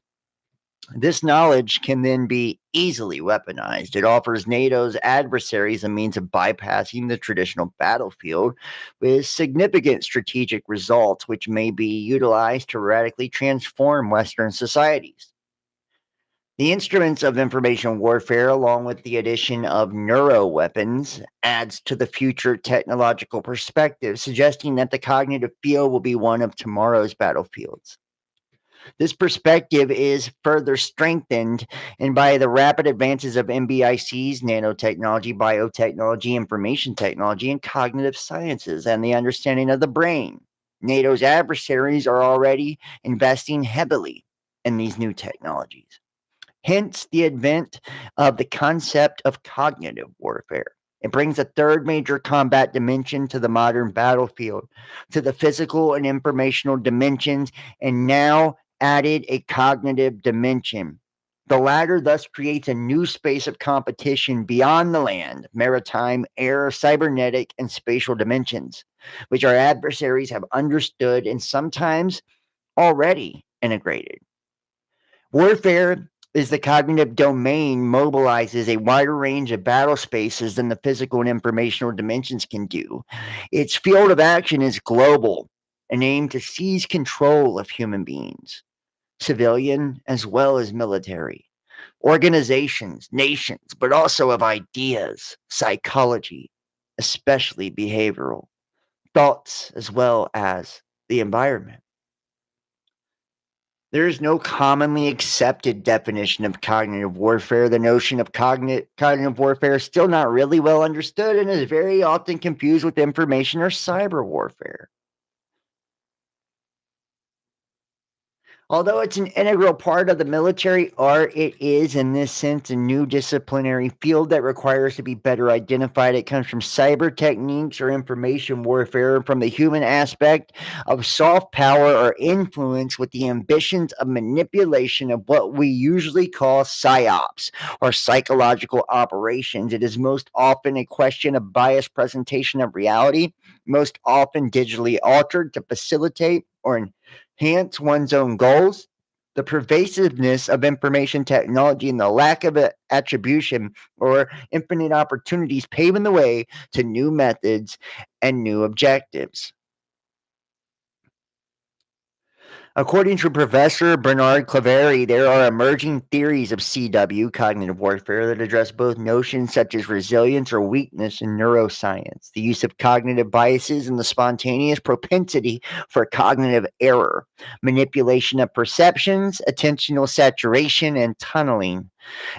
This knowledge can then be easily weaponized. It offers NATO's adversaries a means of bypassing the traditional battlefield with significant strategic results, which may be utilized to radically transform Western societies. The instruments of information warfare, along with the addition of neuroweapons, adds to the future technological perspective, suggesting that the cognitive field will be one of tomorrow's battlefields. This perspective is further strengthened and by the rapid advances of MBICs, nanotechnology, biotechnology, information technology, and cognitive sciences, and the understanding of the brain. NATO's adversaries are already investing heavily in these new technologies. hence the advent of the concept of cognitive warfare. It brings a third major combat dimension to the modern battlefield, to the physical and informational dimensions, and now added a cognitive dimension. The latter thus creates a new space of competition beyond the land, maritime, air, cybernetic, and spatial dimensions, which our adversaries have understood and sometimes already integrated. Warfare is the cognitive domain mobilizes a wider range of battle spaces than the physical and informational dimensions can do. Its field of action is global and aimed to seize control of human beings, civilian as well as military, organizations, nations, but also of ideas, psychology, especially behavioral, thoughts, as well as the environment. There is no commonly accepted definition of cognitive warfare. The notion of cognitive warfare is still not really well understood and is very often confused with information or cyber warfare. Although it's an integral part of the military art, it is, in this sense, a new disciplinary field that requires to be better identified. It comes from cyber techniques or information warfare, from the human aspect of soft power or influence with the ambitions of manipulation of what we usually call psyops or psychological operations. It is most often a question of biased presentation of reality, most often digitally altered to facilitate or enhance one's own goals. The pervasiveness of information technology and the lack of attribution or infinite opportunities paving the way to new methods and new objectives. According to Professor Bernard Claverie, there are emerging theories of CW, cognitive warfare, that address both notions such as resilience or weakness in neuroscience, the use of cognitive biases, and the spontaneous propensity for cognitive error, manipulation of perceptions, attentional saturation, and tunneling.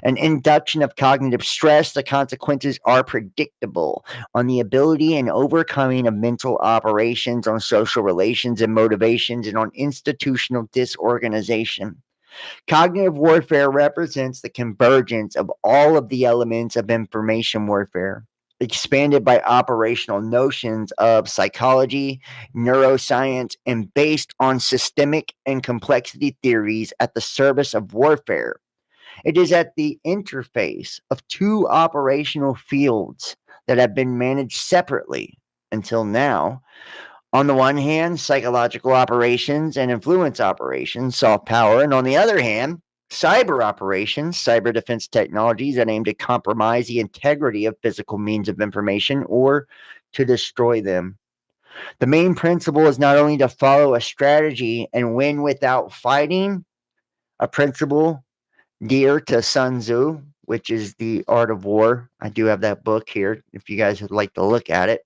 An induction of cognitive stress, the consequences are predictable on the ability and overcoming of mental operations, on social relations and motivations, and on institutional disorganization. Cognitive warfare represents the convergence of all of the elements of information warfare, expanded by operational notions of psychology, neuroscience, and based on systemic and complexity theories at the service of warfare. It is at the interface of two operational fields that have been managed separately until now. On the one hand, psychological operations and influence operations, soft power, and on the other hand, cyber operations, cyber defense technologies that aim to compromise the integrity of physical means of information or to destroy them. The main principle is not only to follow a strategy and win without fighting, a principle dear to Sun Tzu, which is The Art of War. I do have that book here if you guys would like to look at it.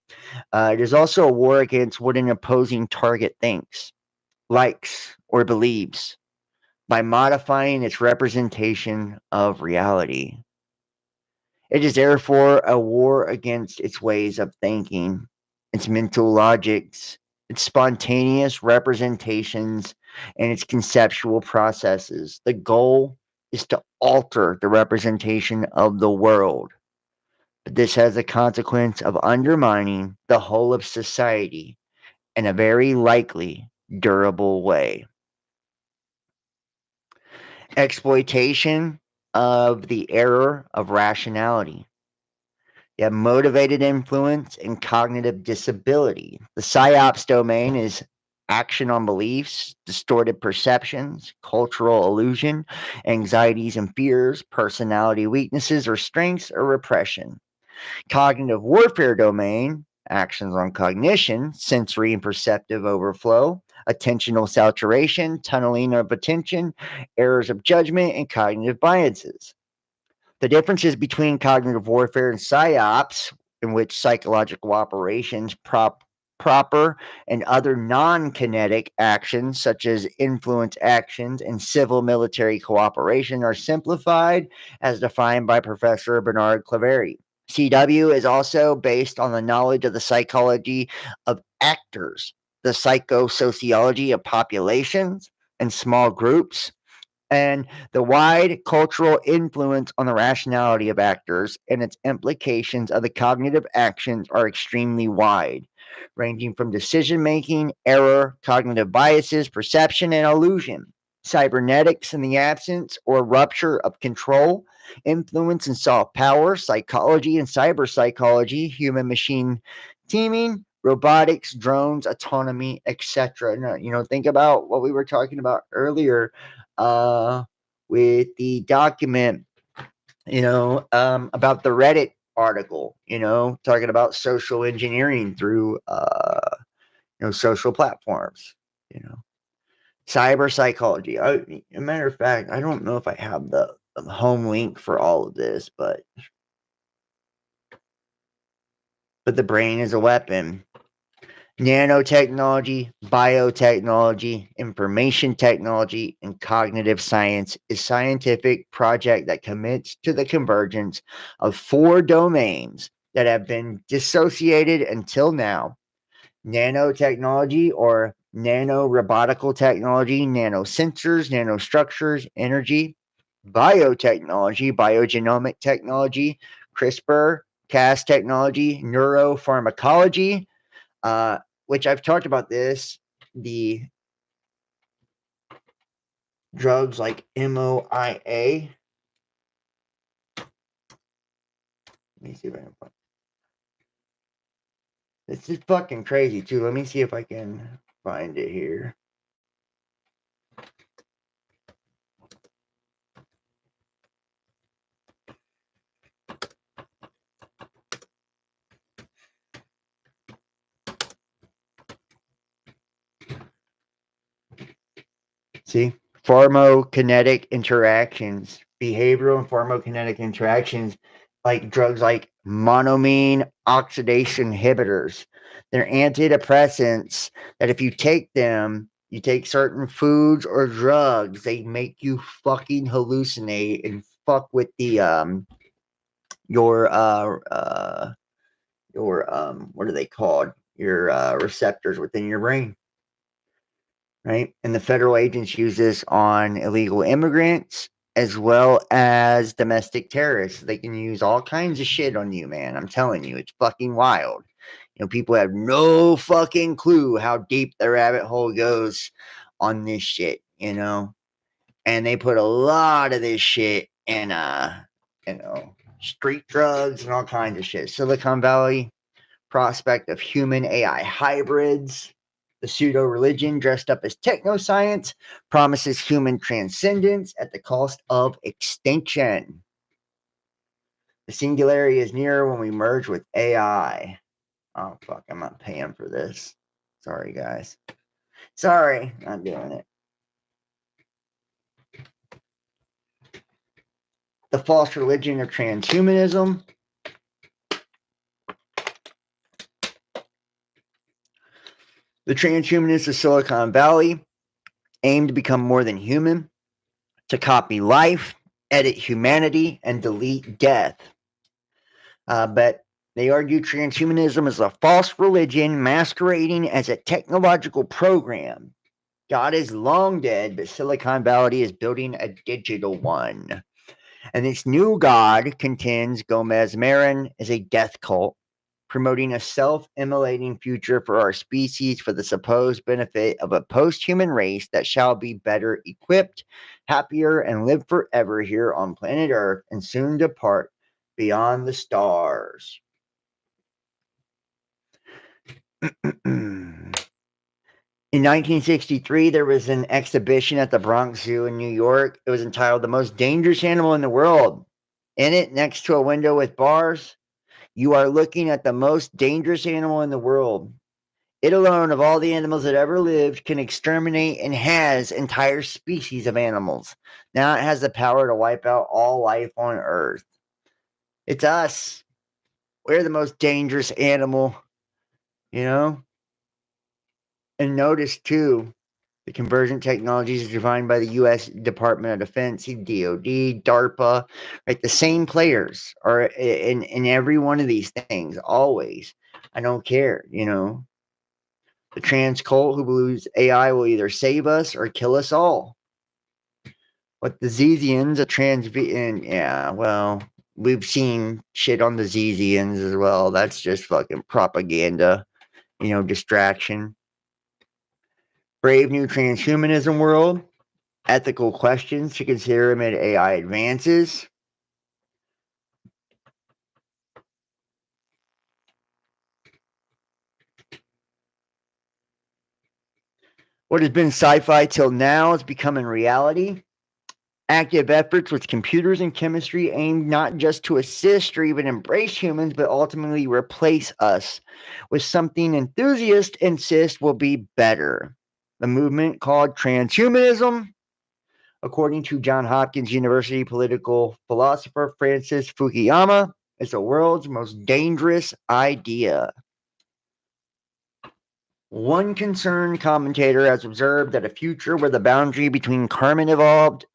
It is also a war against what an opposing target thinks, likes, or believes by modifying its representation of reality. It is therefore a war against its ways of thinking, its mental logics, its spontaneous representations, and its conceptual processes. The goal is to alter the representation of the world. But this has the consequence of undermining the whole of society in a very likely durable way. Exploitation of the error of rationality. You have motivated influence and cognitive disability. The psyops domain is action on beliefs, distorted perceptions, cultural illusion, anxieties and fears, personality weaknesses or strengths, or repression. Cognitive warfare domain, actions on cognition, sensory and perceptive overflow, attentional saturation, tunneling of attention, errors of judgment, and cognitive biases. The differences between cognitive warfare and psyops, in which psychological operations, proper and other non-kinetic actions such as influence actions and civil military cooperation, are simplified as defined by Professor Bernard Claverie. CW is also based on the knowledge of the psychology of actors, the psychosociology of populations and small groups, And the wide cultural influence on the rationality of actors and its implications of the cognitive actions are extremely wide, ranging from decision making, error, cognitive biases, perception, and illusion. Cybernetics in the absence or rupture of control, influence and soft power, psychology and cyber psychology, human machine teaming, robotics, drones, autonomy, etc. Think about what we were talking about earlier with the document, about the Reddit article, talking about social engineering through, social platforms, cyber psychology. As a matter of fact, I don't know if I have the home link for all of this, but the brain is a weapon. Nanotechnology, biotechnology, information technology, and cognitive science is a scientific project that commits to the convergence of 4 domains that have been dissociated until now: nanotechnology or nanorobotical technology, nanosensors, nanostructures, energy; biotechnology, biogenomic technology, CRISPR, Cas technology, neuropharmacology, which I've talked about this, the drugs like MOIA. Let me see if I can find. This is fucking crazy too. Let me see if I can find it here. See, pharmacokinetic interactions, behavioral and pharmacokinetic interactions, like drugs like monoamine oxidase inhibitors. They're antidepressants that if you take them, you take certain foods or drugs, they make you fucking hallucinate and fuck with the your what are they called? Your receptors within your brain. Right? And the federal agents use this on illegal immigrants as well as domestic terrorists. They can use all kinds of shit on you, man. I'm telling you, it's fucking wild. People have no fucking clue how deep the rabbit hole goes on this shit, and they put a lot of this shit in, street drugs and all kinds of shit. Silicon Valley prospect of human AI hybrids. The pseudo-religion dressed up as technoscience promises human transcendence at the cost of extinction. The singularity is nearer when we merge with AI. Oh, fuck, I'm not paying for this. Sorry, guys. Sorry, not doing it. The false religion of transhumanism. The transhumanists of Silicon Valley aim to become more than human, to copy life, edit humanity, and delete death. But they argue transhumanism is a false religion masquerading as a technological program. God is long dead, but Silicon Valley is building a digital one. And this new God, contends Gomez Marin, is a death cult, promoting a self-immolating future for our species for the supposed benefit of a post-human race that shall be better equipped, happier, and live forever here on planet Earth and soon depart beyond the stars. In 1963, there was an exhibition at the Bronx Zoo in New York. It was entitled "The Most Dangerous Animal in the World." In it, next to a window with bars, you are looking at the most dangerous animal in the world. It alone, of all the animals that ever lived, can exterminate and has entire species of animals. Now it has the power to wipe out all life on Earth. It's us. We're the most dangerous animal, And notice, too, the convergent technologies are defined by the U.S. Department of Defense, DOD, DARPA, right? The same players are in every one of these things, always. I don't care, The trans cult who believes AI will either save us or kill us all. What the Zezians, yeah, well, we've seen shit on the Zezians as well. That's just fucking propaganda, distraction. Brave new transhumanism world. Ethical questions to consider amid AI advances. What has been sci-fi till now is becoming reality. Active efforts with computers and chemistry aimed not just to assist or even embrace humans, but ultimately replace us with something enthusiasts insist will be better. The movement called transhumanism, according to Johns Hopkins University political philosopher Francis Fukuyama, is the world's most dangerous idea. One concerned commentator has observed that a future where the boundary between carbon evolved,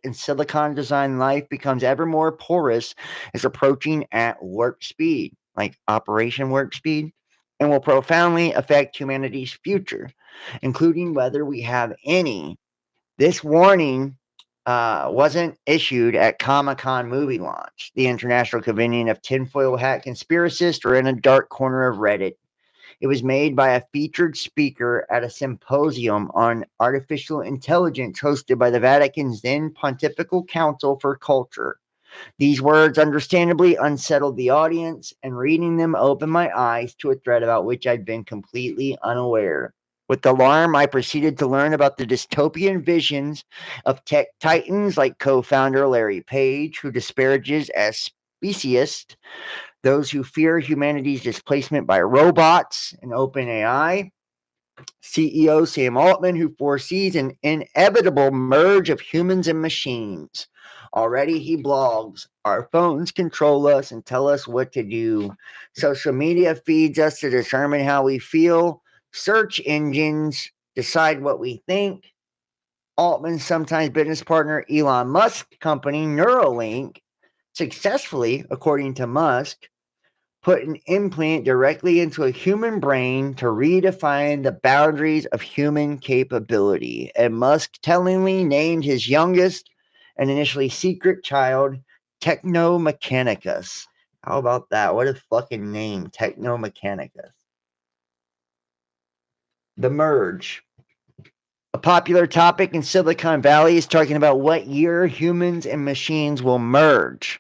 and silicon designed life becomes ever more porous is approaching at warp speed, like Operation Warp Speed, and will profoundly affect humanity's future, including whether we have any. This warning wasn't issued at Comic-Con movie launch, the international convening of tinfoil hat conspiracists, or in a dark corner of Reddit. It was made by a featured speaker at a symposium on artificial intelligence hosted by the Vatican's then Pontifical Council for Culture. These words understandably unsettled the audience, and reading them opened my eyes to a threat about which I'd been completely unaware. With alarm, I proceeded to learn about the dystopian visions of tech titans like co-founder Larry Page, who disparages as speciesist those who fear humanity's displacement by robots and OpenAI. CEO Sam Altman, who foresees an inevitable merge of humans and machines. Already he blogs, our phones control us and tell us what to do. Social media feeds us to determine how we feel. Search engines decide what we think. Altman's sometimes business partner Elon Musk's company Neuralink successfully, according to Musk, put an implant directly into a human brain to redefine the boundaries of human capability. And Musk tellingly named his youngest and initially secret child Technomechanicus. How about that? What a fucking name, Technomechanicus. The merge. A popular topic in Silicon Valley is talking about what year humans and machines will merge.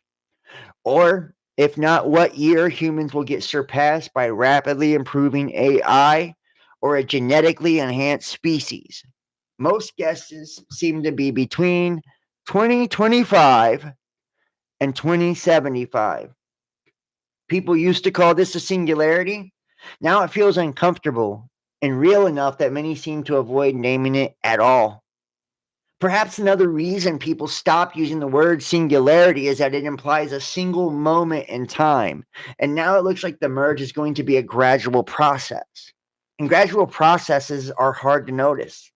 Or, if not, what year humans will get surpassed by rapidly improving AI or a genetically enhanced species. Most guesses seem to be between 2025 and 2075. People used to call this a singularity. Now it feels uncomfortable and real enough that many seem to avoid naming it at all. Perhaps another reason people stop using the word singularity is that it implies a single moment in time. And now it looks like the merge is going to be a gradual process. And gradual processes are hard to notice.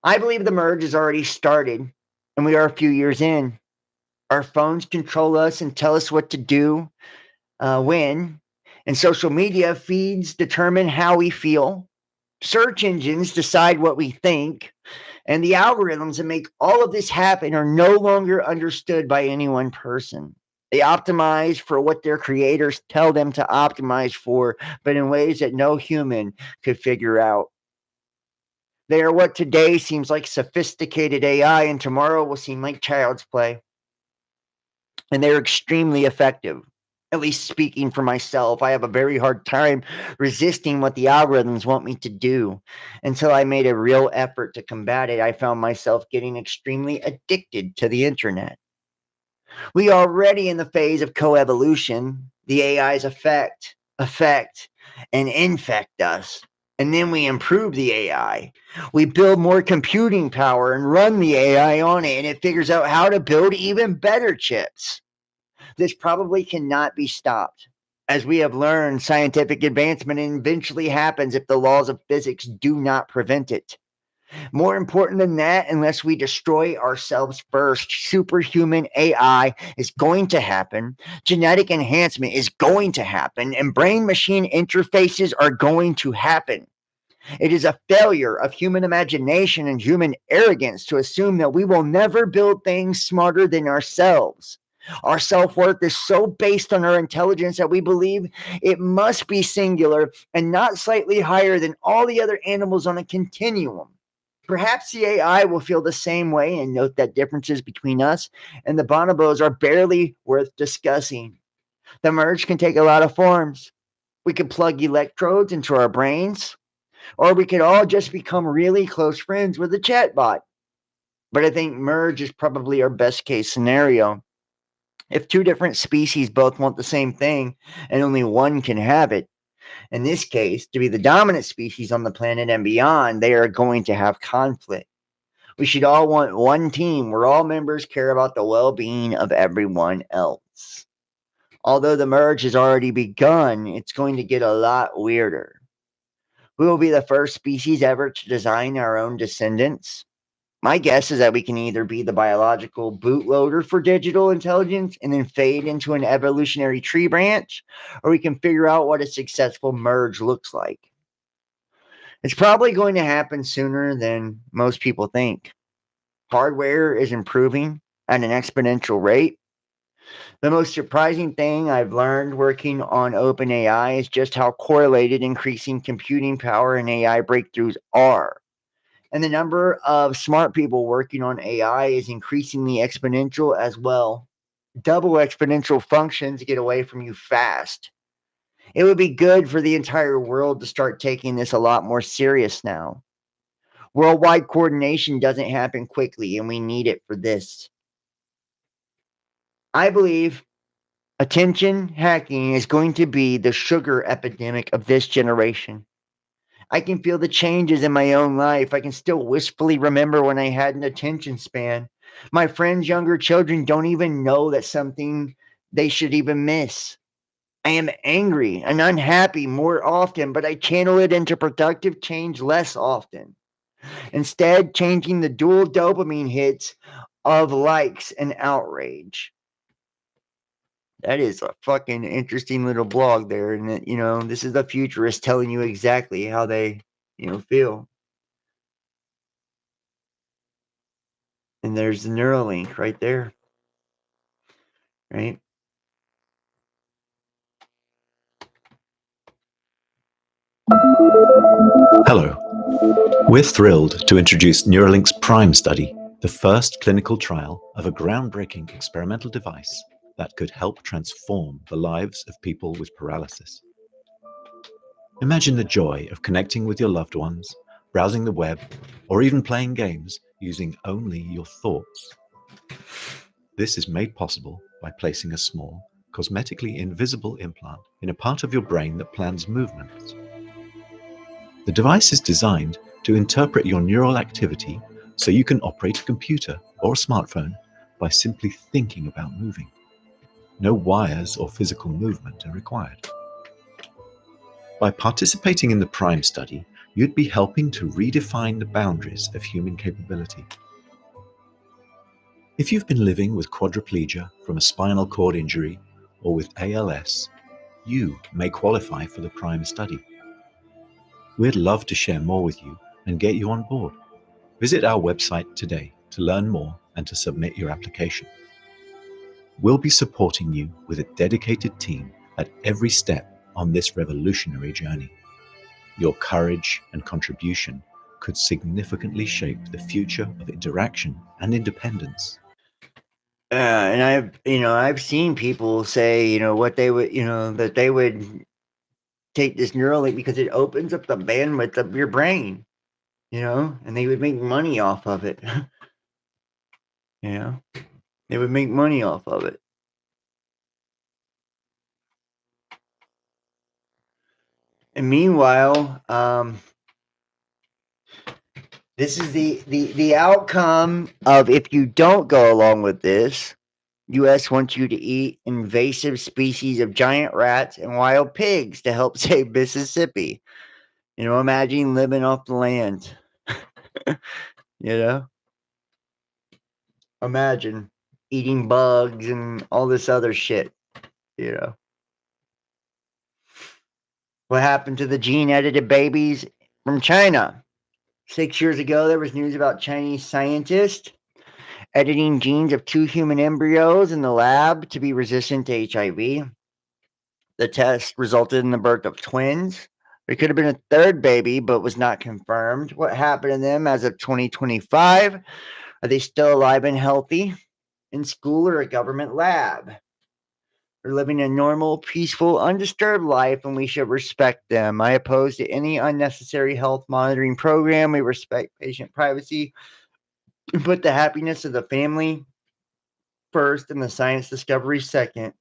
I believe the merge has already started, and we are a few years in. Our phones control us and tell us what to do, when, and social media feeds determine how we feel. Search engines decide what we think. And the algorithms that make all of this happen are no longer understood by any one person. They optimize for what their creators tell them to optimize for, but in ways that no human could figure out. They are what today seems like sophisticated AI and tomorrow will seem like child's play. And they're extremely effective. At least speaking for myself, I have a very hard time resisting what the algorithms want me to do. Until I made a real effort to combat it, I found myself getting extremely addicted to the internet. We are already in the phase of coevolution. The AIs affect, and infect us. And then we improve the AI. We build more computing power and run the AI on it, and it figures out how to build even better chips. This probably cannot be stopped. As we have learned, scientific advancement eventually happens if the laws of physics do not prevent it. More important than that, unless we destroy ourselves first, superhuman AI is going to happen, genetic enhancement is going to happen, and brain-machine interfaces are going to happen. It is a failure of human imagination and human arrogance to assume that we will never build things smarter than ourselves. Our self-worth is so based on our intelligence that we believe it must be singular and not slightly higher than all the other animals on a continuum. Perhaps the AI will feel the same way and note that differences between us and the bonobos are barely worth discussing. The merge can take a lot of forms. We could plug electrodes into our brains, or we could all just become really close friends with a chatbot. But I think merge is probably our best case scenario. If two different species both want the same thing and only one can have it, in this case, to be the dominant species on the planet and beyond, they are going to have conflict. We should all want one team where all members care about the well-being of everyone else. Although the merge has already begun, it's going to get a lot weirder. We will be the first species ever to design our own descendants. My guess is that we can either be the biological bootloader for digital intelligence and then fade into an evolutionary tree branch, or we can figure out what a successful merge looks like. It's probably going to happen sooner than most people think. Hardware is improving at an exponential rate. The most surprising thing I've learned working on OpenAI is just how correlated increasing computing power and AI breakthroughs are. And the number of smart people working on AI is increasingly exponential as well. Double exponential functions get away from you fast. It would be good for the entire world to start taking this a lot more serious now. Worldwide coordination doesn't happen quickly, and we need it for this. I believe attention hacking is going to be the sugar epidemic of this generation. I can feel the changes in my own life. I can still wistfully remember when I had an attention span. My friends' younger children don't even know that's something they should even miss. I am angry and unhappy more often, but I channel it into productive change less often. Instead, changing the dual dopamine hits of likes and outrage. That is a fucking interesting little blog there. And, this is the futurist telling you exactly how they, feel. And there's the Neuralink right there. Right? Hello. We're thrilled to introduce Neuralink's PRIME study, the first clinical trial of a groundbreaking experimental device that could help transform the lives of people with paralysis. Imagine the joy of connecting with your loved ones, browsing the web, or even playing games using only your thoughts. This is made possible by placing a small, cosmetically invisible implant in a part of your brain that plans movements. The device is designed to interpret your neural activity so you can operate a computer or a smartphone by simply thinking about moving. No wires or physical movement are required. By participating in the PRIME study, you'd be helping to redefine the boundaries of human capability. If you've been living with quadriplegia from a spinal cord injury or with ALS, you may qualify for the PRIME study. We'd love to share more with you and get you on board. Visit our website today to learn more and to submit your application. We'll be supporting you with a dedicated team at every step on this revolutionary journey. Your courage and contribution could significantly shape the future of interaction and independence. And I've seen people say, what they would, that they would take this Neuralink because it opens up the bandwidth of your brain, and they would make money off of it. They would make money off of it. And meanwhile, this is the outcome of if you don't go along with this. U.S. wants you to eat invasive species of giant rats and wild pigs to help save Mississippi. Imagine living off the land. Imagine eating bugs and all this other shit. What happened to the gene-edited babies from China. 6 years ago, there was news about Chinese scientists editing genes of 2 human embryos in the lab to be resistant to HIV. The test resulted in the birth of twins. There could have been a third baby, but was not confirmed. What happened to them as of 2025? Are they still alive and healthy in school or a government lab? They're living a normal, peaceful, undisturbed life, and we should respect them. I oppose to any unnecessary health monitoring program. We respect patient privacy. We put the happiness of the family first and the science discovery second.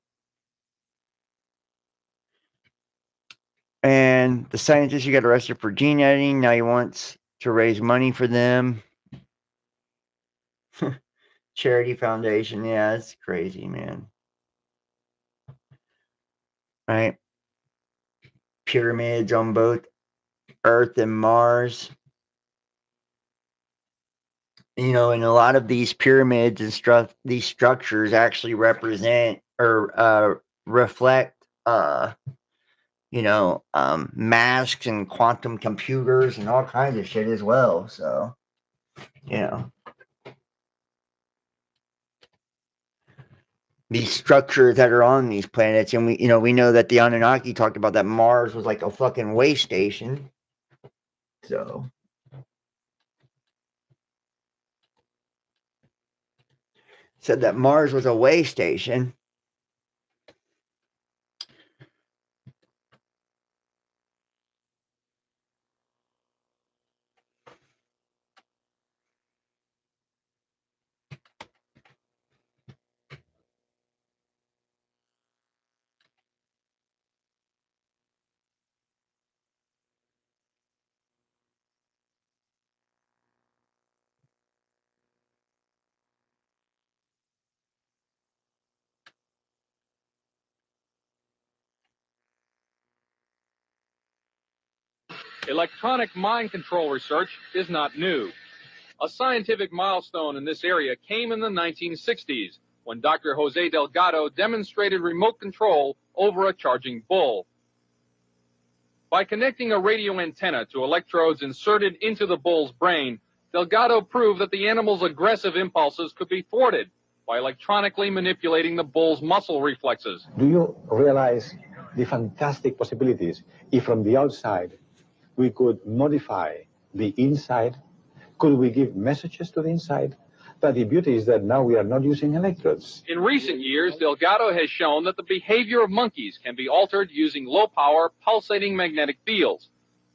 And the scientist who got arrested for gene editing, now he wants to raise money for them. Charity foundation. Yeah, it's crazy, man. Right? Pyramids on both Earth and Mars. You know, and a lot of these pyramids and these structures actually represent or reflect, masks and quantum computers and all kinds of shit as well. So, these structures that are on these planets, and we know that the Anunnaki talked about that Mars was like a fucking way station. So. Said that Mars was a way station. Electronic mind control research is not new. A scientific milestone in this area came in the 1960s when Dr. Jose Delgado demonstrated remote control over a charging bull. By connecting a radio antenna to electrodes inserted into the bull's brain, Delgado proved that the animal's aggressive impulses could be thwarted by electronically manipulating the bull's muscle reflexes. Do you realize the fantastic possibilities if from the outside we could modify the inside? Could we give messages to the inside? But the beauty is that now we are not using electrodes. In recent years, Delgado has shown that the behavior of monkeys can be altered using low-power, pulsating magnetic fields.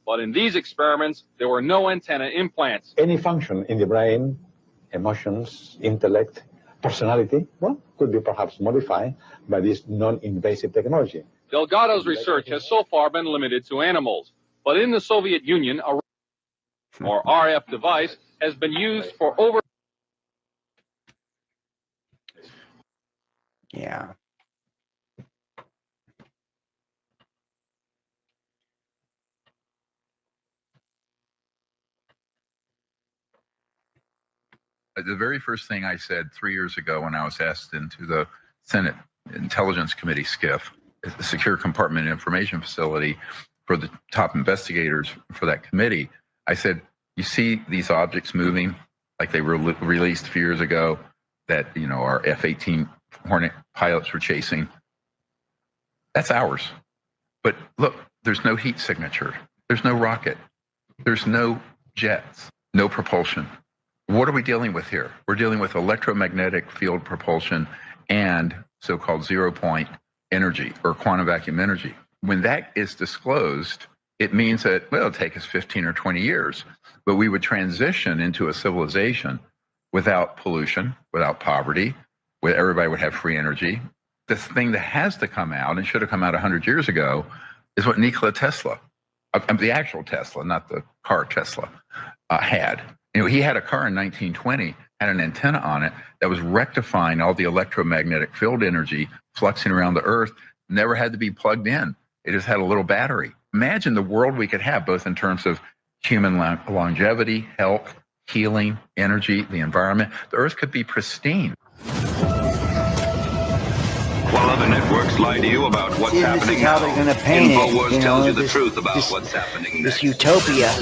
But in these experiments, there were no antenna implants. Any function in the brain, emotions, intellect, personality, could be perhaps modified by this non-invasive technology. Delgado's research has so far been limited to animals. But in the Soviet Union, a RF device has been used for over... Yeah. The very first thing I said 3 years ago when I was asked into the Senate Intelligence Committee SCIF, the Secure Compartment Information Facility, for the top investigators for that committee, I said, you see these objects moving like they were released a few years ago that, our F-18 Hornet pilots were chasing? That's ours. But look, there's no heat signature. There's no rocket. There's no jets, no propulsion. What are we dealing with here? We're dealing with electromagnetic field propulsion and so-called zero-point energy or quantum vacuum energy. When that is disclosed, it means that, it'll take us 15 or 20 years, but we would transition into a civilization without pollution, without poverty, where everybody would have free energy. The thing that has to come out, and should have come out 100 years ago, is what Nikola Tesla, the actual Tesla, not the car Tesla, had. He had a car in 1920, had an antenna on it that was rectifying all the electromagnetic field energy fluxing around the Earth, never had to be plugged in. It just had a little battery. Imagine the world we could have, both in terms of human longevity, health, healing, energy, the environment. The Earth could be pristine. While other networks lie to you about what's See, happening this is how now, they're going to paint InfoWars it. You tells know, you the this, truth about this, what's happening this next. utopia.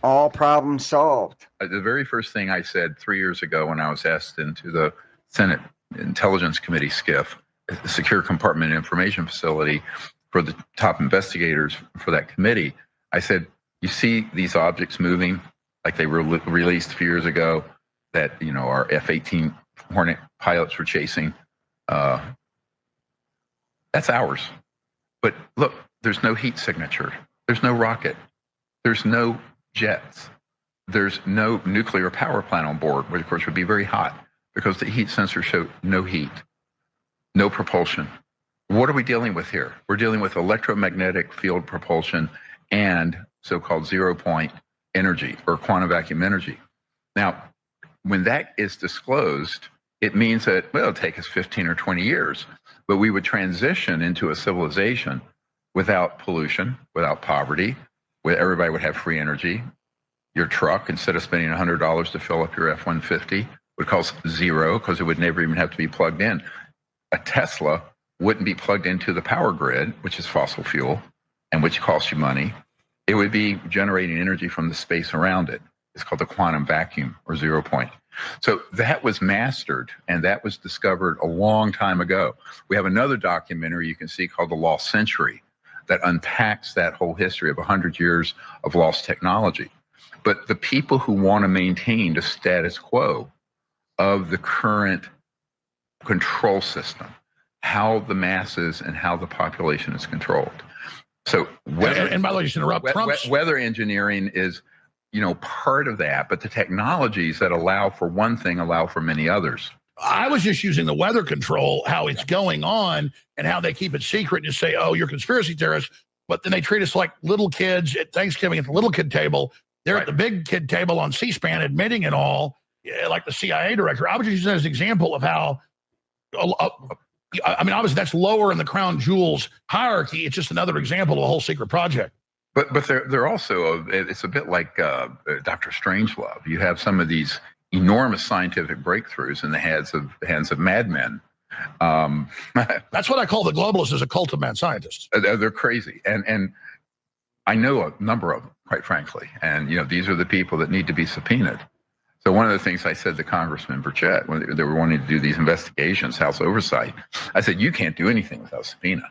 All problems solved. The very first thing I said 3 years ago when I was asked into the Senate Intelligence Committee SCIF, the Secure Compartment Information Facility, for the top investigators for that committee, I said, you see these objects moving like they were released a few years ago that, you know, our F-18 Hornet pilots were chasing. That's ours. But look, there's no heat signature. There's no rocket. There's no jets. There's no nuclear power plant on board, which of course would be very hot because the heat sensor showed no heat, no propulsion. What are we dealing with here? We're dealing with electromagnetic field propulsion and so-called zero-point energy or quantum vacuum energy. Now, when that is disclosed, it means that, well, it'll take us 15 or 20 years, but we would transition into a civilization without pollution, without poverty, where everybody would have free energy. Your truck, instead of spending $100 to fill up your F-150, would cost zero because it would never even have to be plugged in. A Tesla wouldn't be plugged into the power grid, which is fossil fuel, and which costs you money. It would be generating energy from the space around it. It's called the quantum vacuum or 0 point. So that was mastered, and that was discovered a long time ago. We have another documentary you can see called The Lost Century that unpacks that whole history of 100 years of lost technology. But the people who want to maintain the status quo of the current control system, how the masses and how the population is controlled. So weather, and by the way, just interrupt. Weather engineering is, you know, part of that, but the technologies that allow for one thing allow for many others. I was just using the weather control, how it's going on and how they keep it secret and just say, oh, you're conspiracy theorists. But then they treat us like little kids at Thanksgiving at the little kid table. They're at the big kid table on C-SPAN admitting it all, like the CIA director. I was just using that as an example of how, I mean, obviously that's lower in the crown jewels hierarchy. It's just another example of a whole secret project. But they're also, it's a bit like Dr. Strangelove. You have some of these enormous scientific breakthroughs in the hands of madmen. That's what I call the globalists, as a cult of mad scientists. They're crazy, and I know a number of them, quite frankly. And you know, these are the people that need to be subpoenaed. So one of the things I said to Congressman Burchett when they were wanting to do these investigations, House oversight, I said, you can't do anything without subpoena.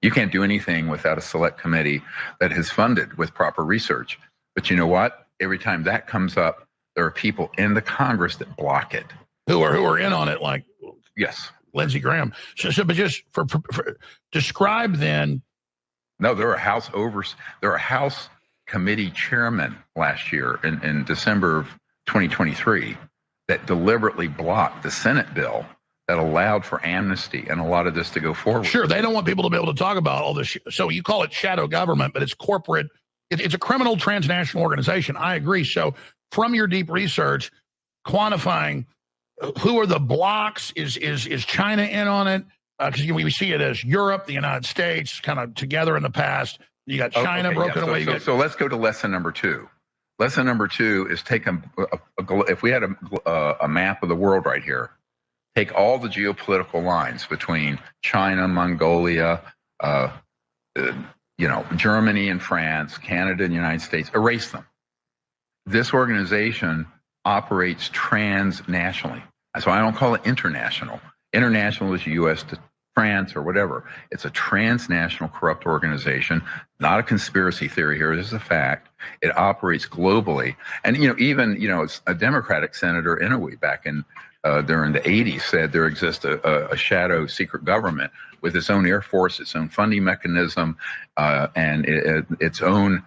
You can't do anything without a select committee that is funded with proper research. But you know what? Every time that comes up, there are people in the Congress that block it. Who are in on it, like yes, Lindsey Graham. So but just for describe then. No, there are House committee chairmen last year in December of 2023 that deliberately blocked the Senate bill that allowed for amnesty and a lot of this to go forward. Sure, they don't want people to be able to talk about all this. So you call it shadow government, but it's corporate. It's a criminal transnational organization. I agree. So from your deep research, quantifying who are the blocks, is China in on it? Because we see it as Europe, the United States, kind of together in the past. You got China broken away. So let's go to lesson number 2. Lesson number 2 is take if we had a map of the world right here, take all the geopolitical lines between China, Mongolia, Germany and France, Canada and the United States, erase them. This organization operates transnationally. So I don't call it international. International is U.S. to France or whatever. It's a transnational corrupt organization, not a conspiracy theory here. This is a fact. It operates globally. And, even a Democratic Senator Inouye back in during the 80s said there exists a shadow secret government with its own Air Force, its own funding mechanism, and its own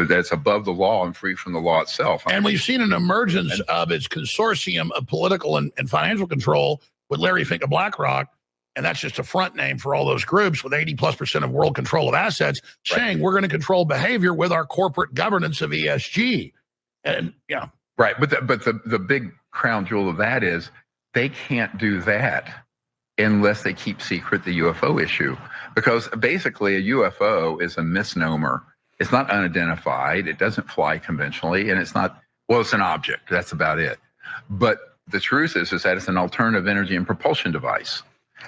that's above the law and free from the law itself. And we've seen an emergence of its consortium of political and financial control with Larry Fink of BlackRock, and that's just a front name for all those groups with 80+% of world control of assets, saying we're going to control behavior with our corporate governance of ESG. And right, but the big crown jewel of that is they can't do that unless they keep secret the UFO issue, because basically a UFO is a misnomer. It's not unidentified. It doesn't fly conventionally, and it's not, well, it's an object. That's about it. But the truth is that it's an alternative energy and propulsion device.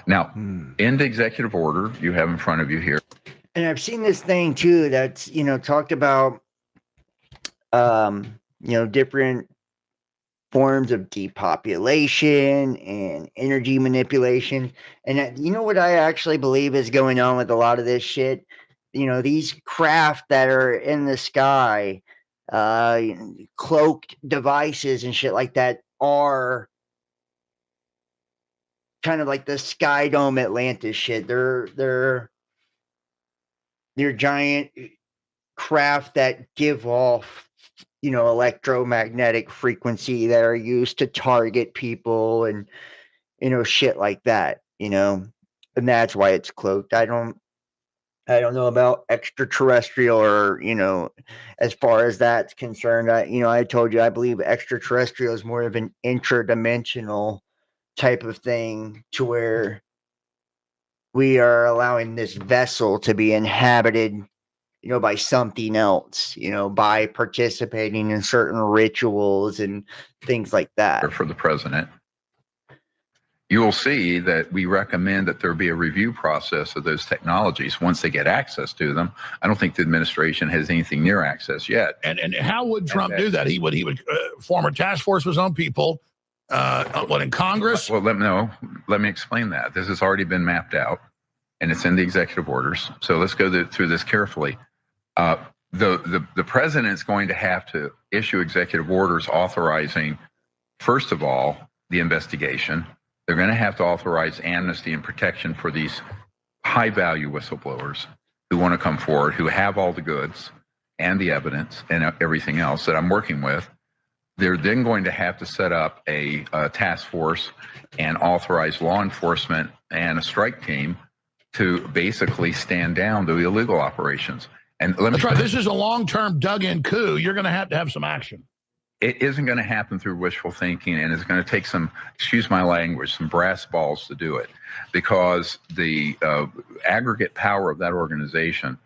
Now, in the executive order you have in front of you here. And I've seen this thing too that's, talked about, different forms of depopulation and energy manipulation. And you know what I actually believe is going on with a lot of this shit? These craft that are in the sky, cloaked devices and shit like that are kind of like the Sky Dome Atlantis shit. They're giant craft that give off electromagnetic frequency that are used to target people and shit like that, and that's why it's cloaked. I don't know about extraterrestrial or as far as that's concerned. I told you I believe extraterrestrial is more of an interdimensional type of thing, to where we are allowing this vessel to be inhabited by something else, by participating in certain rituals and things like that. For the president, you will see that we recommend that there be a review process of those technologies once they get access to them. I don't think the administration has anything near access yet. And how would Trump do that? He would form a task force with his own people. In Congress? Well, let me explain that. This has already been mapped out, and it's in the executive orders. So let's go through this carefully. The president is going to have to issue executive orders authorizing, first of all, the investigation. They're going to have to authorize amnesty and protection for these high-value whistleblowers who want to come forward, who have all the goods and the evidence and everything else that I'm working with. They're then going to have to set up a task force and authorize law enforcement and a strike team to basically stand down the illegal operations. And That's right. This is a long-term dug-in coup. You're going to have some action. It isn't going to happen through wishful thinking, and it's going to take some, excuse my language, some brass balls to do it, because the aggregate power of that organization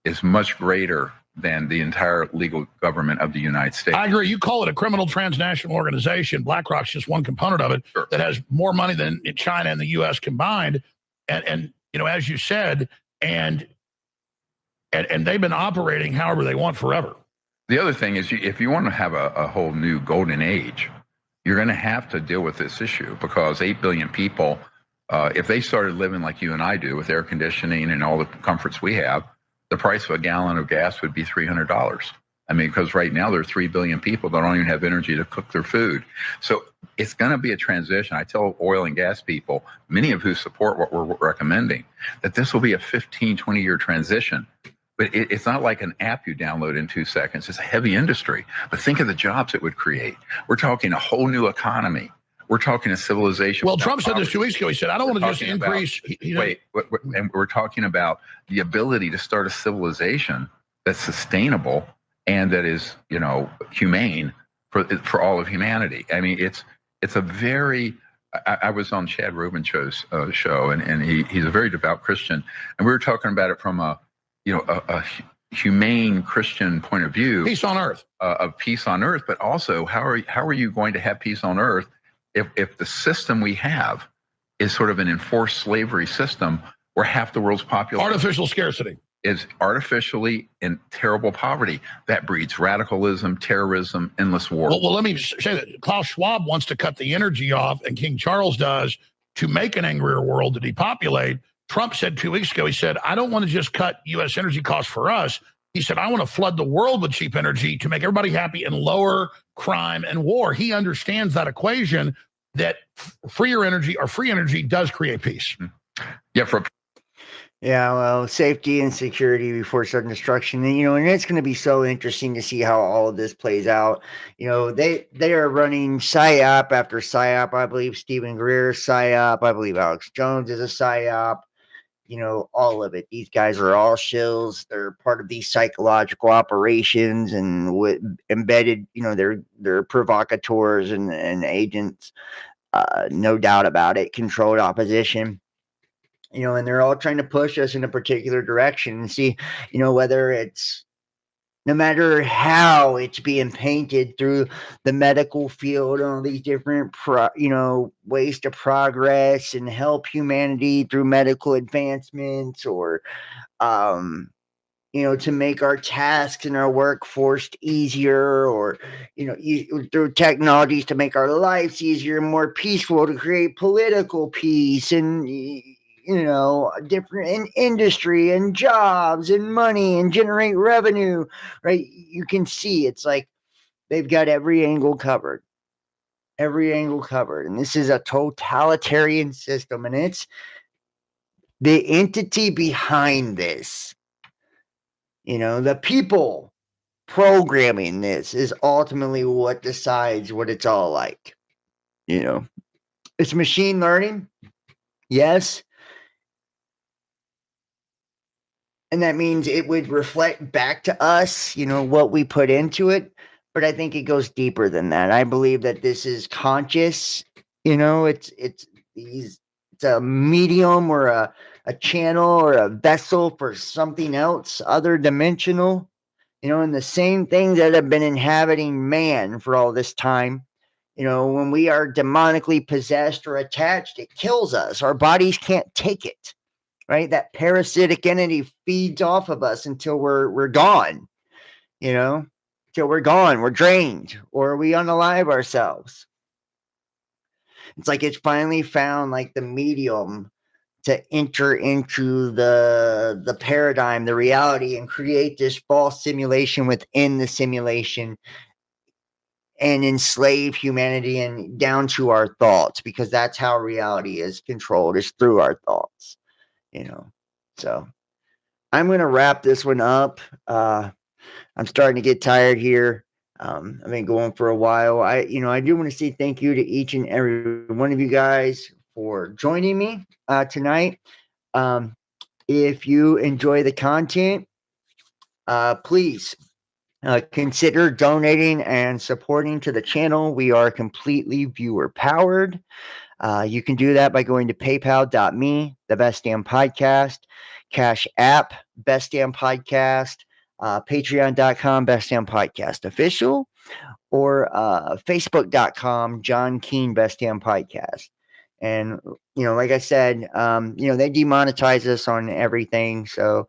is much greater than the entire legal government of the United States. I agree. You call it a criminal transnational organization. BlackRock's just one component of it that has more money than China and the U.S. combined. And as you said, and they've been operating however they want forever. The other thing is, if you want to have a whole new golden age, you're going to have to deal with this issue, because 8 billion people, if they started living like you and I do with air conditioning and all the comforts we have, the price of a gallon of gas would be $300. I mean, because right now there are 3 billion people that don't even have energy to cook their food. So it's going to be a transition. I tell oil and gas people, many of who support what we're recommending, that this will be a 15, 20-year transition. But it's not like an app you download in 2 seconds. It's a heavy industry. But think of the jobs it would create. We're talking a whole new economy. We're talking a civilization. Well, Trump said this 2 weeks ago. He said, I don't want to just increase. And we're talking about the ability to start a civilization that's sustainable and that is, humane for all of humanity. I mean, it's a very. I was on Chad Rubin's show, and he's a very devout Christian, and we were talking about it from a humane Christian point of view. Peace on earth. Of peace on earth, but also how are you going to have peace on earth if the system we have is sort of an enforced slavery system where half the world's population, artificial scarcity, is artificially in terrible poverty that breeds radicalism, terrorism, endless war. Well, let me say that Klaus Schwab wants to cut the energy off, and King Charles does, to make an angrier world, to depopulate. Trump said 2 weeks ago, he said, I don't want to just cut U.S. energy costs for us. He said, I want to flood the world with cheap energy to make everybody happy and lower crime and war. He understands that equation, that free energy does create peace. Yeah, well, safety and security before sudden destruction. And it's going to be so interesting to see how all of this plays out. They are running PSYOP after PSYOP. I believe Stephen Greer's PSYOP. I believe Alex Jones is a PSYOP. All of it. These guys are all shills. They're part of these psychological operations and embedded, they're provocateurs and agents. No doubt about it. Controlled opposition. And they're all trying to push us in a particular direction and see, whether it's no matter how it's being painted through the medical field and all these different ways to progress and help humanity through medical advancements, or to make our tasks and our workforce easier, or through technologies to make our lives easier and more peaceful, to create political peace and different in industry and jobs and money and generate revenue, right? You can see it's like they've got every angle covered. And this is a totalitarian system, and it's the entity behind this. The people programming this is ultimately what decides what it's all like. It's machine learning, yes. And that means it would reflect back to us, what we put into it. But I think it goes deeper than that. I believe that this is conscious. It's a medium or a channel or a vessel for something else, other dimensional. And the same things that have been inhabiting man for all this time. When we are demonically possessed or attached, it kills us. Our bodies can't take it. Right? That parasitic entity feeds off of us until we're gone, till we're gone, we're drained, or we unalive ourselves. It's like it's finally found like the medium to enter into the paradigm, the reality, and create this false simulation within the simulation and enslave humanity and down to our thoughts, because that's how reality is controlled, is through our thoughts, So I'm going to wrap this one up. I'm starting to get tired here. I've been going for a while. I do want to say thank you to each and every one of you guys for joining me tonight. If you enjoy the content, please consider donating and supporting to the channel. We are completely viewer powered. You can do that by going to paypal.me, the Best Damn Podcast, Cash App, Best Damn Podcast, patreon.com, Best Damn Podcast Official, or facebook.com, John Keane, Best Damn Podcast. And, like I said, they demonetize us on everything. So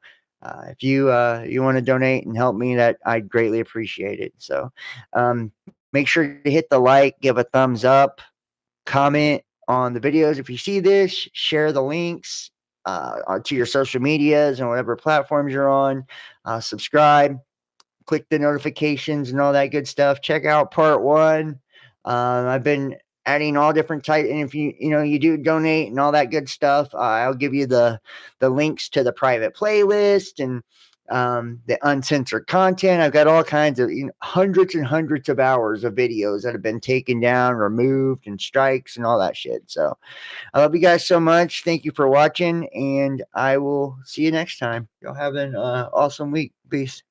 if you want to donate and help me, that I'd greatly appreciate it. So make sure to hit the like, give a thumbs up, comment on the videos if you see this, share the links to your social medias and whatever platforms you're on, subscribe, click the notifications and all that good stuff. Check out part 1. I've been adding all different types, and if you do donate and all that good stuff, I'll give you the links to the private playlist and the uncensored content. I've got all kinds of hundreds and hundreds of hours of videos that have been taken down, removed, and strikes and all that shit. So I love you guys so much. Thank you for watching, and I will see you next time. Y'all have an awesome week. Peace.